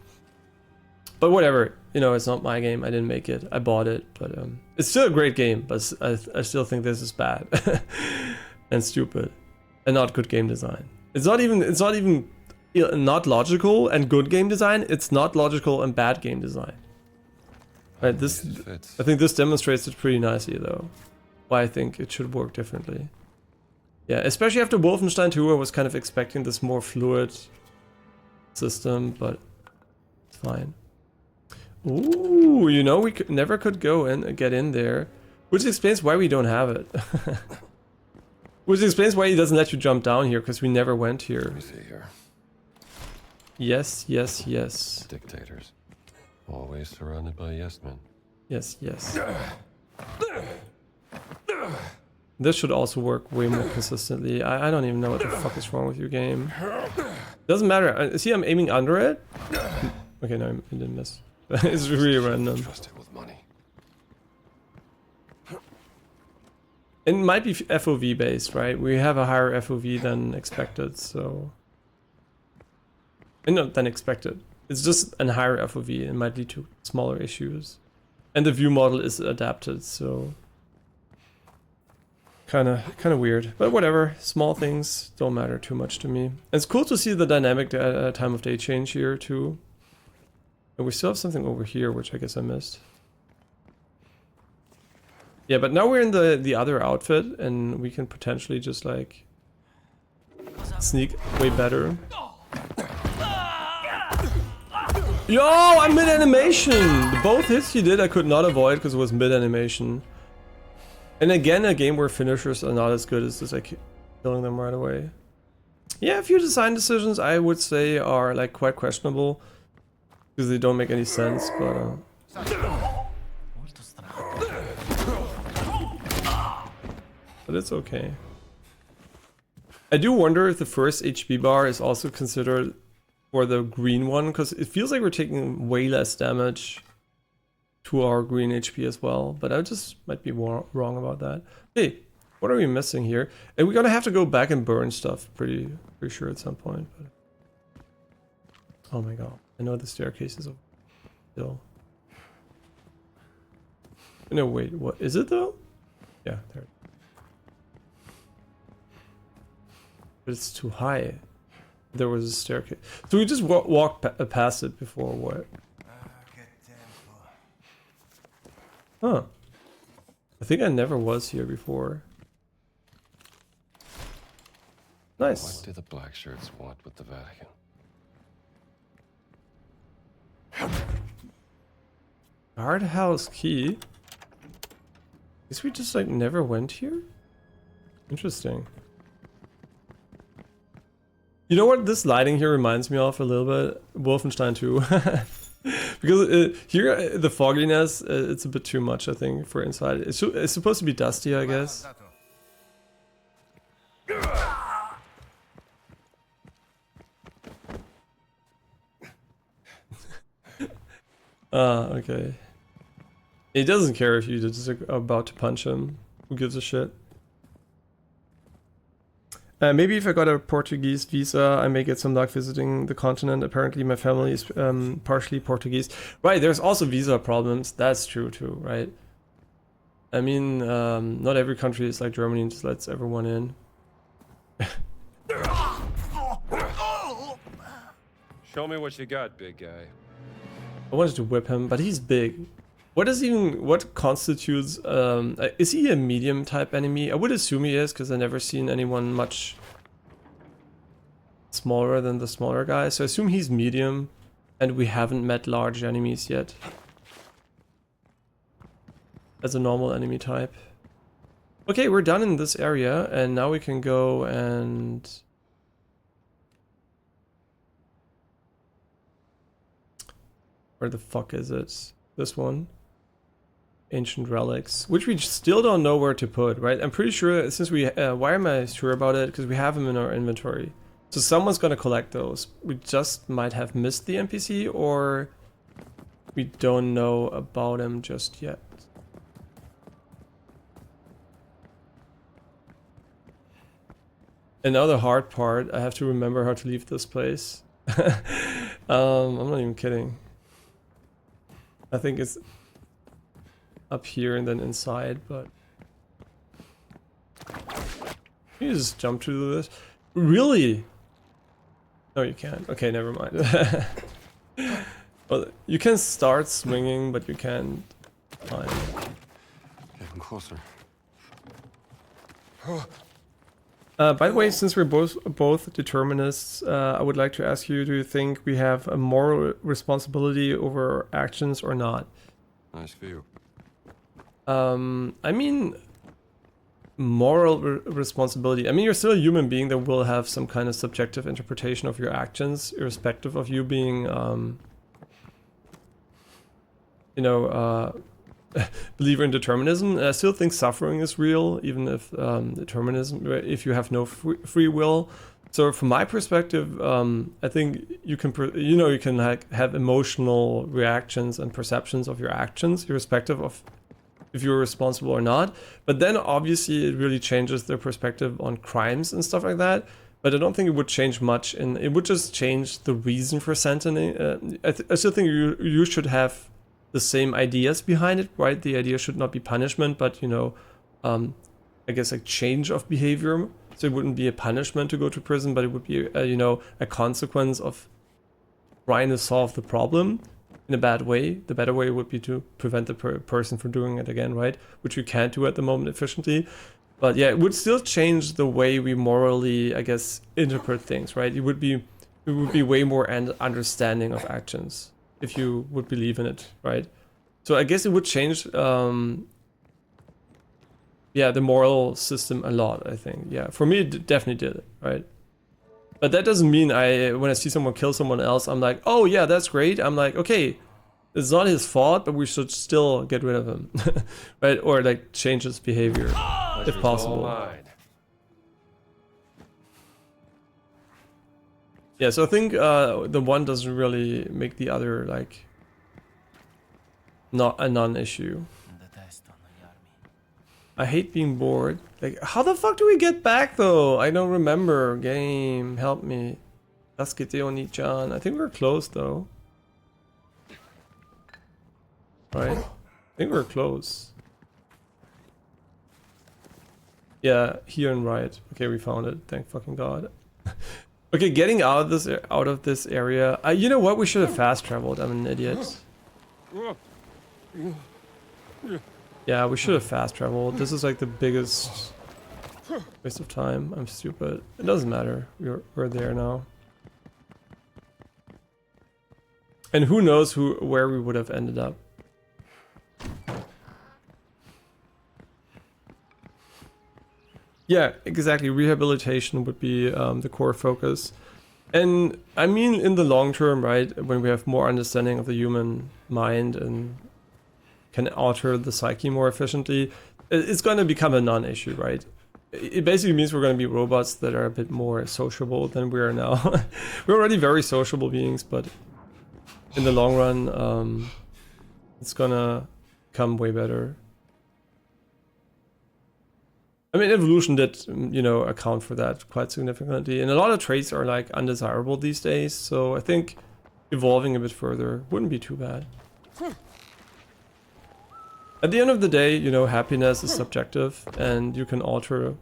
But whatever, you know, it's not my game. I didn't make it. I bought it, but it's still a great game. But I still think this is bad and stupid and not good game design. It's not even not logical and good game design. It's not logical and bad game design. Right? I think this demonstrates it pretty nicely, though. Why I think it should work differently. Yeah, especially after Wolfenstein 2, I was kind of expecting this more fluid system, but it's fine. Ooh, you know, we never could go and get in there, which explains why we don't have it. Which explains why he doesn't let you jump down here, because we never went here. Let me see here. Yes, yes, yes. Dictators. Always surrounded by yes men. Yes, yes. This should also work way more consistently. I don't even know what the fuck is wrong with your game. Doesn't matter. See, I'm aiming under it. Okay, no, I didn't miss. It's really random. Trust it with money. It might be FOV based, right? We have a higher FOV than expected, so... No, than expected. It's just a higher FOV. It might lead to smaller issues. And the view model is adapted, so... Kinda weird. But whatever. Small things don't matter too much to me. And it's cool to see the dynamic time of day change here, too. And we still have something over here, which I guess I missed. Yeah, but now we're in the other outfit, and we can potentially just, like, sneak way better. Yo, I'm mid-animation! Both hits you did I could not avoid because it was mid-animation. And again, a game where finishers are not as good as just, like, killing them right away. Yeah, a few design decisions I would say are, like, quite questionable. Because they don't make any sense, but it's okay. I do wonder if the first HP bar is also considered for the green one, because it feels like we're taking way less damage to our green HP as well, but I just might be wrong about that. Hey, what are we missing here? And we're gonna have to go back and burn stuff pretty sure at some point. But... Oh my god. I know the staircase is still. No, wait, what is it though? Yeah, there. But it's too high. There was a staircase. So we just walked past it before what? Huh. I think I never was here before. Nice. What do the black shirts want with the Vatican? Guardhouse key? Guess we just like never went here? Interesting. You know what this lighting here reminds me of a little bit? Wolfenstein 2. Because here, the fogginess, it's a bit too much, I think, for inside. It's supposed to be dusty, I guess. Okay. He doesn't care if you're just about to punch him. Who gives a shit? Maybe if I got a Portuguese visa, I may get some luck visiting the continent. Apparently, my family is partially Portuguese. Right, there's also visa problems. That's true too, right? I mean, not every country is like Germany and just lets everyone in. Show me what you got, big guy. I wanted to whip him, but he's big. What constitutes, is he a medium type enemy? I would assume he is, because I've never seen anyone much smaller than the smaller guy. So I assume he's medium, and we haven't met large enemies yet. As a normal enemy type. Okay, we're done in this area, and now we can go and... Where the fuck is it? This one? Ancient relics, which we still don't know where to put, right? I'm pretty sure, since we... why am I sure about it? Because we have them in our inventory. So someone's gonna collect those. We just might have missed the NPC, or we don't know about him just yet. Another hard part, I have to remember how to leave this place. I'm not even kidding. I think it's up here and then inside, but... You just jump to this? Really? No, you can't. Okay, never mind. Well, you can start swinging, but you can't climb. Getting closer. By the way, since we're both determinists, I would like to ask you, do you think we have a moral responsibility over our actions or not? Nice view. I mean, moral responsibility. I mean, you're still a human being that will have some kind of subjective interpretation of your actions, irrespective of you being, you know, believer in determinism. I still think suffering is real, even if determinism, if you have no free will. So from my perspective, I think you can, you can have emotional reactions and perceptions of your actions, irrespective of if you're responsible or not. But then obviously it really changes their perspective on crimes and stuff like that. But I don't think it would change much, and it would just change the reason for sentencing. I still think you should have the same ideas behind it, right? The idea should not be punishment, but I guess like change of behavior. So it wouldn't be a punishment to go to prison, but it would be a consequence of trying to solve the problem in a bad way. The better way would be to prevent the person from doing it again, right? Which we can't do at the moment efficiently. But yeah, it would still change the way we morally, I guess, interpret things, right? It would be way more understanding of actions if you would believe in it, right? So I guess it would change, yeah, the moral system a lot, I think. Yeah, for me, it definitely did, right? But that doesn't mean when I see someone kill someone else, I'm like, oh yeah, that's great. I'm like, okay, it's not his fault, but we should still get rid of him, right? Or like change his behavior, if possible. Yeah, so I think the one doesn't really make the other like not a non-issue. I hate being bored. Like, how the fuck do we get back though? I don't remember. Game, help me. Oni-chan. I think we're close though. Right? I think we're close. Yeah, here and right. Okay, we found it. Thank fucking god. Okay, getting out of this area. You know what? We should have fast traveled. I'm an idiot. Yeah, we should have fast traveled. This is like the biggest waste of time. I'm stupid. It doesn't matter. We're there now. And who knows where we would have ended up. Yeah, exactly. Rehabilitation would be the core focus. And I mean, in the long term, right, when we have more understanding of the human mind and can alter the psyche more efficiently, it's going to become a non-issue, right? It basically means we're going to be robots that are a bit more sociable than we are now. We're already very sociable beings, but in the long run, it's gonna come way better. I mean, evolution did, you know, account for that quite significantly. And a lot of traits are like undesirable these days. So I think evolving a bit further wouldn't be too bad. At the end of the day, you know, happiness is subjective, and you can alter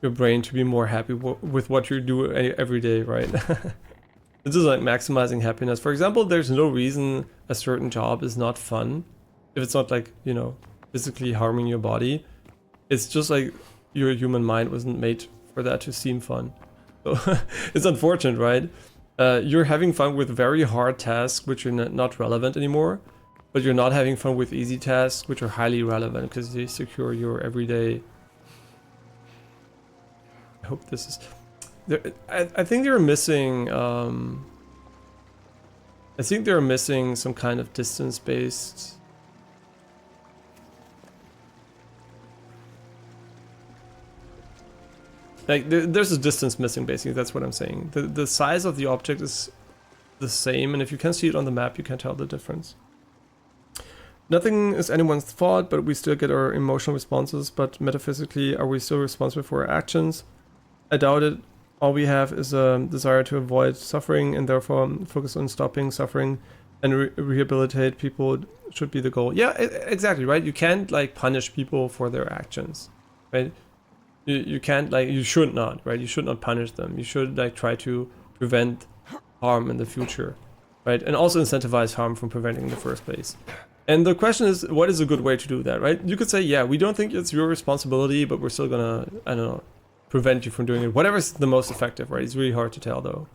your brain to be more happy with what you do every day, right? This is like maximizing happiness. For example, there's no reason a certain job is not fun if it's not like, you know, physically harming your body. It's just like your human mind wasn't made for that to seem fun. So it's unfortunate, right? You're having fun with very hard tasks which are not relevant anymore, but you're not having fun with easy tasks which are highly relevant because they secure your everyday. I hope this is. I think they're missing. I think they're missing some kind of distance-based. Like there's a distance missing, basically. That's what I'm saying. The size of the object is the same, and if you can see it on the map, you can tell the difference. Nothing is anyone's fault, but we still get our emotional responses. But metaphysically, are we still responsible for our actions? I doubt it. All we have is a desire to avoid suffering, and therefore focus on stopping suffering and rehabilitate people should be the goal. Yeah, exactly, right? You can't like punish people for their actions, right? You can't, like, you should not, right? You should not punish them. You should like try to prevent harm in the future, right? And also incentivize harm from preventing in the first place. And the question is, what is a good way to do that, right? You could say, yeah, we don't think it's your responsibility, but we're still gonna, I don't know, prevent you from doing it. Whatever's the most effective, right? It's really hard to tell, though.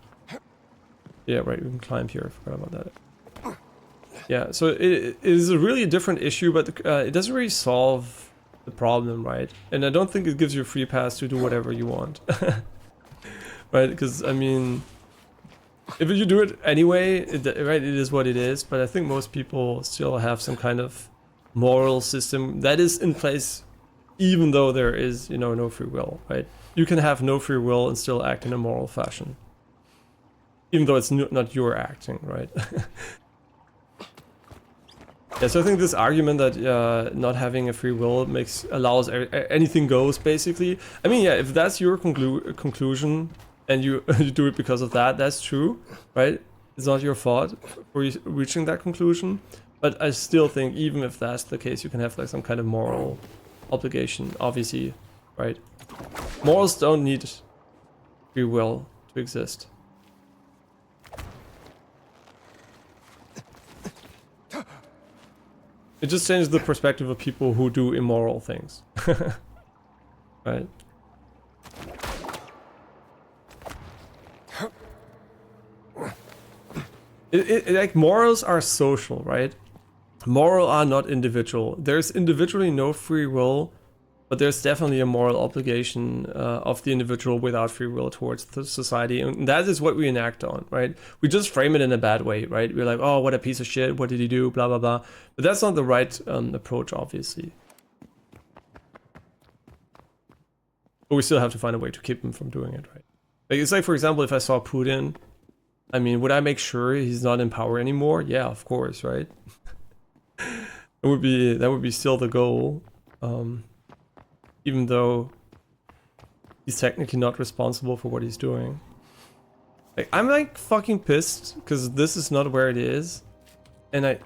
Yeah, right, we can climb here. I forgot about that. Yeah, so it is a really different issue, but it doesn't really solve the problem, right? And I don't think it gives you a free pass to do whatever you want. Right? Because, I mean, if you do it anyway, right, it is what it is, but I think most people still have some kind of moral system that is in place even though there is, you know, no free will, right? You can have no free will and still act in a moral fashion. Even though it's not your acting, right? Yeah, so I think this argument that not having a free will allows anything goes, basically. I mean, yeah, if that's your conclusion and you you do it because of that, that's true, right? It's not your fault for reaching that conclusion. But I still think even if that's the case, you can have like some kind of moral obligation, obviously, right? Morals don't need free will to exist. It just changes the perspective of people who do immoral things. Right? Like, morals are social, right? Moral are not individual. There's individually no free will, but there's definitely a moral obligation of the individual without free will towards the society, and that is what we enact on, right? We just frame it in a bad way, right? We're like, oh, what a piece of shit, what did he do, blah, blah, blah. But that's not the right approach, obviously. But we still have to find a way to keep him from doing it, right? Like, it's like, for example, if I saw Putin, I mean, would I make sure he's not in power anymore? Yeah, of course, right? That would be still the goal. Even though he's technically not responsible for what he's doing. Like, I'm like fucking pissed because this is not where it is. And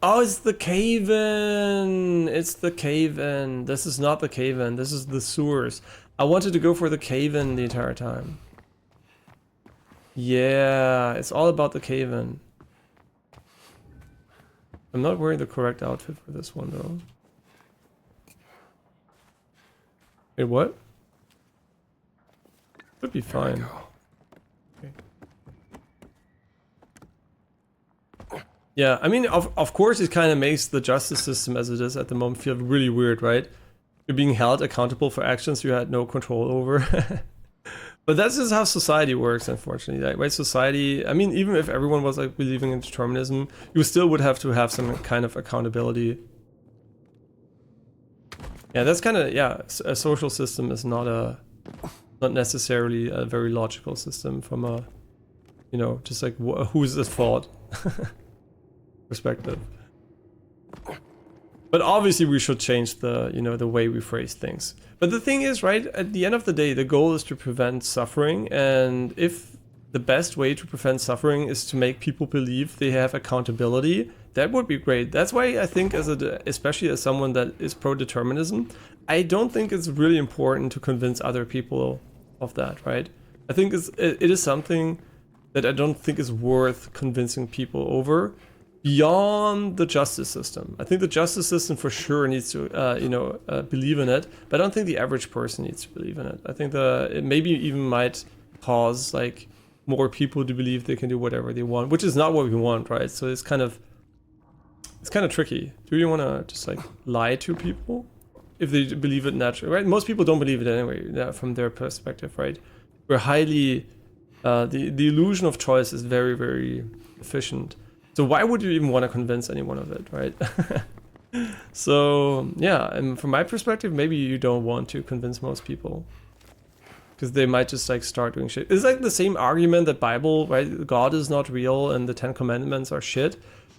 oh, it's the cave-in! It's the cave-in. This is not the cave-in. This is the sewers. I wanted to go for the cave-in the entire time. Yeah, it's all about the cave-in. I'm not wearing the correct outfit for this one though. Wait, what? Should be fine. Okay. Yeah, I mean, of course it kind of makes the justice system as it is at the moment feel really weird, right? You're being held accountable for actions you had no control over. But that's just how society works, unfortunately, right? Society, I mean, even if everyone was like believing in determinism, you still would have to have some kind of accountability. Yeah, that's kind of, yeah, a social system is not necessarily a very logical system from a, you know, just like who's at fault perspective. But obviously we should change the, you know, the way we phrase things. But the thing is, right, at the end of the day, the goal is to prevent suffering. And if the best way to prevent suffering is to make people believe they have accountability, that would be great. That's why I think, especially as someone that is pro-determinism, I don't think it's really important to convince other people of that, right? I think it is something that I don't think is worth convincing people over beyond the justice system. I think the justice system for sure needs to, believe in it, but I don't think the average person needs to believe in it. I think it maybe even might cause like more people to believe they can do whatever they want, which is not what we want, right? So it's kind of tricky. Do you want to just like lie to people if they believe it naturally, right? Most people don't believe it anyway, from their perspective, right? We're highly, the illusion of choice is very, very efficient. So why would you even want to convince anyone of it, right? So yeah, and from my perspective, maybe you don't want to convince most people because they might just like start doing shit. It's like the same argument that Bible, right? God is not real and the 10 Commandments are shit.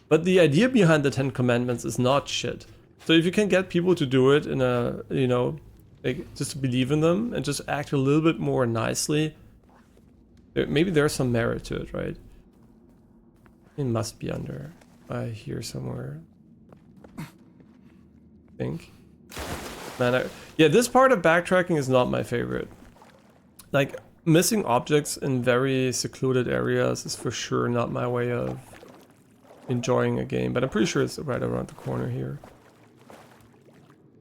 But the idea behind the 10 Commandments is not shit. So if you can get people to do it in a, you know, like just to believe in them and just act a little bit more nicely, maybe there's some merit to it, right? It must be under here somewhere. I think. Man, yeah, this part of backtracking is not my favorite. Like, missing objects in very secluded areas is for sure not my way of enjoying a game, but I'm pretty sure it's right around the corner here.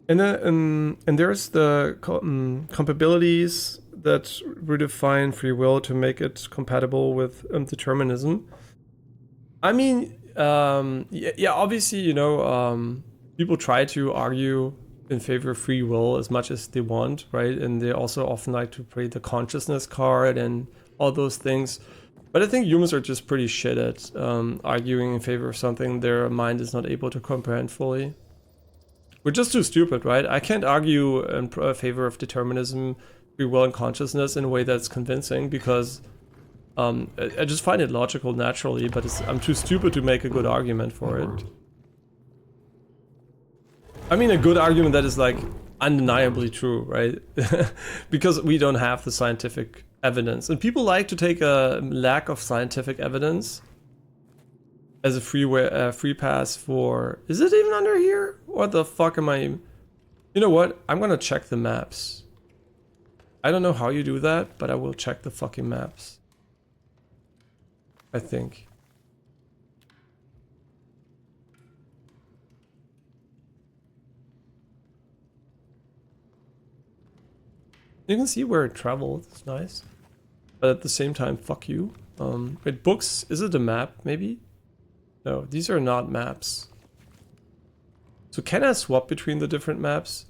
And then, and there's the compatibilities that redefine free will to make it compatible with determinism. I mean, yeah, obviously, you know, people try to argue in favor of free will as much as they want, right? And they also often like to play the consciousness card and all those things. But I think humans are just pretty shit at arguing in favor of something their mind is not able to comprehend fully. We're just too stupid, right? I can't argue in favor of determinism, free will, and consciousness in a way that's convincing because I just find it logical naturally, but I'm too stupid to make a good argument for it. I mean a good argument that is like undeniably true, right? Because we don't have the scientific evidence. And people like to take a lack of scientific evidence as a free pass for... Is it even under here? What the fuck am I... You know what? I'm gonna check the maps. I don't know how you do that, but I will check the fucking maps. I think. You can see where it traveled, it's nice. But at the same time, fuck you. Wait, books, is it a map, maybe? No, these are not maps. So can I swap between the different maps?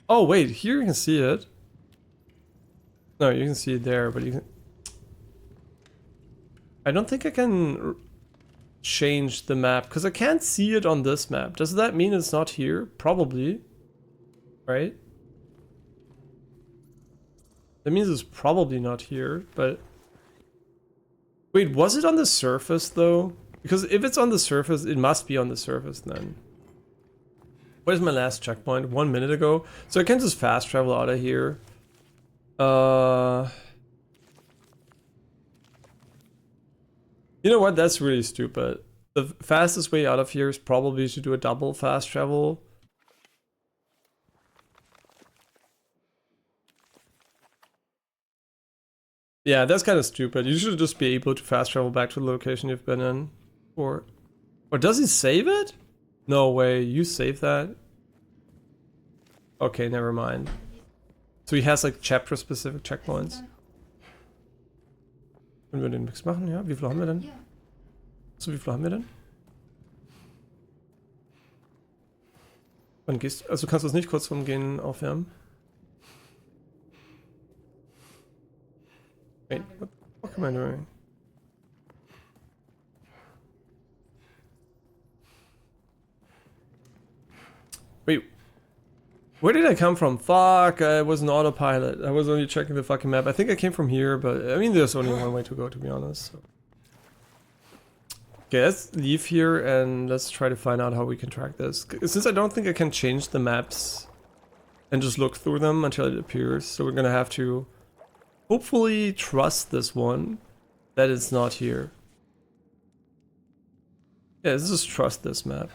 Oh wait, here you can see it. No, you can see it there, but you can... I don't think I can change the map, because I can't see it on this map. Does that mean it's not here? Probably. Right? That means it's probably not here, but... Wait, was it on the surface, though? Because if it's on the surface, it must be on the surface, then. Where's my last checkpoint? 1 minute ago. So I can just fast travel out of here. You know what? That's really stupid. The fastest way out of here is probably to do a double fast travel. Yeah, that's kind of stupid. You should just be able to fast travel back to the location you've been in. Or does he save it? No way, you save that? Okay, never mind. So he has like chapter specific checkpoints. Können wir den Mix machen, ja? Wie viel haben wir denn? So, wie viel haben wir denn? Wann gehst du? Also kannst du es nicht kurz vorm Gehen aufwärmen? Wait, what the fuck am I doing? Wait, where did I come from? Fuck, I was an autopilot. I was only checking the fucking map. I think I came from here, but I mean, there's only one way to go, to be honest. So. Okay, let's leave here and let's try to find out how we can track this. Since I don't think I can change the maps and just look through them until it appears, so we're gonna have to hopefully trust this one that it's not here. Yeah, let's just trust this map.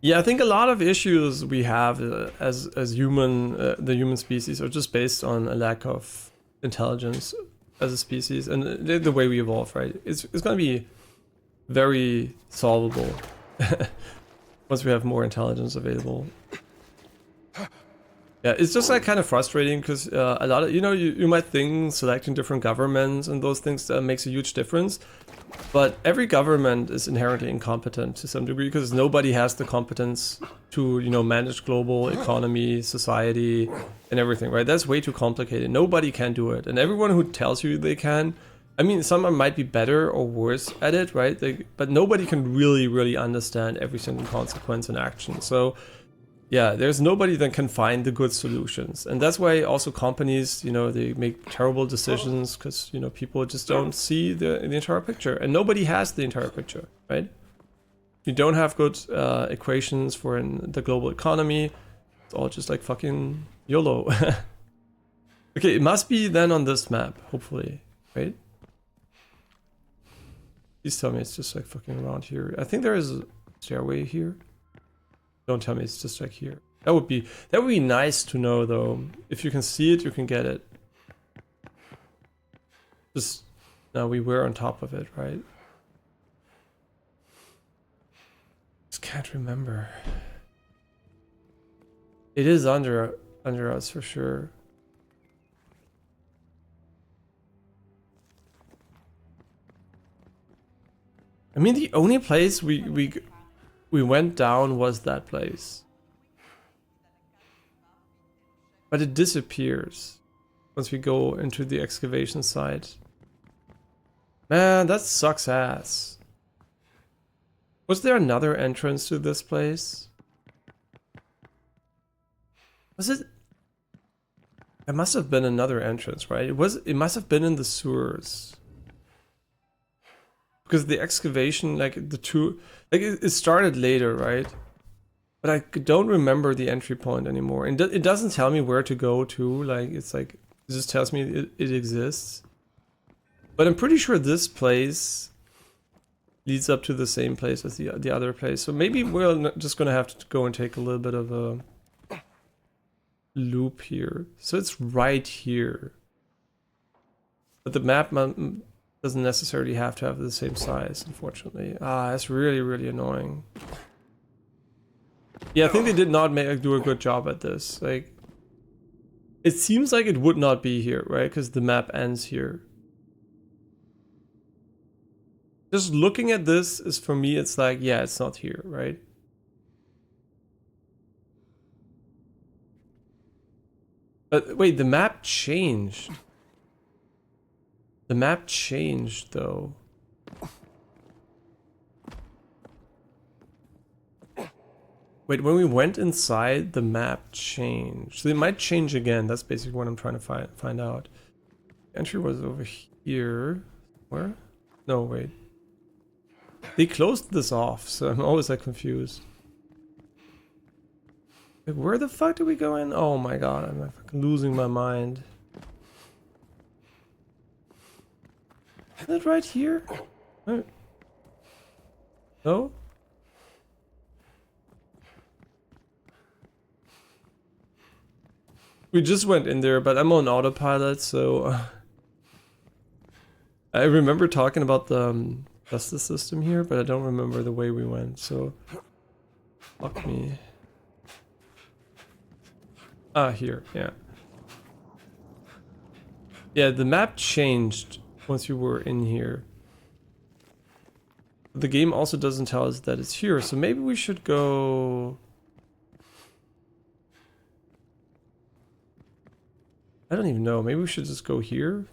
Yeah, I think a lot of issues we have as human, the human species, are just based on a lack of intelligence as a species and the way we evolve, right? It's gonna be very solvable once we have more intelligence available. Yeah, it's just like kind of frustrating because a lot of, you might think selecting different governments and those things makes a huge difference, but every government is inherently incompetent to some degree because nobody has the competence to, manage global economy, society, and everything, right? That's way too complicated. Nobody can do it, and everyone who tells you they can, I mean, someone might be better or worse at it, right? But nobody can really understand every single consequence and action. So yeah, there's nobody that can find the good solutions. And that's why also companies, they make terrible decisions because, people just don't see the entire picture. And nobody has the entire picture, right? You don't have good equations for the global economy. It's all just like fucking YOLO. Okay, it must be then on this map, hopefully, right? Please tell me it's just like fucking around here. I think there is a stairway here. Don't tell me it's just like here. That would be nice to know though. If you can see it, you can get it. Just now we were on top of it, right? Just can't remember. It is under us for sure. I mean, the only place we went down was that place. But it disappears once we go into the excavation site. Man, that sucks ass. Was there another entrance to this place? Was it? There must have been another entrance, right? It must have been in the sewers. Because the excavation, like it started later, right? But I don't remember the entry point anymore. And it doesn't tell me where to go to. Like, it just tells me it exists. But I'm pretty sure this place leads up to the same place as the other place. So maybe we're just gonna have to go and take a little bit of a loop here. So it's right here. But the map doesn't necessarily have to have the same size, unfortunately. That's really annoying. Yeah, I think they did not do a good job at this. Like, it seems like it would not be here, right? Because the map ends here. Just looking at this is, for me, it's like, yeah, it's not here, right? But wait, the map changed. The map changed, though. Wait, when we went inside, the map changed. So it might change again. That's basically what I'm trying to find out. Entry was over here. Where? No, wait. They closed this off, so I'm always like confused. Like, where the fuck did we go in? Oh my god, I'm like fucking losing my mind. Isn't it right here? No? We just went in there, but I'm on autopilot, so I remember talking about the justice system here, but I don't remember the way we went, so fuck me. Here, yeah. Yeah, the map changed once we were in here. The game also doesn't tell us that it's here, so maybe we should go... I don't even know, maybe we should just go here?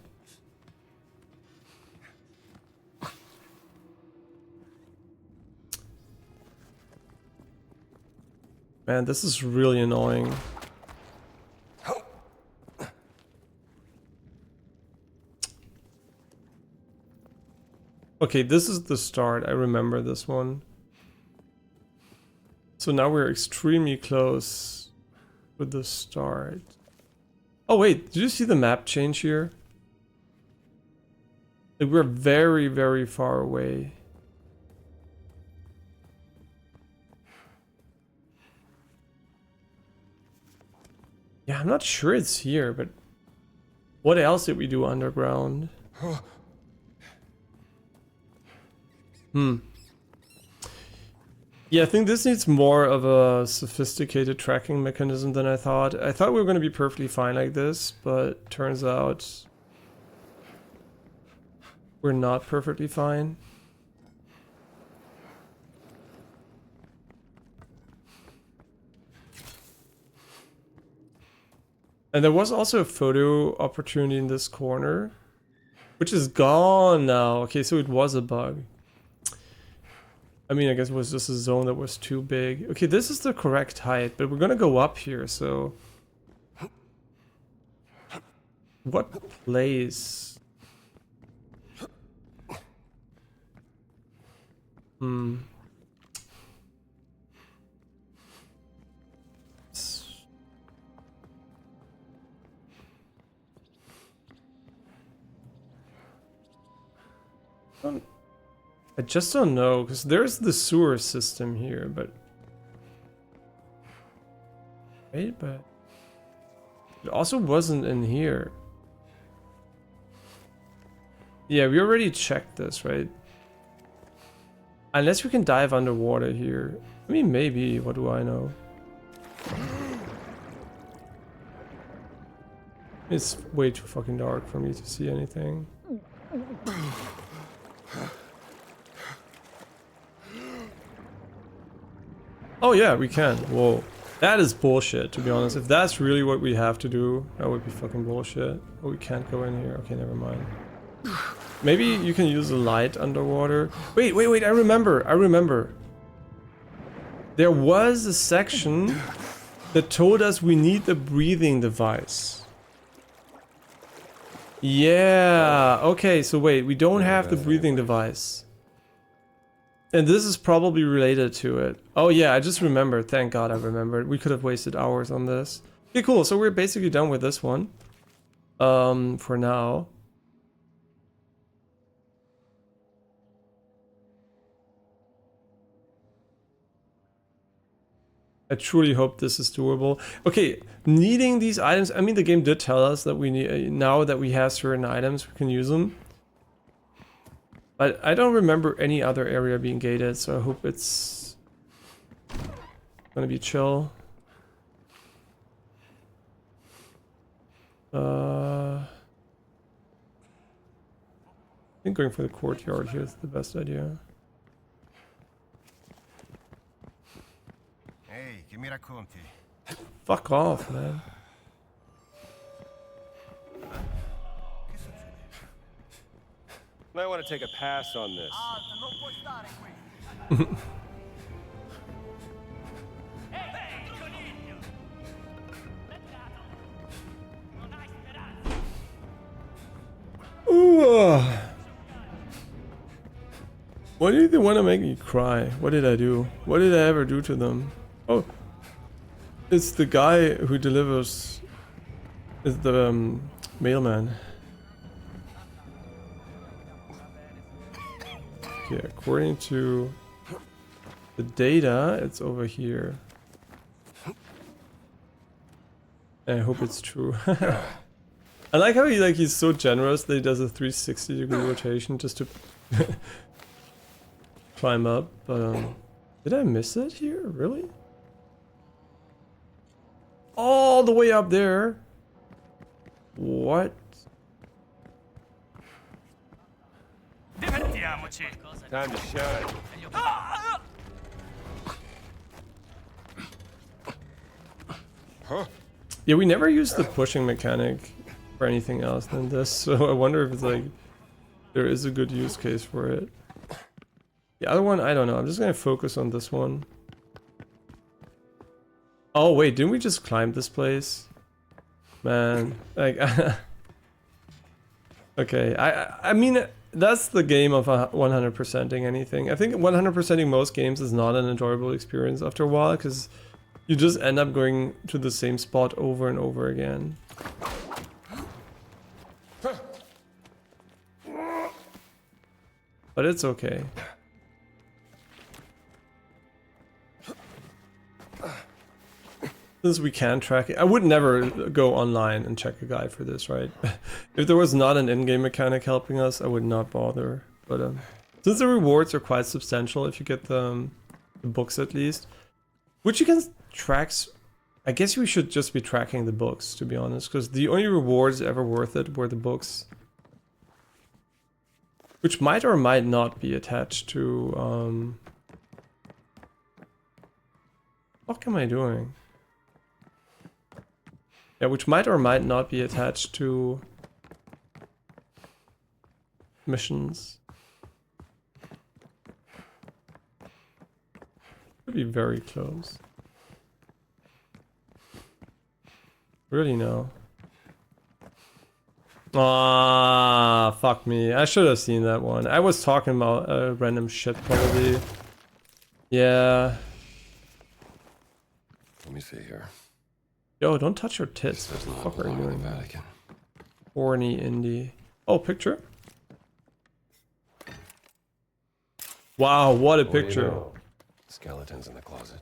Man, this is really annoying. Okay, this is the start. I remember this one. So now we're extremely close with the start. Oh wait, did you see the map change here? Like, we're very, very far away. Yeah, I'm not sure it's here, but what else did we do underground? Yeah, I think this needs more of a sophisticated tracking mechanism than I thought. I thought we were going to be perfectly fine like this, but turns out we're not perfectly fine. And there was also a photo opportunity in this corner, which is gone now. Okay, so it was a bug. I mean, I guess it was just a zone that was too big. Okay, this is the correct height, but we're gonna go up here, so... What place? I just don't know, because there's the sewer system here, but... Wait, but... It also wasn't in here. Yeah, we already checked this, right? Unless we can dive underwater here. I mean, maybe, what do I know? It's way too fucking dark for me to see anything. Oh yeah, we can. Whoa. That is bullshit, to be honest. If that's really what we have to do, that would be fucking bullshit. Oh, we can't go in here. Okay, never mind. Maybe you can use a light underwater. Wait, I remember. There was a section that told us we need the breathing device. Yeah, okay, so wait, we don't have the breathing device. And this is probably related to it. Oh yeah, I just remembered. Thank God I remembered. We could have wasted hours on this. Okay, cool. So we're basically done with this one. For now. I truly hope this is doable. Okay, needing these items. I mean, the game did tell us that we need, now that we have certain items, we can use them. But I don't remember any other area being gated, so I hope it's gonna be chill. I think going for the courtyard here is the best idea. Hey, che mi racconti? Fuck off, man. Might want to take a pass on this. Ooh. Why do they want to make me cry? What did I do? What did I ever do to them? Oh, it's the guy who delivers. It's the mailman. Okay, according to the data, it's over here. I hope it's true. I like how he's so generous that he does a 360-degree rotation just to climb up. But did I miss it here? Really? All the way up there. What? Time to shine. Huh? Yeah, we never used the pushing mechanic for anything else than this, so I wonder if it's like there is a good use case for it. The other one, I don't know. I'm just gonna focus on this one. Oh wait, didn't we just climb this place? Man, like, okay. I mean, that's the game of 100%ing anything. I think 100%ing most games is not an enjoyable experience after a while, because you just end up going to the same spot over and over again. But it's okay. Since we can track it, I would never go online and check a guide for this, right? If there was not an in-game mechanic helping us, I would not bother. But since the rewards are quite substantial if you get the books at least, which you can track, I guess we should just be tracking the books, to be honest, because the only rewards ever worth it were the books. Which might or might not be attached to... What am I doing? Yeah, which might or might not be attached to missions. Could be very close. Really no. Ah, fuck me. I should have seen that one. I was talking about random shit probably. Yeah. Let me see here. Yo, don't touch your tits. What the fuck are you doing? Vatican. Horny indie. Oh, picture? Wow, what a picture. You know, skeletons in the closet.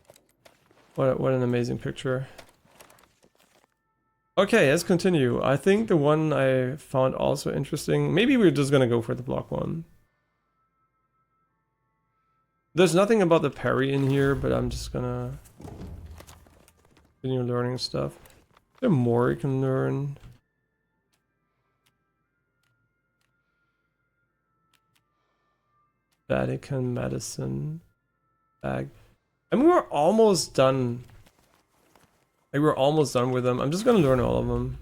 What an amazing picture. Okay, let's continue. I think the one I found also interesting. Maybe we're just gonna go for the block one. There's nothing about the parry in here, but I'm just gonna continue learning stuff. Is there more you can learn? Vatican medicine bag. I mean, we're almost done. Like, we're almost done with them. I'm just gonna learn all of them.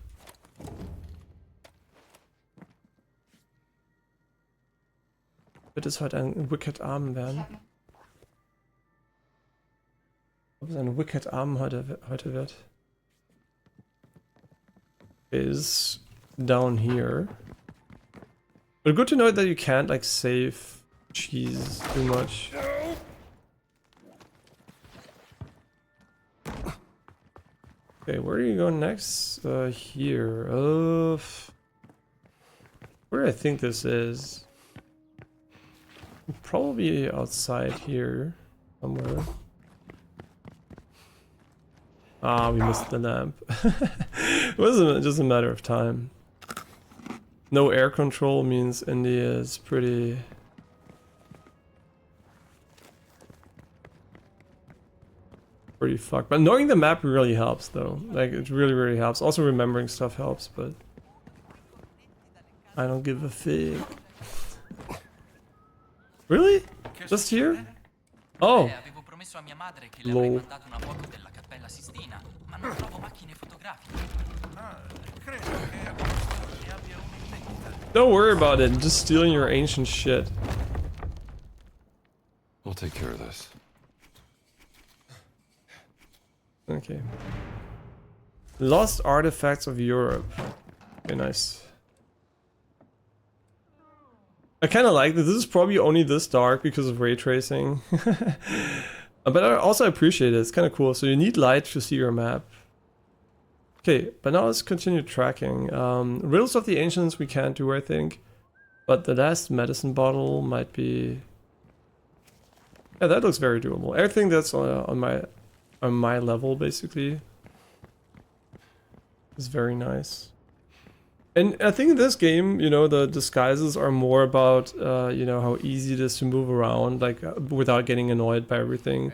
Wird es heute ein Wicked Abend werden? Ob es ein Wicked Abend heute wird? Is down here. But good to know that you can't like save cheese too much. Okay, where do you go next? Here. Where do I think this is? Probably outside here somewhere. Ah, we missed the lamp. It wasn't just a matter of time. No air control means India is pretty fucked. But knowing the map really helps though. Like, it really helps. Also remembering stuff helps, but I don't give a fig. Really? Just here? Oh. Lol. Don't worry about it, just stealing your ancient shit. I'll take care of this. Okay. Lost artifacts of Europe. Okay, nice. I kind of like that. This is probably only this dark because of ray tracing. But I also appreciate it. It's kind of cool. So you need light to see your map. Okay, but now let's continue tracking. Riddles of the Ancients we can't do, I think. But the last medicine bottle might be... Yeah, that looks very doable. Everything that's on my level, basically, is very nice. And I think in this game, you know, the disguises are more about, you know, how easy it is to move around, like, without getting annoyed by everything.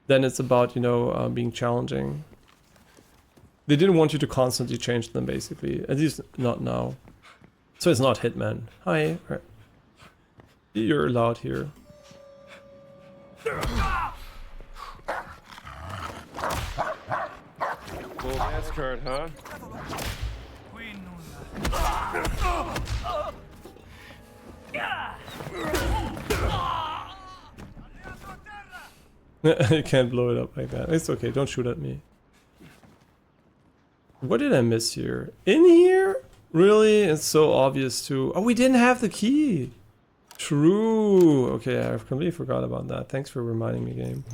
Then it's about, you know, being challenging. They didn't want you to constantly change them, basically. At least not now. So it's not Hitman. Hi. Right. You're allowed here. Full dance card, huh? You can't blow it up like that. It's okay, don't shoot at me. What did I miss here? In here? Really? It's so obvious too. Oh, we didn't have the key. True. Okay, I completely forgot about that. Thanks for reminding me, game.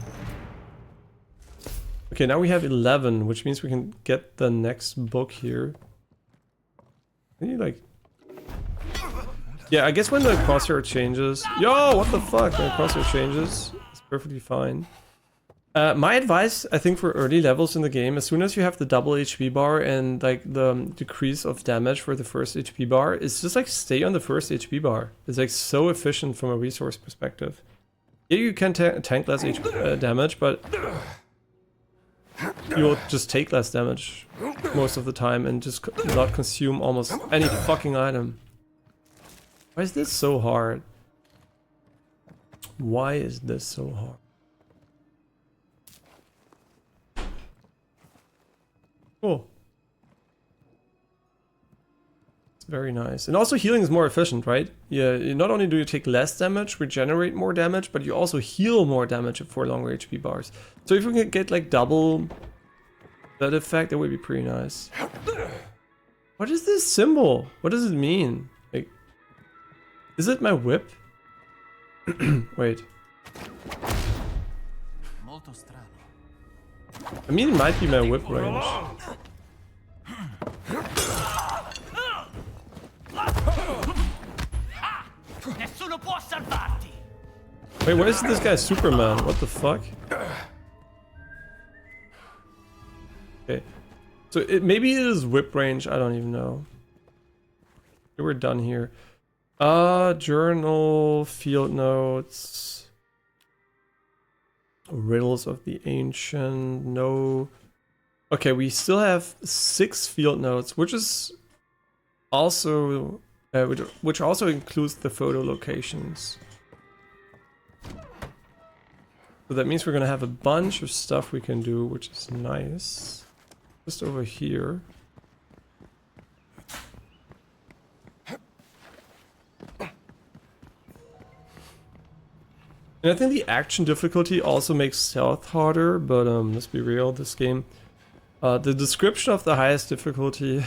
Okay, now we have 11, which means we can get the next book here. Can you like... Yeah, I guess when the crosshair changes... Yo, what the fuck? When the crosshair changes, it's perfectly fine. My advice, I think, for early levels in the game, as soon as you have the double HP bar and like the decrease of damage for the first HP bar, is just like stay on the first HP bar. It's like so efficient from a resource perspective. Yeah, you can tank less damage, but you'll just take less damage most of the time and just not consume almost any fucking item. Why is this so hard? Why is this so hard? Cool. It's very nice. And also healing is more efficient, right? Yeah, not only do you take less damage, regenerate more damage, but you also heal more damage for longer HP bars. So if we can get like double that effect, that would be pretty nice. What is this symbol? What does it mean? Like, is it my whip? Wait. I mean, it might be my whip range. Wait, why is this guy Superman? What the fuck? Okay. So maybe it is whip range, I don't even know. Okay, we're done here. Journal, field notes. Riddles of the Ancient, no. Okay, we still have 6 field notes, which is also which also includes the photo locations. So that means we're gonna have a bunch of stuff we can do, which is nice. Just over here. And I think the action difficulty also makes stealth harder, but let's be real, this game. The description of the highest difficulty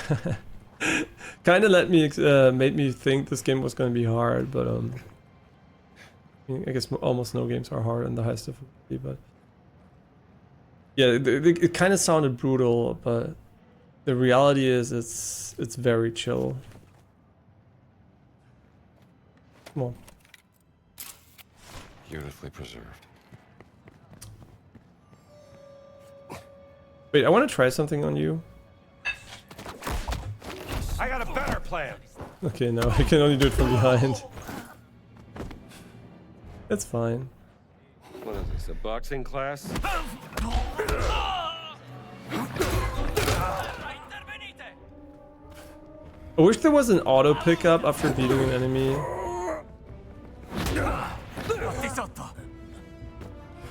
kind of made me think this game was going to be hard, but I guess almost no games are hard on the highest difficulty, but yeah, it kind of sounded brutal, but the reality is it's very chill. Come on. Beautifully preserved. Wait, I want to try something on you. I got a better plan. Okay, no, I can only do it from behind. That's fine. What is this, a boxing class? I wish there was an auto pickup after beating an enemy.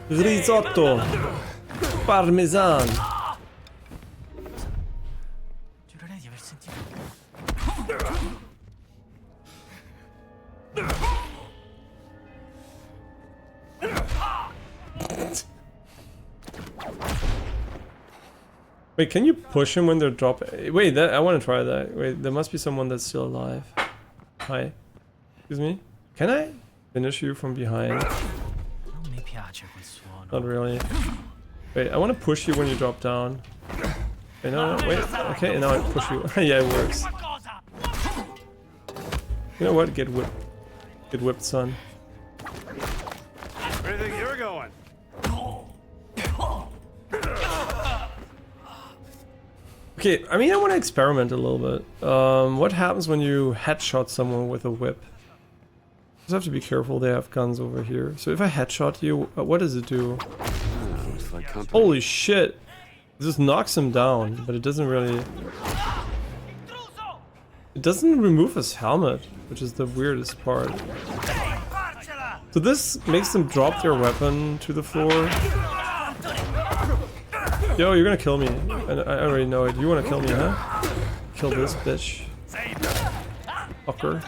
Risotto! Parmesan! Giurerei di aver sentito. Wait, can you push him when they're dropping? Wait, I want to try that. Wait, there must be someone that's still alive. Hi. Excuse me? Can I finish you from behind? Not really. Wait, I want to push you when you drop down. Wait, no, wait. Okay, now I push you. Yeah, it works. You know what? Get whipped. Get whipped, son. Where do you think you're going? Okay, I mean, I want to experiment a little bit. What happens when you headshot someone with a whip? Just have to be careful, they have guns over here. So if I headshot you, what does it do? Holy shit! It just knocks him down, but it doesn't really... It doesn't remove his helmet, which is the weirdest part. So this makes them drop their weapon to the floor. Yo, you're gonna kill me. I already know it. You wanna kill me, huh? Kill this bitch. Fucker.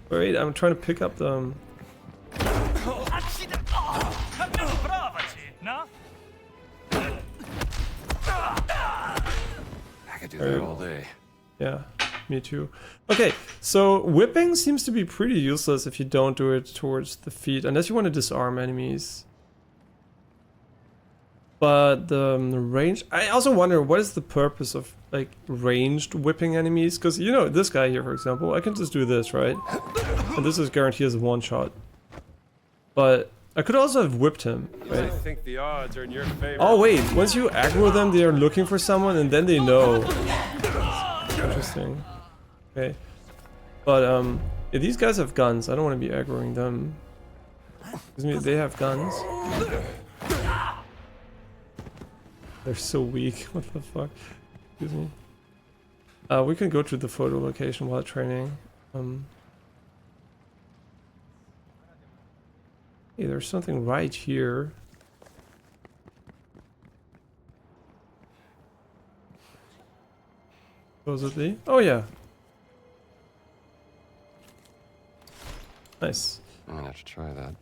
Wait, I'm trying to pick up the... I could do that all day. Yeah. me too. Okay, so whipping seems to be pretty useless if you don't do it towards the feet, unless you want to disarm enemies. But the range... I also wonder, what is the purpose of, like, ranged whipping enemies? Because, you know, this guy here, for example, I can just do this, right? And this is guaranteed as a one-shot. But I could also have whipped him, right? I think the odds are in your favor. Oh, wait, once you aggro them, they are looking for someone, and then they know. Interesting. Okay. But, yeah, these guys have guns. I don't want to be aggroing them. Excuse me, they have guns. They're so weak. What the fuck? Excuse me. We can go to the photo location while training. Hey, there's something right here. Supposedly. Oh yeah. Nice. I'm gonna have to try that.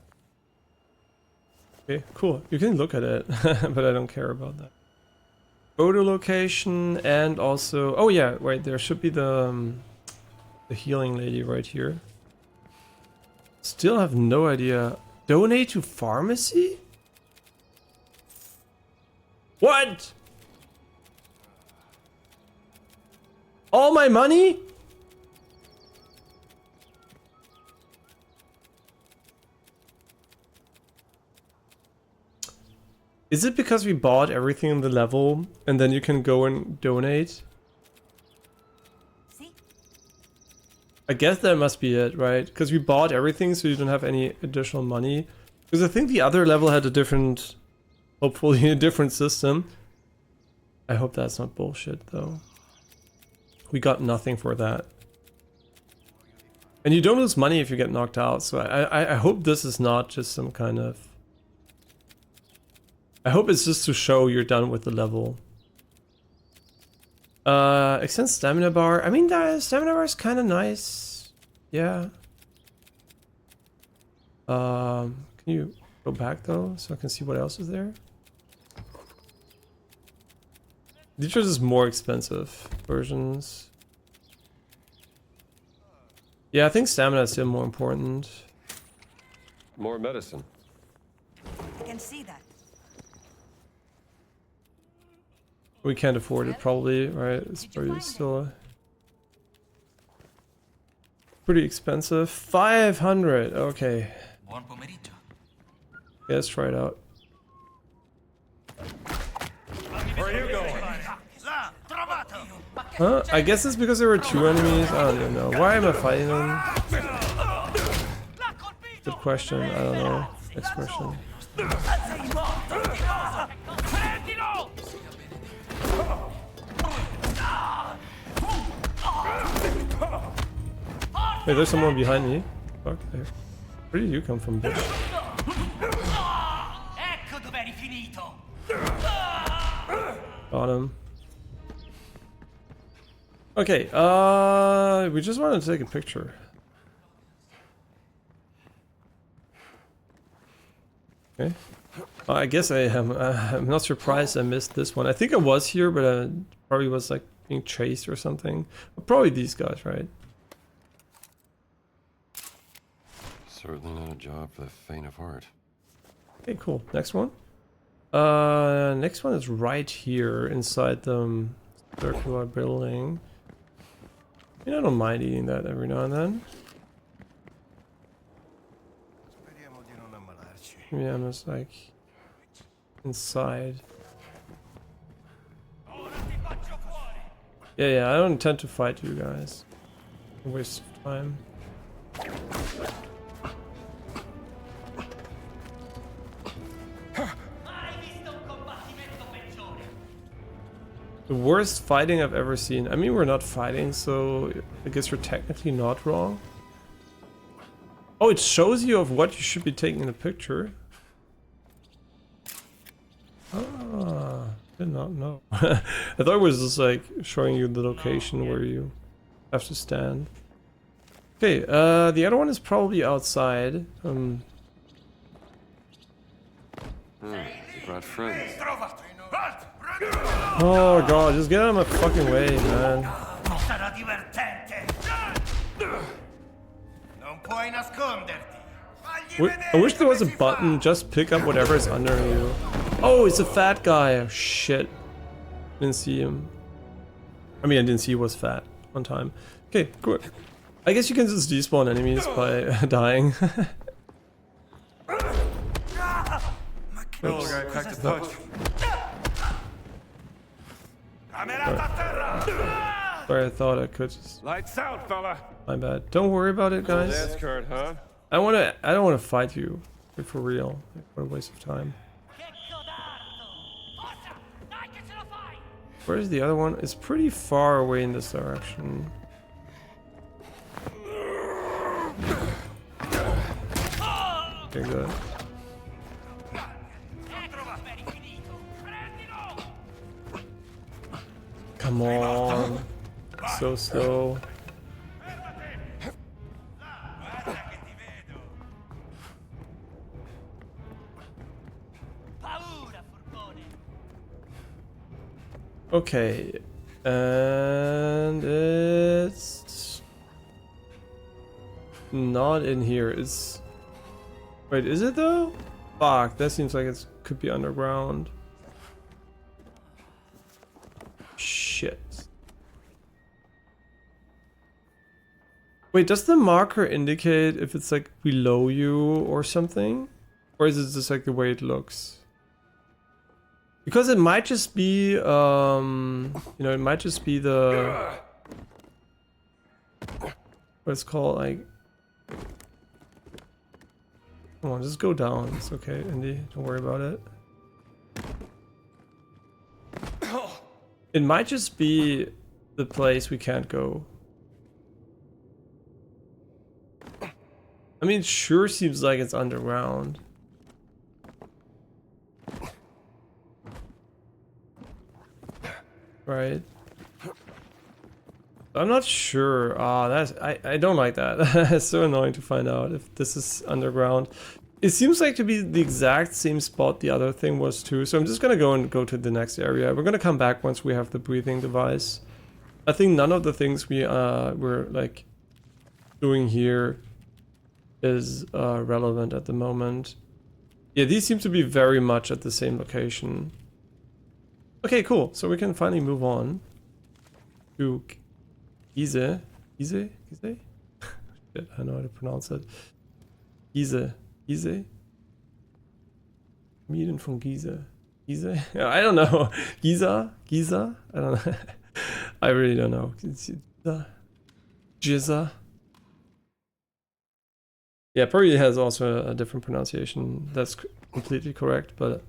Okay, cool. You can look at it, but I don't care about that. Photo location and also... Oh yeah, wait, there should be the healing lady right here. Still have no idea. Donate to pharmacy? What? All my money? Is it because we bought everything in the level and then you can go and donate? I guess that must be it, right? Because we bought everything so you don't have any additional money. Because I think the other level had a different, hopefully a different system. I hope that's not bullshit though. We got nothing for that. And you don't lose money if you get knocked out, so I hope this is not just some kind of... I hope it's just to show you're done with the level. Extend stamina bar. I mean, the stamina bar is kind of nice. Yeah. Can you go back though, so I can see what else is there? These are just more expensive versions. Yeah, I think stamina is still more important. More medicine. I can see that. We can't afford it probably, right? It's probably still pretty expensive. 500, okay. Buon pomeriggio. Yeah, let's try it out. Where are you going? Huh? I guess it's because there were two enemies. I don't even know. Why am I fighting them? Good question. I don't know. Next question. Wait, there's someone behind me. Fuck. Where did you come from, bitch? Got him. Okay, we just wanted to take a picture. Okay. I guess I'm not surprised I missed this one. I think I was here, but I probably was like being chased or something. Probably these guys, right? Certainly not a job for the faint of heart. Okay, cool. Next one. Next one is right here inside the circular building. I mean, I don't mind eating that every now and then. Yeah, I'm just like inside. Yeah, I don't intend to fight you guys. A waste of time. The worst fighting I've ever seen. I mean, we're not fighting, so I guess you're technically not wrong. Oh, it shows you of what you should be taking in a picture. Ah, did not know. I thought it was just like showing you the location where you have to stand. Okay, the other one is probably outside. You brought friends. Oh god, just get out of my fucking way, man. I wish there was a button, just pick up whatever is under you. Oh, it's a fat guy. Oh, shit. Didn't see him. I mean, I didn't see he was fat on time. Okay, good. I guess you can just despawn enemies by dying. Little guy packed a punch. Sorry, I thought I could just... Lights out, fella. My bad. Don't worry about it, guys. Dance card, huh? I don't wanna fight you. Like, for real. Like, what a waste of time. Where's the other one? It's pretty far away in this direction. Okay, good. Come on. So slow. Okay, and it's not in here. It's wait, is it though? Fuck, that seems like it could be underground. Shit. Wait, does the marker indicate if it's like below you or something? Or is it just like the way it looks? Because it might just be, you know, it might just be the, what it's called, like, come on, just go down, it's okay, Indy, don't worry about it. It might just be the place we can't go. I mean, it sure seems like it's underground. Right. I'm not sure. Ah, I don't like that. It's so annoying to find out if this is underground. It seems like to be the exact same spot the other thing was too. So I'm just gonna go to the next area. We're gonna come back once we have the breathing device. I think none of the things we're like doing here is relevant at the moment. Yeah, these seem to be very much at the same location. Okay, cool. So we can finally move on to Gizeh. Gizeh? Gizeh? Shit, I know how to pronounce it. Gizeh. Gizeh? Mieden von Gizeh. Gizeh? I don't know. Giza? Giza? I don't know. I really don't know. Giza? Yeah, probably has also a different pronunciation. That's completely correct, but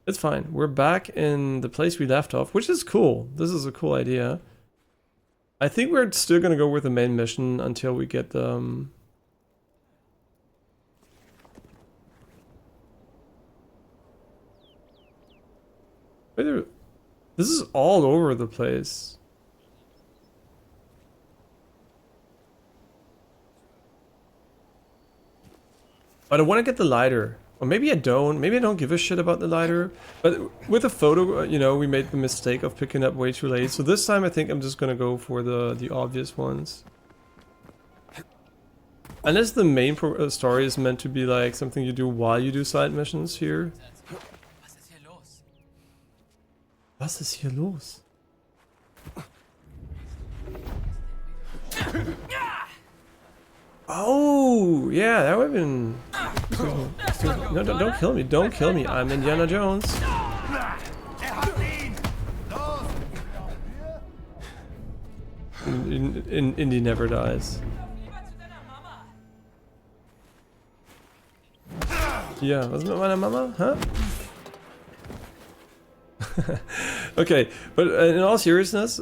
it's fine. We're back in the place we left off, which is cool. This is a cool idea. I think we're still gonna go with the main mission until we get the... This is all over the place. But I want to get the lighter. Or maybe I don't. Maybe I don't give a shit about the lighter. But with the photo, you know, we made the mistake of picking up way too late. So this time I think I'm just gonna go for the obvious ones. Unless the main story is meant to be like something you do while you do side missions here. Was ist hier los? Oh, yeah, that would have been... No, don't kill me. Don't kill me. I'm Indiana Jones. Indy never dies. Ja, was mit meiner Mama? Huh? Okay, but in all seriousness,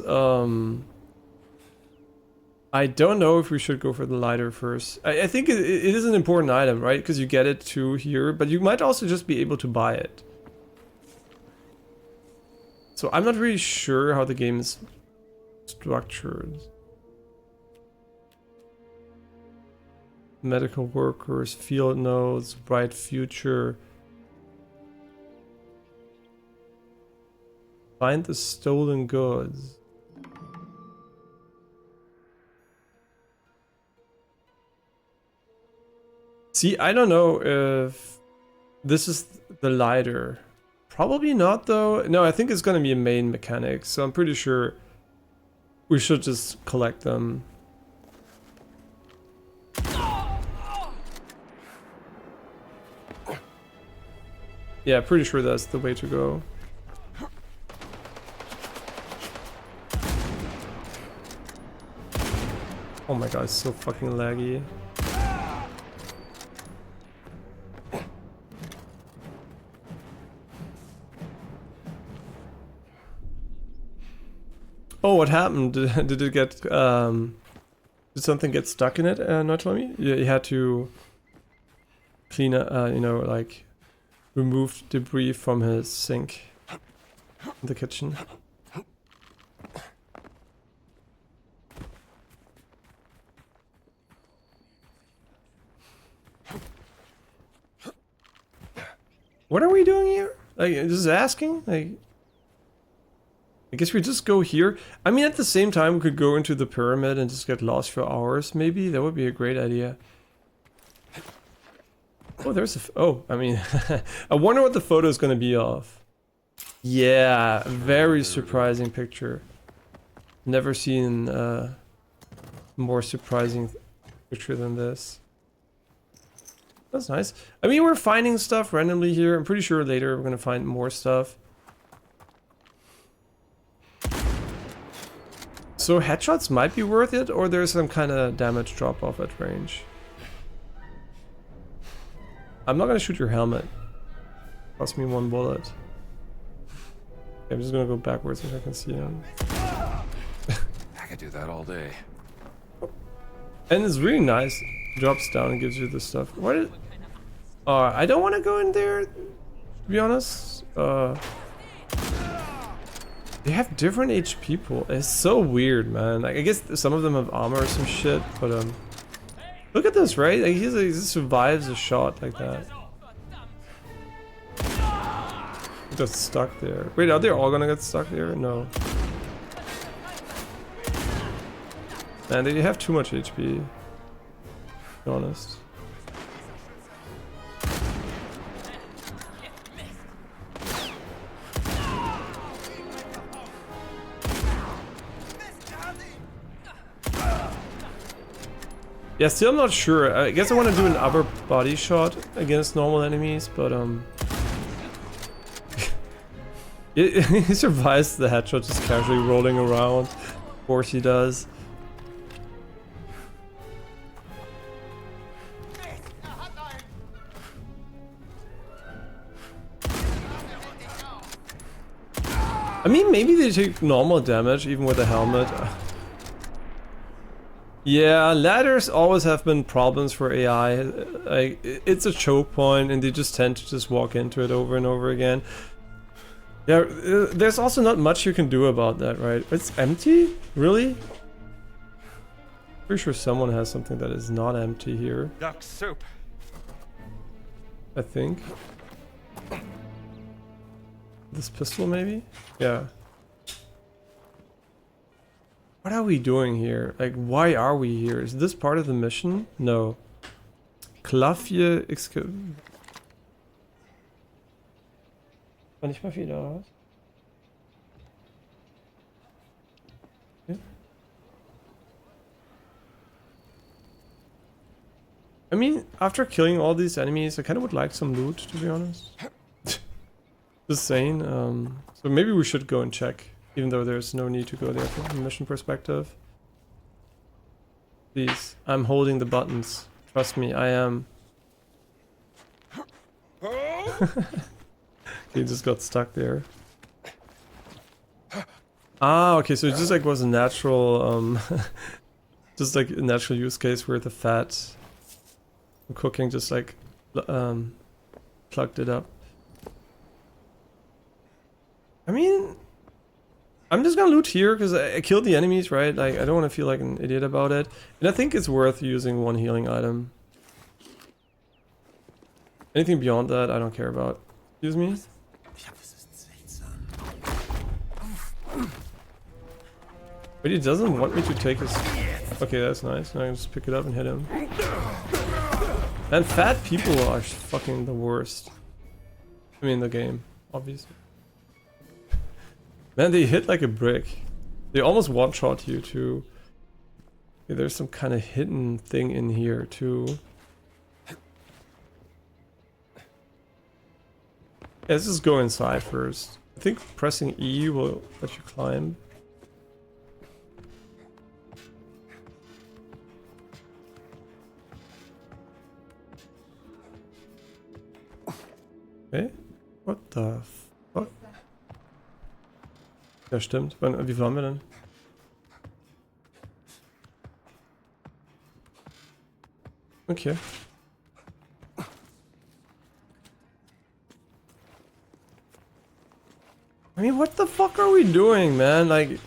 I don't know if we should go for the lighter first. I think it is an important item, right? Because you get it too here, but you might also just be able to buy it. So I'm not really sure how the game is structured. Medical workers, field notes, bright future. Find the stolen goods. See, I don't know if this is the lighter. Probably not though. No, I think it's gonna be a main mechanic, so I'm pretty sure we should just collect them. Yeah, pretty sure that's the way to go. Oh my god, it's so fucking laggy. Oh, what happened? Did it get, did something get stuck in it, Noitomi? You had to clean, you know, like, remove debris from his sink in the kitchen. What are we doing here? Like, just asking? Like, I guess we just go here. I mean, at the same time, we could go into the pyramid and just get lost for hours, maybe. That would be a great idea. Oh, there's a... oh, I mean... I wonder what the photo is going to be of. Yeah, very surprising picture. Never seen a more surprising picture than this. That's nice. I mean, we're finding stuff randomly here. I'm pretty sure later we're going to find more stuff. So headshots might be worth it, or there's some kind of damage drop off at range. I'm not gonna shoot your helmet. Cost me 1 bullet. Okay, I'm just gonna go backwards so I can see him. I could do that all day. And it's really nice. Drops down and gives you the stuff. What is... I don't want to go in there, to be honest. They have different HP pool. It's so weird, man. Like, I guess some of them have armor or some shit, but look at this, right? Like, he survives a shot like that. He got stuck there. Wait, are they all gonna get stuck there? No. Man, they have too much HP. To be honest. Yeah, still I'm not sure. I guess I want to do an upper body shot against normal enemies, but he survives the headshot just casually rolling around. Of course he does. I mean, maybe they take normal damage even with a helmet. Yeah, ladders always have been problems for AI. Like, it's a choke point and they just tend to just walk into it over and over again. Yeah, there's also not much you can do about that, right? It's empty? Really? Pretty sure someone has something that is not empty here. Duck soup. I think. This pistol, maybe? Yeah. What are we doing here? Like, why are we here? Is this part of the mission? No. Klavier Exco. War nicht mal viel da, was? Okay. I mean, after killing all these enemies, I kind of would like some loot, to be honest. Just saying. So maybe we should go and check. Even though there's no need to go there from a mission perspective. Please, I'm holding the buttons. Trust me, I am. He just got stuck there. Ah, okay, so it just like was a natural, just like a natural use case where the fat from cooking just like plugged it up. I mean, I'm just gonna loot here because I killed the enemies, right? Like, I don't want to feel like an idiot about it. And I think it's worth using one healing item. Anything beyond that, I don't care about. Excuse me? But he doesn't want me to take his... Okay, that's nice. Now I can just pick it up and hit him. And fat people are fucking the worst. I mean, the game, obviously. Man, they hit like a brick. They almost one-shot you too. Okay, there's some kind of hidden thing in here too. Yeah, let's just go inside first. I think pressing E will let you climb. Okay. What the fuck? Ja, stimmt. Wie viel haben wir denn? Okay. I mean, what the fuck are we doing, man? Like,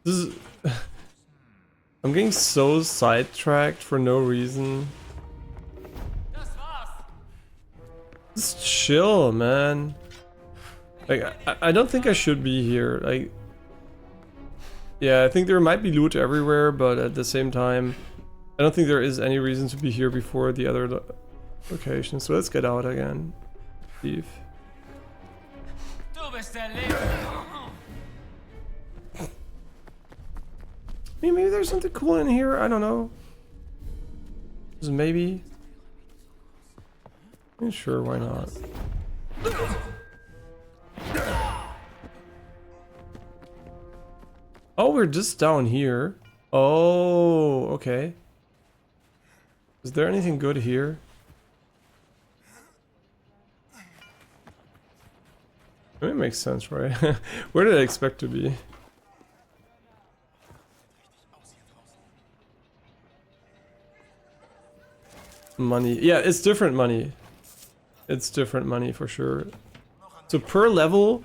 this is... I'm getting so sidetracked for no reason. Just chill, man. Like, I don't think I should be here. Like, yeah, I think there might be loot everywhere, but at the same time, I don't think there is any reason to be here before the other location. So let's get out again. Leave. I mean, maybe there's something cool in here. I don't know. Just maybe. I mean, sure, why not? Oh, we're just down here. Oh, okay. Is there anything good here? It makes sense, right? Where did I expect to be? Money. Yeah, it's different money. It's different money for sure. So per level,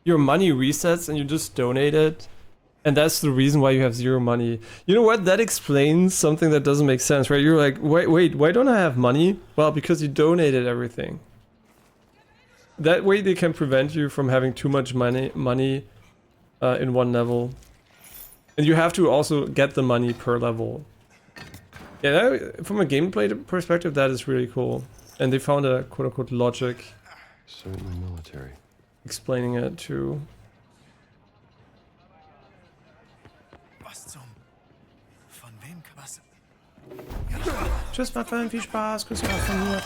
your money resets and you just donate it. And that's the reason why you have 0 money. You know what? That explains something that doesn't make sense, right? You're like, wait, why don't I have money? Well, because you donated everything. That way they can prevent you from having too much money in one level. And you have to also get the money per level. Yeah, that, from a gameplay perspective, that is really cool. And they found a quote-unquote logic. Certainly military. Explaining it too. Tschüss, Muffin, viel Spaß, grüß dich von mir.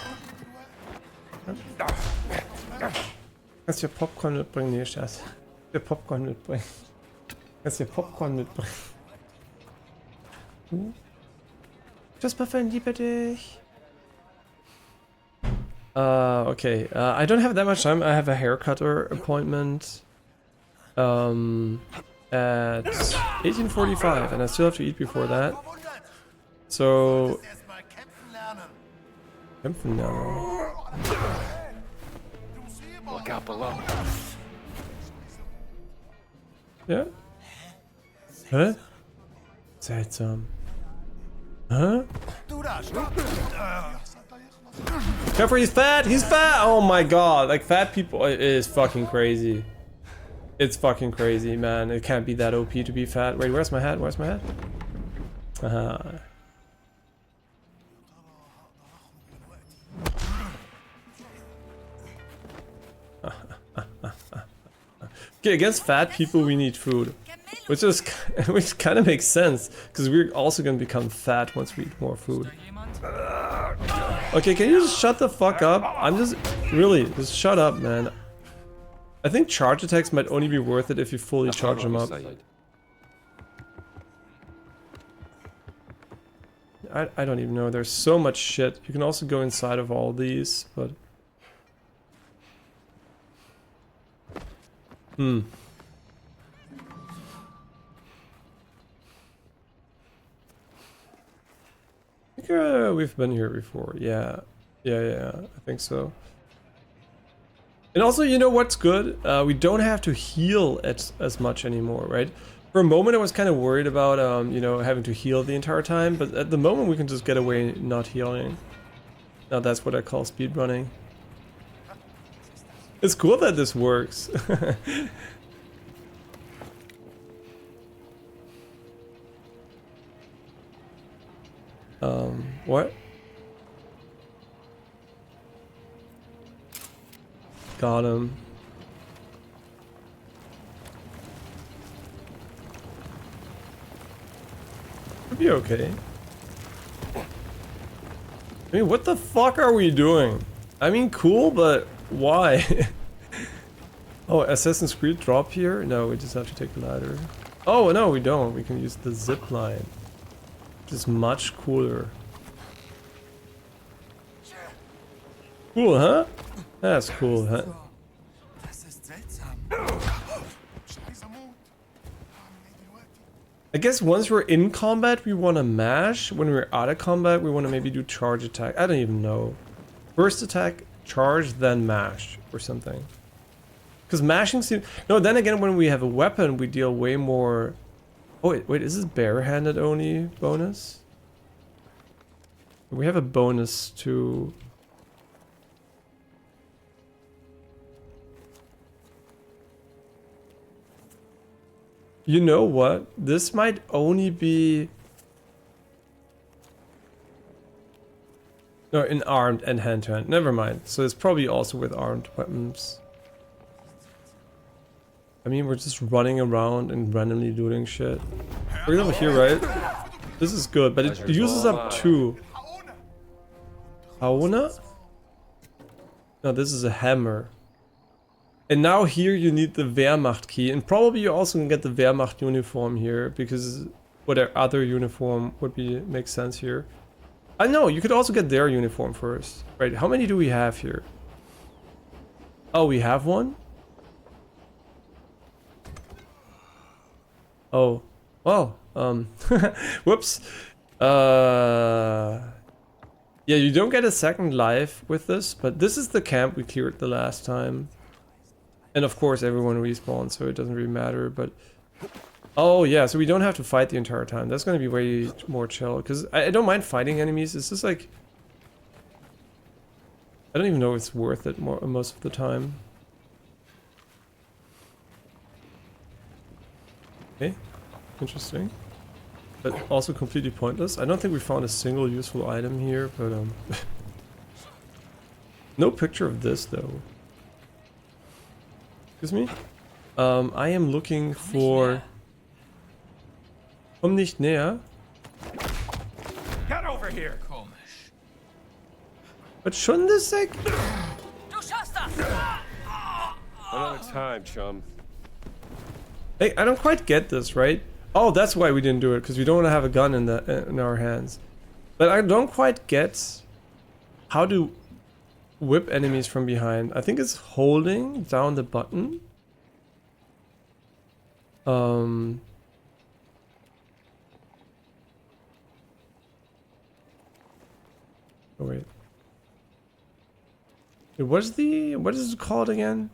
Kannst du dir Popcorn mitbringen? Nee, Scherz. Der Popcorn mitbringen. Kannst du dir Popcorn mitbringen? Tschüss, Muffin, liebe dich. Okay. I don't have that much time. I have a haircutter appointment at 18:45, and I still have to eat before that. So, kämpfen lernen. Look out below. Ja? Hä? Seltsam. Huh? Careful, he's fat! He's fat! Oh my god, like fat people, it is fucking crazy. It's fucking crazy, man. It can't be that OP to be fat. Wait, where's my hat? Where's my hat? Okay, against fat people we need food. Which kind of makes sense, because we're also gonna become fat once we eat more food. Okay, can you just shut the fuck up? I'm just... Really, just shut up, man. I think charge attacks might only be worth it if you fully charge them up. I don't even know. There's so much shit. You can also go inside of all these, but... I think we've been here before. Yeah. Yeah, I think so. And also, you know what's good? We don't have to heal as much anymore, right? For a moment I was kind of worried about, you know, having to heal the entire time, but at the moment we can just get away not healing. Now that's what I call speedrunning. It's cool that this works. What? Got him. Could be okay. I mean, what the fuck are we doing? I mean, cool, but why? Oh, Assassin's Creed drop here? No, we just have to take the ladder. Oh, no, we don't. We can use the zip line, which is much cooler. Cool, huh? That's cool, huh? I guess once we're in combat, we want to mash. When we're out of combat, we want to maybe do charge attack. I don't even know. First attack, charge, then mash, or something. Because mashing seems... No, then again, when we have a weapon, we deal way more... Oh, wait, is this barehanded only bonus? We have a bonus to... You know what? This might only be... No, in armed and hand-to-hand. Never mind. So it's probably also with armed weapons. I mean, we're just running around and randomly looting shit. We're over here, right? This is good, but it uses up 2. Haona? No, this is a hammer. And now here you need the Wehrmacht key, and probably you also can get the Wehrmacht uniform here, because what other uniform would make sense here. I know, you could also get their uniform first. Right, how many do we have here? Oh, we have one? Oh, well, whoops. Yeah, you don't get a second life with this, but this is the camp we cleared the last time. And of course everyone respawns, so it doesn't really matter, but... Oh yeah, so we don't have to fight the entire time. That's gonna be way more chill, because I don't mind fighting enemies. It's just like... I don't even know if it's worth it most of the time. Okay, interesting. But also completely pointless. I don't think we found a single useful item here, but no picture of this though. Excuse me? I am looking for... Komm nicht näher. Get over here! But shouldn't this like... Another time, chum. Hey, I don't quite get this, right? Oh, that's why we didn't do it, because we don't want to have a gun in our hands. But I don't quite get how to whip enemies from behind. I think it's holding down the button. Oh wait. What is it called again?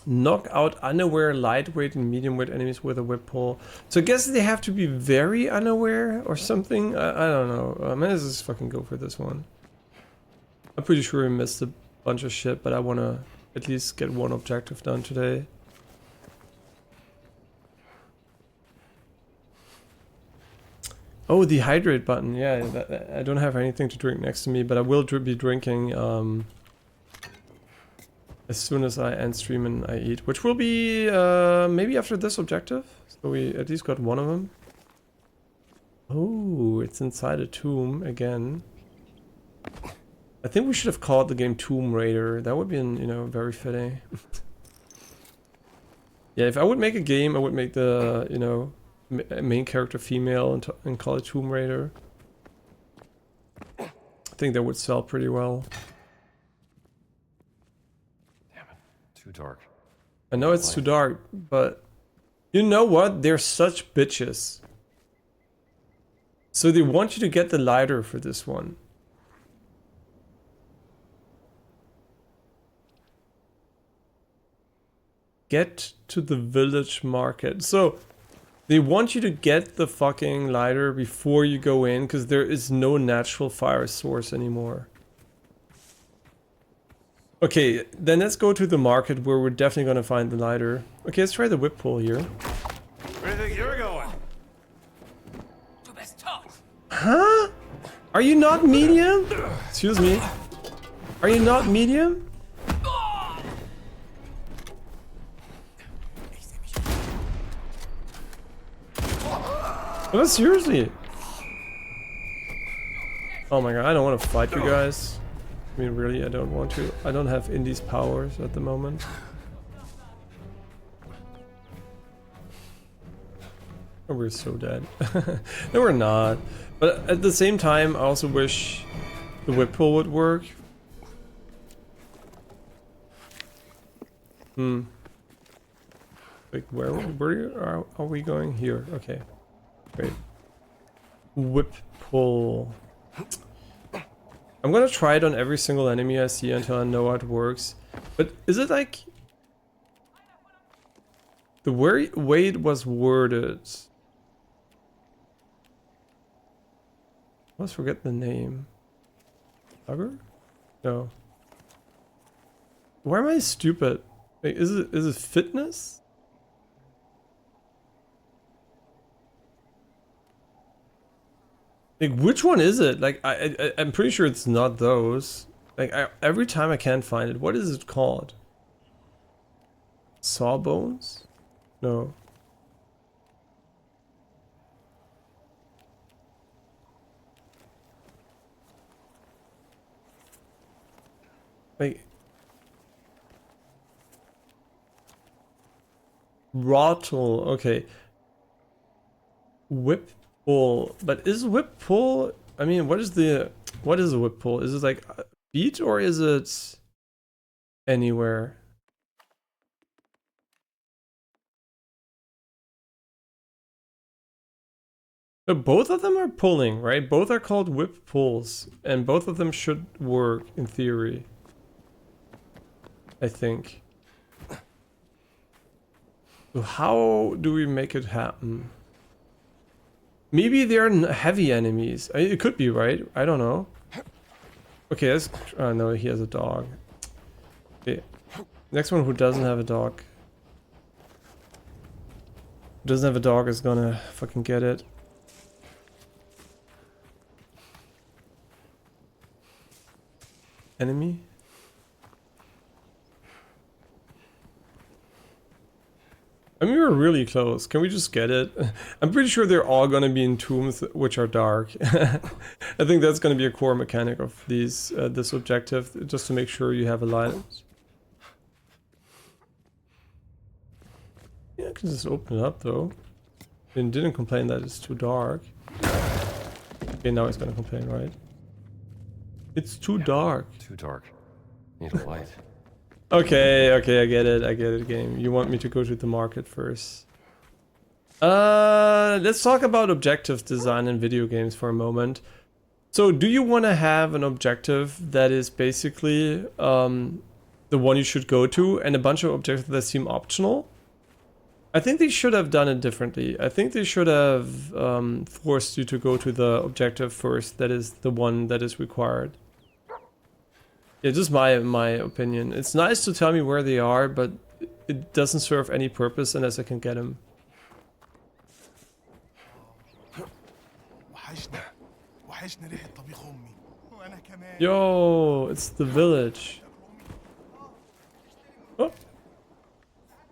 Knock out unaware, lightweight, and medium-weight enemies with a whip pull. So I guess they have to be very unaware or something? I don't know. I might just fucking go for this one. I'm pretty sure we missed a bunch of shit, but I want to at least get one objective done today. Oh, the hydrate button. Yeah, I don't have anything to drink next to me, but I will be drinking as soon as I end stream and I eat, which will be maybe after this objective. So we at least got one of them. Oh, it's inside a tomb again. I think we should have called the game Tomb Raider. That would be, very fitting. Yeah, if I would make a game, I would make the, main character female and call it Tomb Raider. I think that would sell pretty well. Too dark. I know it's too dark, but you know what? They're such bitches. So they want you to get the lighter for this one. Get to the village market. So they want you to get the fucking lighter before you go in, because there is no natural fire source anymore. Okay, then let's go to the market where we're definitely gonna find the lighter. Okay, let's try the whip pull here. Where do you think you're going? Huh? Are you not medium? Excuse me. Are you not medium? No, seriously. Oh my god, I don't want to fight you guys. I mean, really, I don't want to. I don't have Indy's powers at the moment. Oh, we're so dead. No, we're not. But at the same time, I also wish the whip pull would work. Like, where are we going? Here, okay. Great. Whip pull. I'm gonna try it on every single enemy I see until I know how it works. But is it like... the way it was worded... I almost forget the name. Bugger? No. Why am I stupid? Wait, is it fitness? Like, which one is it? Like, I'm pretty sure it's not those. Like, every time I can't find it. What is it called? Sawbones? No. Like... Rottle, okay. Whip pull, but is whip pull? I mean, what is a whip pull? Is it like a beat or is it anywhere? But both of them are pulling, right? Both are called whip pulls, and both of them should work in theory. I think. So how do we make it happen? Maybe they're heavy enemies. It could be, right? I don't know. Okay, let's... oh no, he has a dog. Okay. Next one who doesn't have a dog. Who doesn't have a dog is gonna fucking get it. Enemy? I mean, we're really close. Can we just get it? I'm pretty sure they're all gonna be in tombs which are dark. I think that's gonna be a core mechanic of these this objective, just to make sure you have alignment. Yeah, I can just open it up though. It didn't complain that it's too dark. Okay, now it's gonna complain, right? It's too dark. Too dark. Need a light. Okay, I get it, game. You want me to go to the market first. Let's talk about objective design in video games for a moment. So, do you want to have an objective that is basically the one you should go to, and a bunch of objectives that seem optional? I think they should have done it differently. I think they should have forced you to go to the objective first, that is the one that is required. Yeah, just my opinion. It's nice to tell me where they are, but it doesn't serve any purpose unless I can get them. Yo, it's the village. Oh.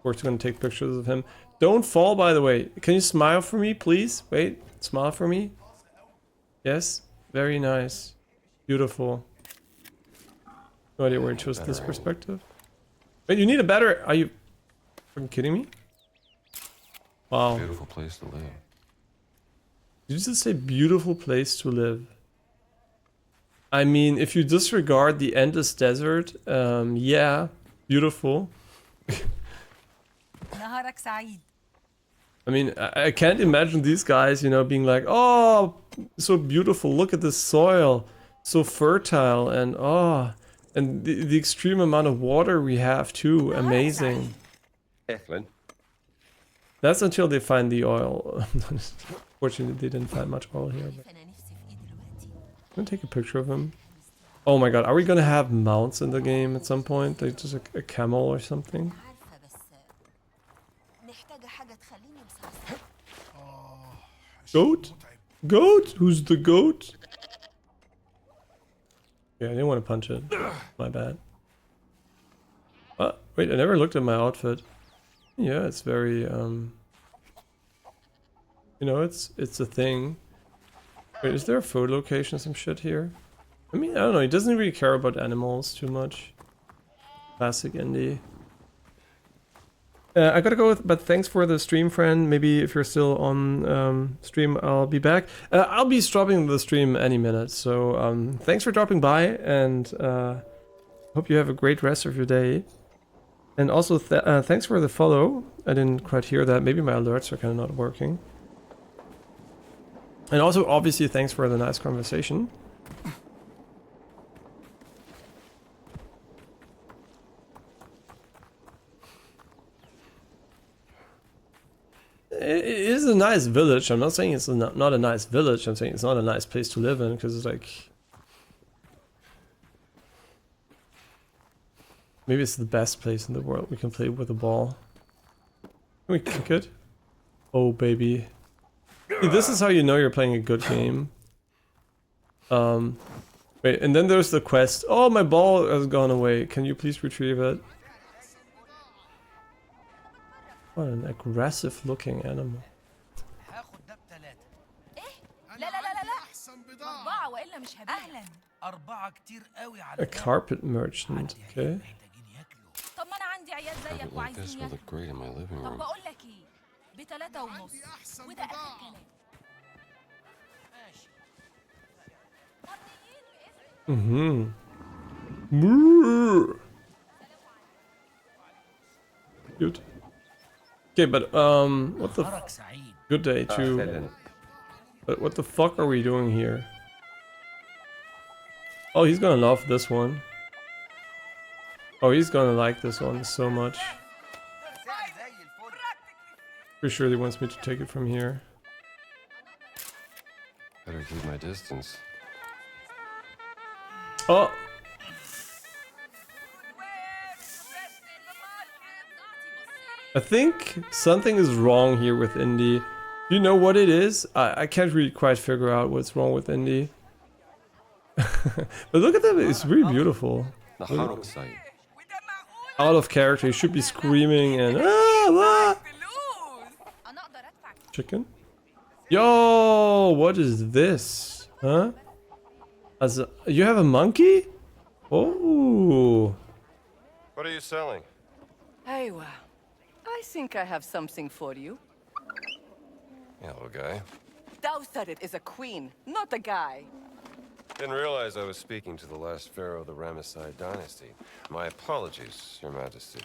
We're gonna take pictures of him. Don't fall, by the way. Can you smile for me, please? Wait, smile for me. Yes, very nice. Beautiful. No idea where I chose this perspective. Wait, you need a better... Are you fucking kidding me? Wow. Beautiful place to live. Did you just say beautiful place to live? I mean, if you disregard the endless desert, yeah, beautiful. I mean, I can't imagine these guys, you know, being like, oh, so beautiful, look at this soil, so fertile, and oh... And the extreme amount of water we have too, amazing. Ethlyn. That's until they find the oil. Fortunately, they didn't find much oil here. But... I'm gonna take a picture of him. Oh my god, are we gonna have mounts in the game at some point? Like just a camel or something? Goat? Goat? Who's the goat? Yeah, I didn't want to punch it. My bad. Wait, I never looked at my outfit. Yeah, it's very, you know, it's a thing. Wait, is there a photo location or some shit here? I mean, I don't know, he doesn't really care about animals too much. Classic indie. I gotta go with, but thanks for the stream, friend. Maybe if you're still on stream, I'll be back. I'll be stopping the stream any minute, so thanks for dropping by, and hope you have a great rest of your day. And also, thanks for the follow. I didn't quite hear that. Maybe my alerts are kind of not working. And also, obviously, thanks for the nice conversation. It is a nice village. I'm not saying it's not a nice village. I'm saying it's not a nice place to live in, because it's like... Maybe it's the best place in the world we can play with a ball. Can we kick it? Oh, baby. See, this is how you know you're playing a good game. Wait, and then there's the quest. Oh, my ball has gone away. Can you please retrieve it? What an aggressive looking animal. A carpet merchant, okay. Carpet like this would look great in my living room. Cute. Okay, but what the good day too. But what the fuck are we doing here? Oh, he's gonna love this one. Oh, he's gonna like this one so much. Pretty sure he wants me to take it from here. Better keep my distance. Oh! I think something is wrong here with Indy. Do you know what it is? I can't really quite figure out what's wrong with Indy. But look at that, it's really beautiful. The Harok site. Out of character, he should be screaming and Chicken? Yo, what is this? Huh? You have a monkey? Oh. What are you selling? Aywa, I think I have something for you. Hello, guy. Dowsarit is a queen, not a guy. Didn't realize I was speaking to the last pharaoh of the Ramesside dynasty. My apologies, Your Majesty.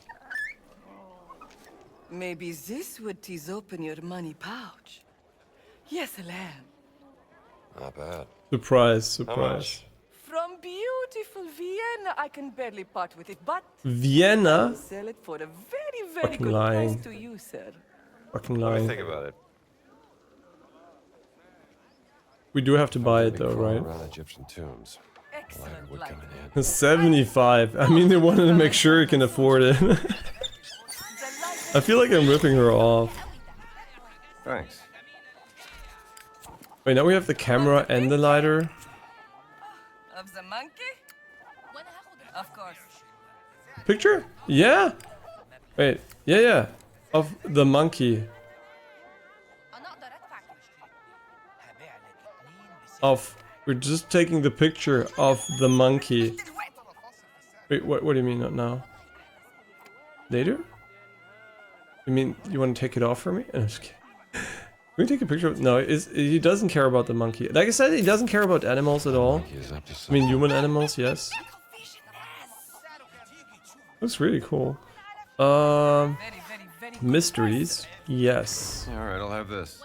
Maybe this would tease open your money pouch. Yes, lamb. Not bad. Surprise, surprise. From beautiful Vienna, I can barely part with it, but Vienna? I'll sell it for a very, very Fucking good lying. price to you, sir. Fucking Let me lying. think about it. We do have to buy it though, right? Around Egyptian tombs. Excellent. Would come in handy. 75. I mean, they wanted to make sure you can afford it. I feel like I'm ripping her off. Thanks. Wait, now we have the camera and the lighter. Of the monkey? Of course. Picture? Yeah. Wait, yeah. Of the monkey. We're just taking the picture of the monkey. Wait, what do you mean not now? Later? You mean you want to take it off for me? I'm just kidding. Can we take a picture of... No, he doesn't care about the monkey. Like I said, he doesn't care about animals at all. I mean, human animals, yes. Looks really cool. Mysteries, yes. Alright, I'll have this.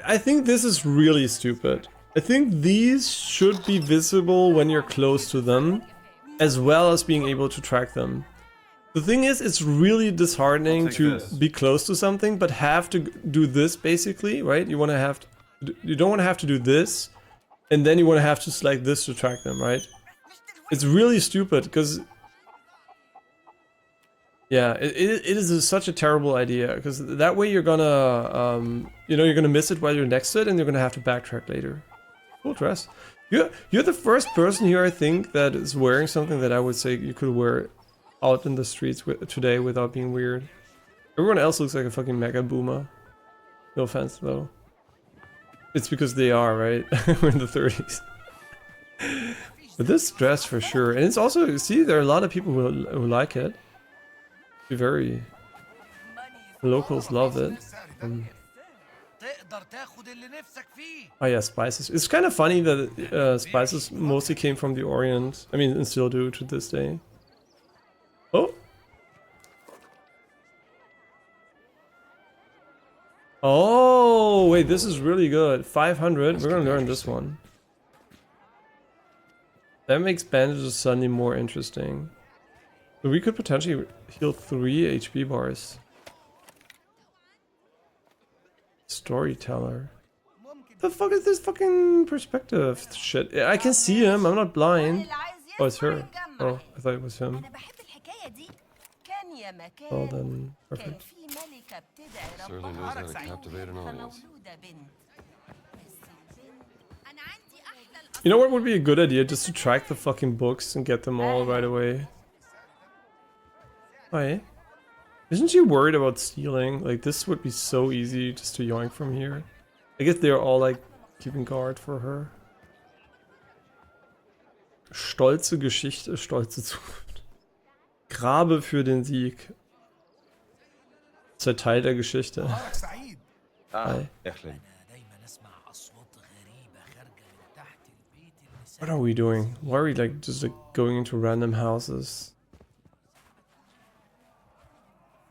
I think this is really stupid. I think these should be visible when you're close to them, as well as being able to track them. The thing is, it's really disheartening to be close to something, but have to do this basically, right? You don't want to have to do this, and then you want to have to select this to track them, right? It's really stupid, because... Yeah, it is such a terrible idea, because that way you're gonna, you're gonna miss it while you're next to it, and you're gonna have to backtrack later. Cool dress. You're the first person here, I think, that is wearing something that I would say you could wear out in the streets today without being weird. Everyone else looks like a fucking mega boomer. No offense, though. It's because they are, right? We're in the 30s. But this dress for sure. And it's also, see, there are a lot of people who like it. Very... Locals love it. Oh yeah, spices. It's kind of funny that spices mostly came from the Orient. I mean, and still do to this day. Oh! Oh, wait, this is really good. 500. We're gonna learn this one. That makes bandages suddenly more interesting. So we could potentially heal 3 HP bars. Storyteller. The fuck is this fucking perspective shit? I can see him, I'm not blind. Oh, it's her. Oh, I thought it was him. Well then, perfect. Certainly knows how to captivate an audience. You know what would be a good idea? Just to track the fucking books and get them all right away. Why? Isn't she worried about stealing? Like, this would be so easy just to yoink from here. I guess they're all like keeping guard for her. Stolze Geschichte, stolze Zukunft. Grabe für den Sieg. Das ist ein Teil der Geschichte. Hi. What are we doing? Why are we like just like going into random houses?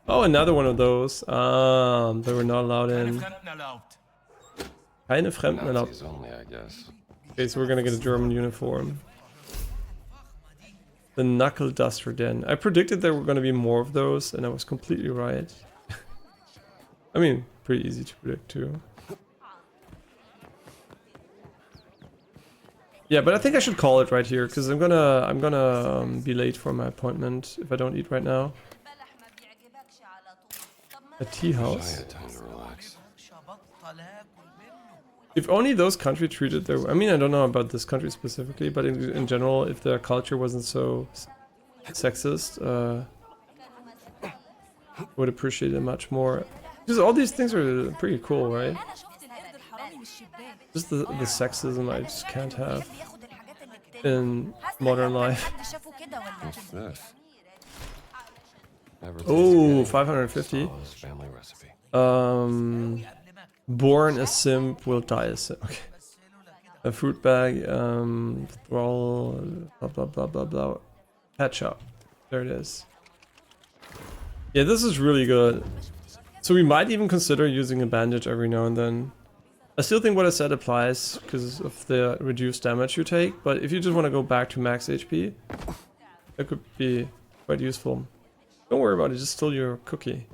Oh, another one of those. They were not allowed in. Keine Fremden erlaubt. Okay, so we're gonna get a German uniform. The Knuckle Duster Den. I predicted there were gonna be more of those, and I was completely right. I mean, pretty easy to predict too. Yeah, but I think I should call it right here, because I'm gonna be late for my appointment if I don't eat right now. A tea house. If only those countries treated their... I mean, I don't know about this country specifically, but in general, if their culture wasn't so sexist, would appreciate it much more. Because all these things are pretty cool, right? Just the sexism I just can't have in modern life. Oh, 550. Born a simp, will die a simp. Okay. A fruit bag, thrall, blah blah blah blah blah. Pet shop. There it is. Yeah, this is really good. So we might even consider using a bandage every now and then. I still think what I said applies because of the reduced damage you take, but if you just want to go back to max HP, that could be quite useful. Don't worry about it, just steal your cookie.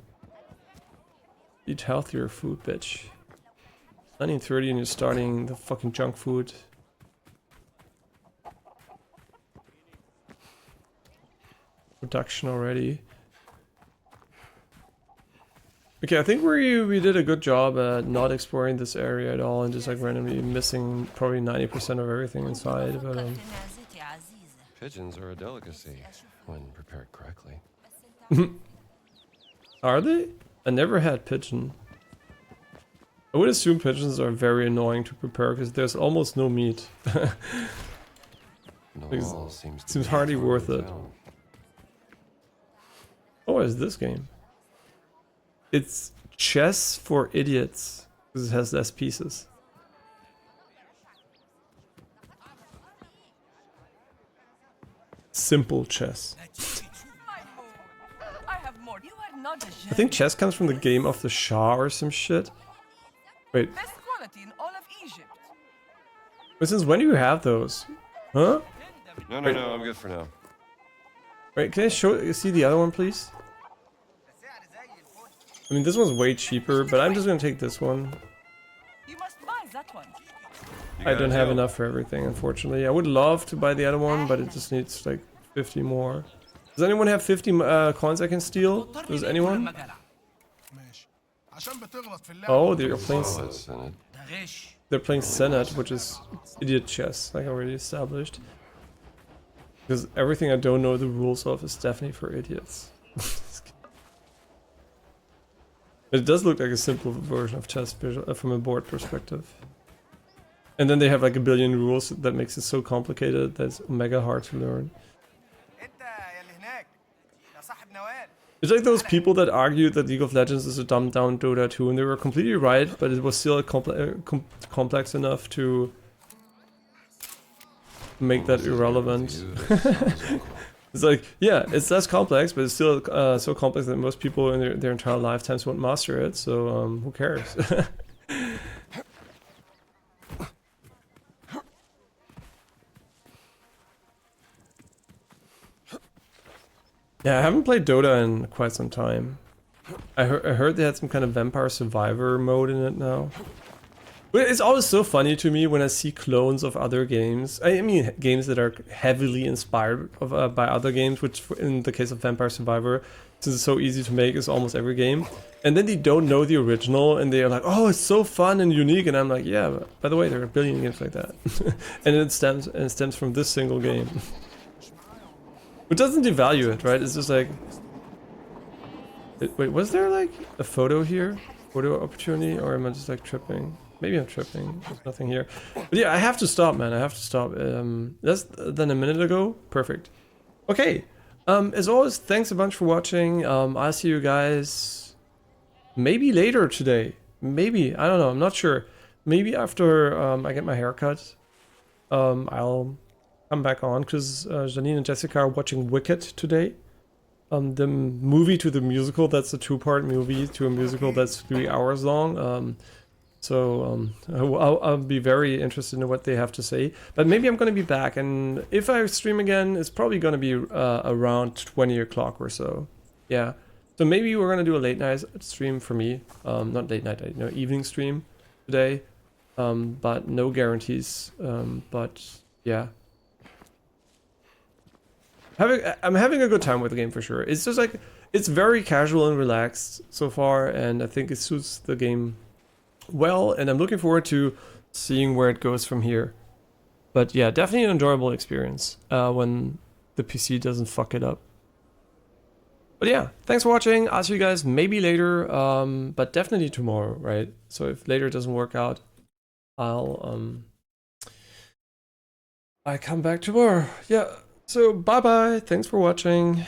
Eat healthier food, bitch. 1930 and you're starting the fucking junk food. Production already. Okay, I think we did a good job at not exploring this area at all and just like randomly missing probably 90% of everything inside. But pigeons are a delicacy when prepared correctly. Are they? I never had pigeon. I would assume pigeons are very annoying to prepare because there's almost no meat. Seems hardly worth it. Oh, what is this game? It's chess for idiots because it has less pieces. Simple chess. I think chess comes from the game of the Shah or some shit. Wait. Best quality in all of Egypt. But since when do you have those? Huh? No, I'm good for now. Wait, can I see the other one, please? I mean, this one's way cheaper, but I'm just gonna take this one. You must buy that one. I don't have enough for everything, unfortunately. I would love to buy the other one, but it just needs like 50 more. Does anyone have 50 coins I can steal? Does anyone? Oh, the airplanes. they're playing Senate, which is idiot chess, like I already established. Because everything I don't know the rules of is definitely for idiots. It does look like a simple version of chess from a board perspective. And then they have like a billion rules that makes it so complicated that it's mega hard to learn. It's like those people that argued that League of Legends is a dumbed down Dota 2, and they were completely right, but it was still complex enough to make that irrelevant. It's like, yeah, it's less complex, but it's still so complex that most people in their entire lifetimes won't master it, so who cares? Yeah, I haven't played Dota in quite some time. I heard they had some kind of Vampire Survivor mode in it now. But it's always so funny to me when I see clones of other games. I mean, games that are heavily inspired by other games, which in the case of Vampire Survivor, since it's so easy to make, is almost every game. And then they don't know the original, and they're like, oh, it's so fun and unique. And I'm like, yeah, but by the way, there are a billion games like that. And it stems from this single game. Which doesn't devalue it, right? It's just like... Wait, was there like a photo here? Photo opportunity? Or am I just like tripping? Maybe I'm tripping. There's nothing here. But yeah, I have to stop, man. I have to stop. Less than a minute ago. Perfect. Okay. As always, thanks a bunch for watching. I'll see you guys maybe later today. Maybe. I don't know. I'm not sure. Maybe after I get my haircut. I'll come back on because Janine and Jessica are watching Wicked today. The movie to the musical, that's a 2-part movie to a musical that's 3 hours long. So I'll be very interested in what they have to say. But maybe I'm going to be back, and if I stream again, it's probably going to be around 20 o'clock or so. Yeah. So maybe we're going to do a late night stream for me. Not late night, no, evening stream today. But no guarantees. But yeah. I'm having a good time with the game for sure. It's just like, it's very casual and relaxed so far, and I think it suits the game well, and I'm looking forward to seeing where it goes from here. But yeah, definitely an enjoyable experience when the PC doesn't fuck it up. But yeah, thanks for watching. I'll see you guys maybe later, but definitely tomorrow, right? So if later doesn't work out, I come back tomorrow. Yeah. So bye bye. Thanks for watching.